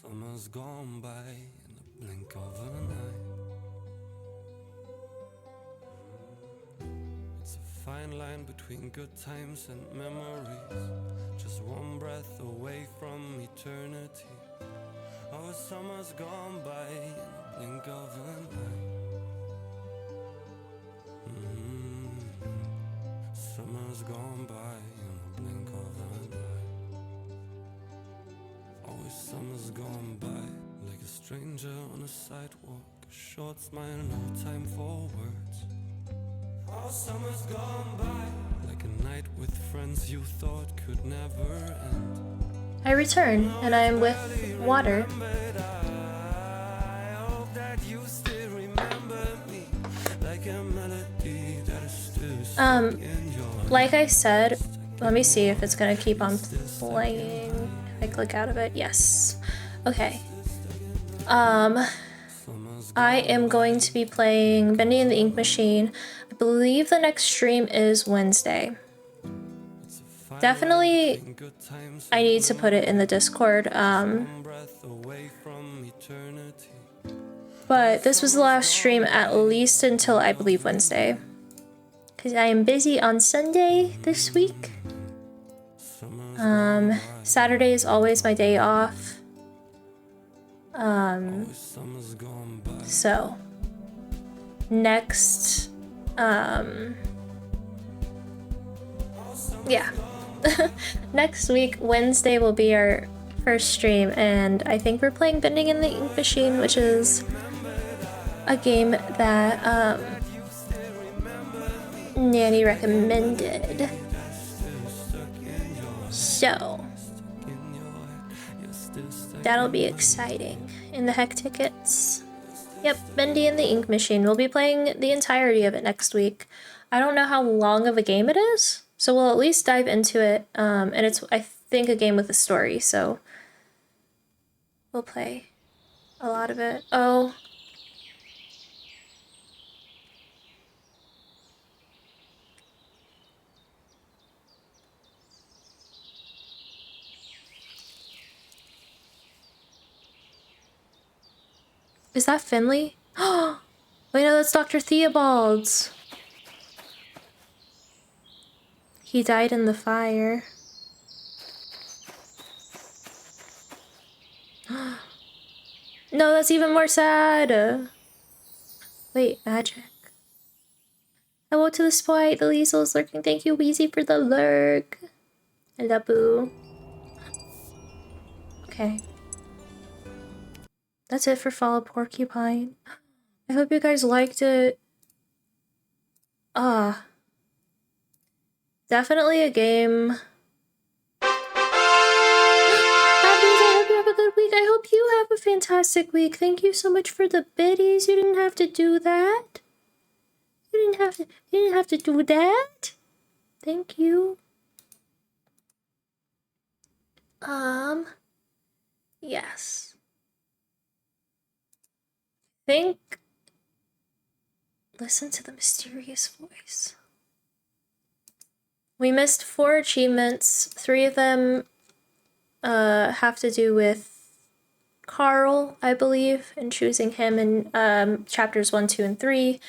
Speaker 5: Summer's gone by in the blink of an eye. It's a fine line between good times and memories. Just one breath away from eternity. Oh, summer's gone by in the blink of an eye. Summer's gone by in the blink of an eye. Always summer's gone by like a stranger on a sidewalk. A short smile, no time for words. Oh, summer's gone by like a night with friends you thought could never end.
Speaker 1: I return, and I am with water.
Speaker 5: I hope that you still remember me like a melody that is still stuck in your
Speaker 1: Like I said, let me see if it's gonna keep on playing. I click out of it. Yes. Okay. I am going to be playing Bendy and the Ink Machine. I believe the next stream is Wednesday. Definitely, I need to put it in the Discord. But this was the last stream at least until I believe Wednesday. Because I am busy on Sunday this week. Saturday is always my day off. So next, yeah. Next week, Wednesday will be our first stream, and I think we're playing Bending in the Ink Machine, which is a game that Nanny recommended. So that'll be exciting. In the Heck tickets. Yep, Bendy and the Ink Machine. We'll be playing the entirety of it next week. I don't know how long of a game it is, so we'll at least dive into it. And it's, I think, a game with a story, so we'll play a lot of it. Oh. Is that Finley? Oh, wait, no, that's Dr. Theobald's. He died in the fire. No, that's even more sad. Wait, magic. I woke to the sprite. The Liesel is lurking. Thank you, Wheezy, for the lurk. Hello, boo. Okay. That's it for Follow Porcupine. I hope you guys liked it. Definitely a game. I hope you have a good week. I hope you have a fantastic week. Thank you so much for the biddies. You didn't have to do that. You didn't have to do that. Thank you. Yes. Listen to the mysterious voice. We missed 4 achievements. 3 of them have to do with Carl, I believe, and choosing him in chapters 1, 2, and 3.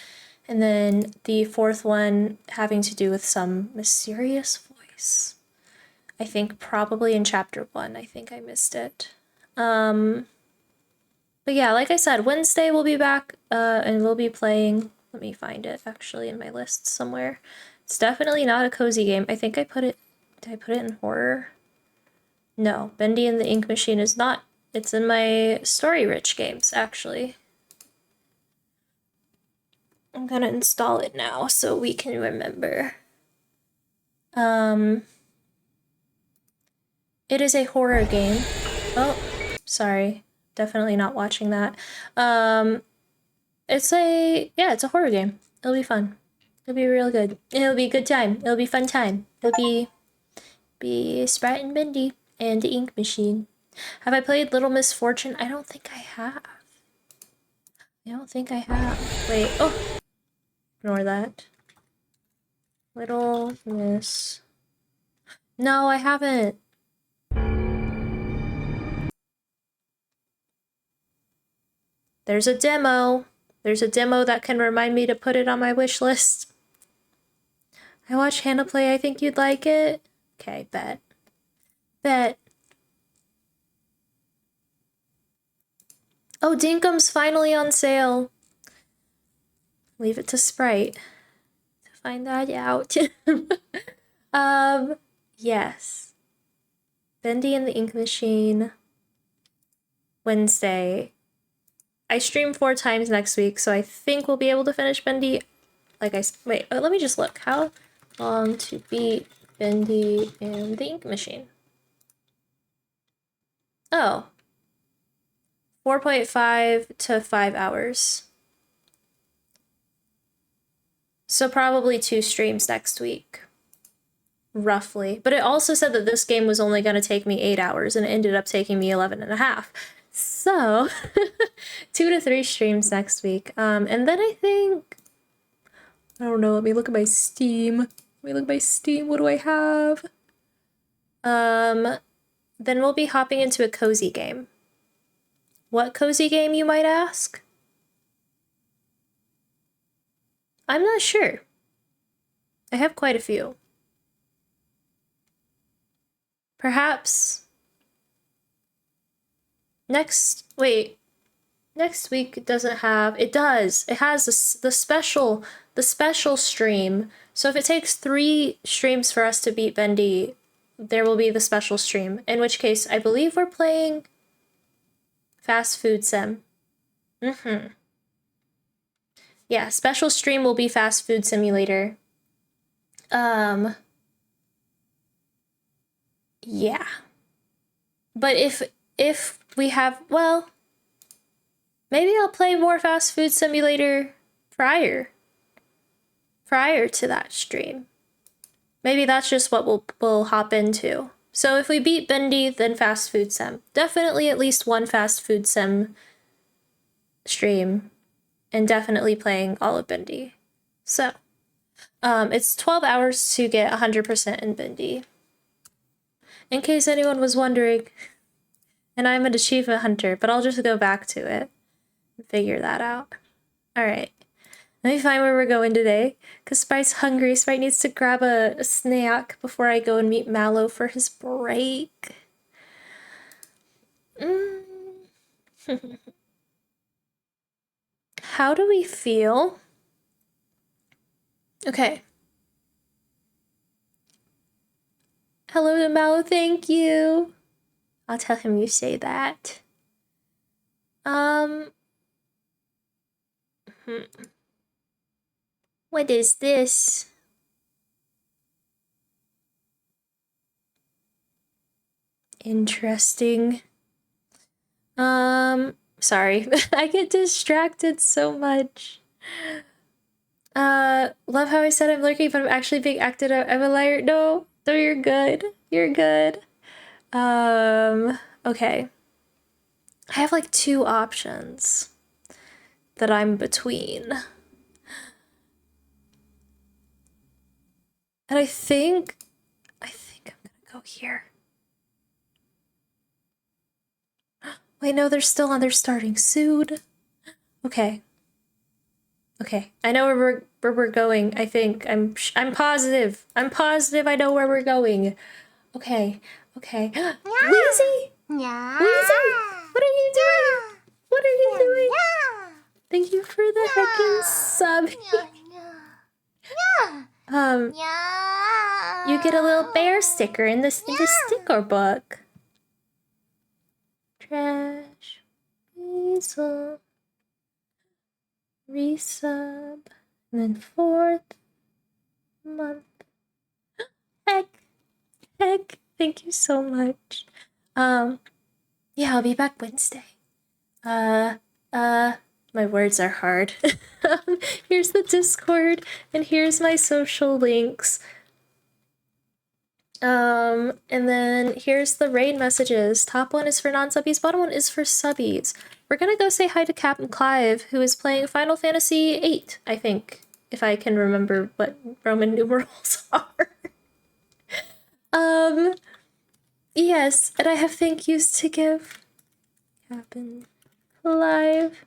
Speaker 1: And then the 4th one having to do with some mysterious voice. I think probably in chapter 1. I think I missed it. But yeah, like I said, Wednesday we'll be back and we'll be playing. Let me find it actually in my list somewhere. It's definitely not a cozy game. I think I put it. Did I put it in horror? No, Bendy and the Ink Machine is not. It's in my story-rich games, actually. I'm gonna install it now so we can remember. It is a horror game. Oh, sorry. Definitely not watching that. It's a horror game. It'll be fun. It'll be real good. It'll be a good time. It'll be fun time. It'll be Sprite and Bendy and the Ink Machine. Have I played Little Misfortune? I don't think I have. Wait, oh. Ignore that. Little Miss. No, I haven't. There's a demo. There's a demo that can remind me to put it on my wish list. I watched Hannah play. I think you'd like it. Okay, bet. Bet. Oh, Dinkum's finally on sale. Leave it to Sprite to find that out. Yes. Bendy and the Ink Machine. Wednesday. I stream 4 times next week, so I think we'll be able to finish Bendy. Wait, let me just look. How long to beat Bendy and the Ink Machine? Oh. 4.5 to 5 hours. So probably 2 streams next week. Roughly. But it also said that this game was only going to take me 8 hours, and it ended up taking me 11 and a half. So, 2 to 3 streams next week. And then I think... I don't know, let me look at my Steam. What do I have? Then we'll be hopping into a cozy game. What cozy game, you might ask? I'm not sure. I have quite a few. Perhaps... Next week doesn't have... It does. It has the special stream. So if it takes 3 streams for us to beat Bendy, there will be the special stream. In which case, I believe we're playing Fast Food Sim. Yeah, special stream will be Fast Food Simulator. Yeah. But if we have, well, maybe I'll play more Fast Food Simulator prior to that stream. Maybe that's just what we'll hop into. So if we beat Bendy, then Fast Food Sim. Definitely at least 1 Fast Food Sim stream. And definitely playing all of Bendy. So, it's 12 hours to get 100% in Bendy. In case anyone was wondering. And I'm an achievement hunter, but I'll just go back to it and figure that out. Alright. Let me find where we're going today. Because Sprite's hungry. Sprite needs to grab a snack before I go and meet Mallow for his break. How do we feel? Okay. Hello to Mallow, thank you. I'll tell him you say that. What is this? Interesting. Sorry. I get distracted so much. Love how I said I'm lurking, but I'm actually being acted out. I'm a liar. No, you're good. You're good. Okay. I have like 2 options that I'm between. And I think I'm gonna go here. Wait, no, they're still on. They're starting soon. Okay. Okay, I know where we're going. I think I'm positive. I'm positive. I know where we're going. Okay. Okay. Wheezy.
Speaker 6: Yeah.
Speaker 1: Wheezy. What are you doing? What are you doing? Thank you for the heckin' sub. You get a little bear sticker in the sticker book. Trash. Weasel. Resub. And then 4th month. Heck. Thank you so much. Yeah, I'll be back Wednesday. My words are hard. Here's the Discord, and here's my social links. And then here's the raid messages. Top one is for non-subbies, bottom one is for subbies. We're gonna go say hi to Captain Clive, who is playing Final Fantasy VIII, I think, if I can remember what Roman numerals are. Yes, and I have thank yous to give. Captain Clive.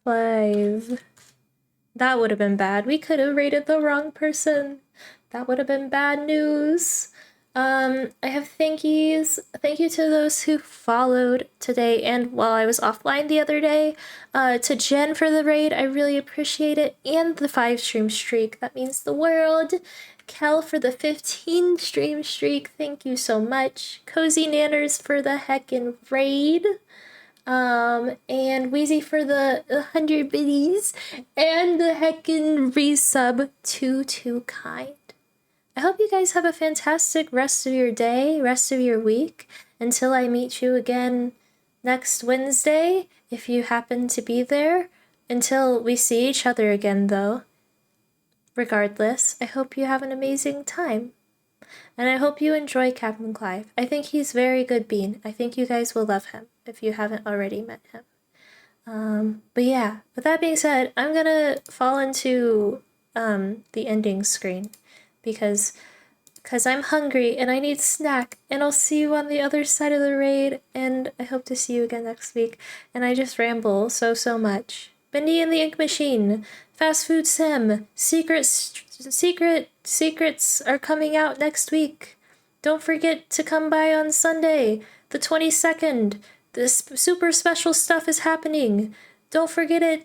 Speaker 1: Clive. That would have been bad. We could have rated the wrong person. That would have been bad news. I have thank yous. Thank you to those who followed today and while I was offline the other day. To Jen for the raid, I really appreciate it. And the 5 stream streak. That means the world. Kel for the 15 stream streak. Thank you so much. Cozy Nanners for the heckin' raid. And Wheezy for the 100 biddies, and the heckin' resub too kind. I hope you guys have a fantastic rest of your day, rest of your week, until I meet you again next Wednesday, if you happen to be there. Until we see each other again, though. Regardless, I hope you have an amazing time. And I hope you enjoy Captain Clive. I think he's very good bean. I think you guys will love him if you haven't already met him. But yeah, with that being said, I'm gonna fall into the ending screen because I'm hungry and I need snack, and I'll see you on the other side of the raid, and I hope to see you again next week. And I just ramble so much. Bendy and the Ink Machine, Fast Food Sim, secrets are coming out next week. Don't forget to come by on Sunday, the 22nd. This super special stuff is happening. Don't forget it.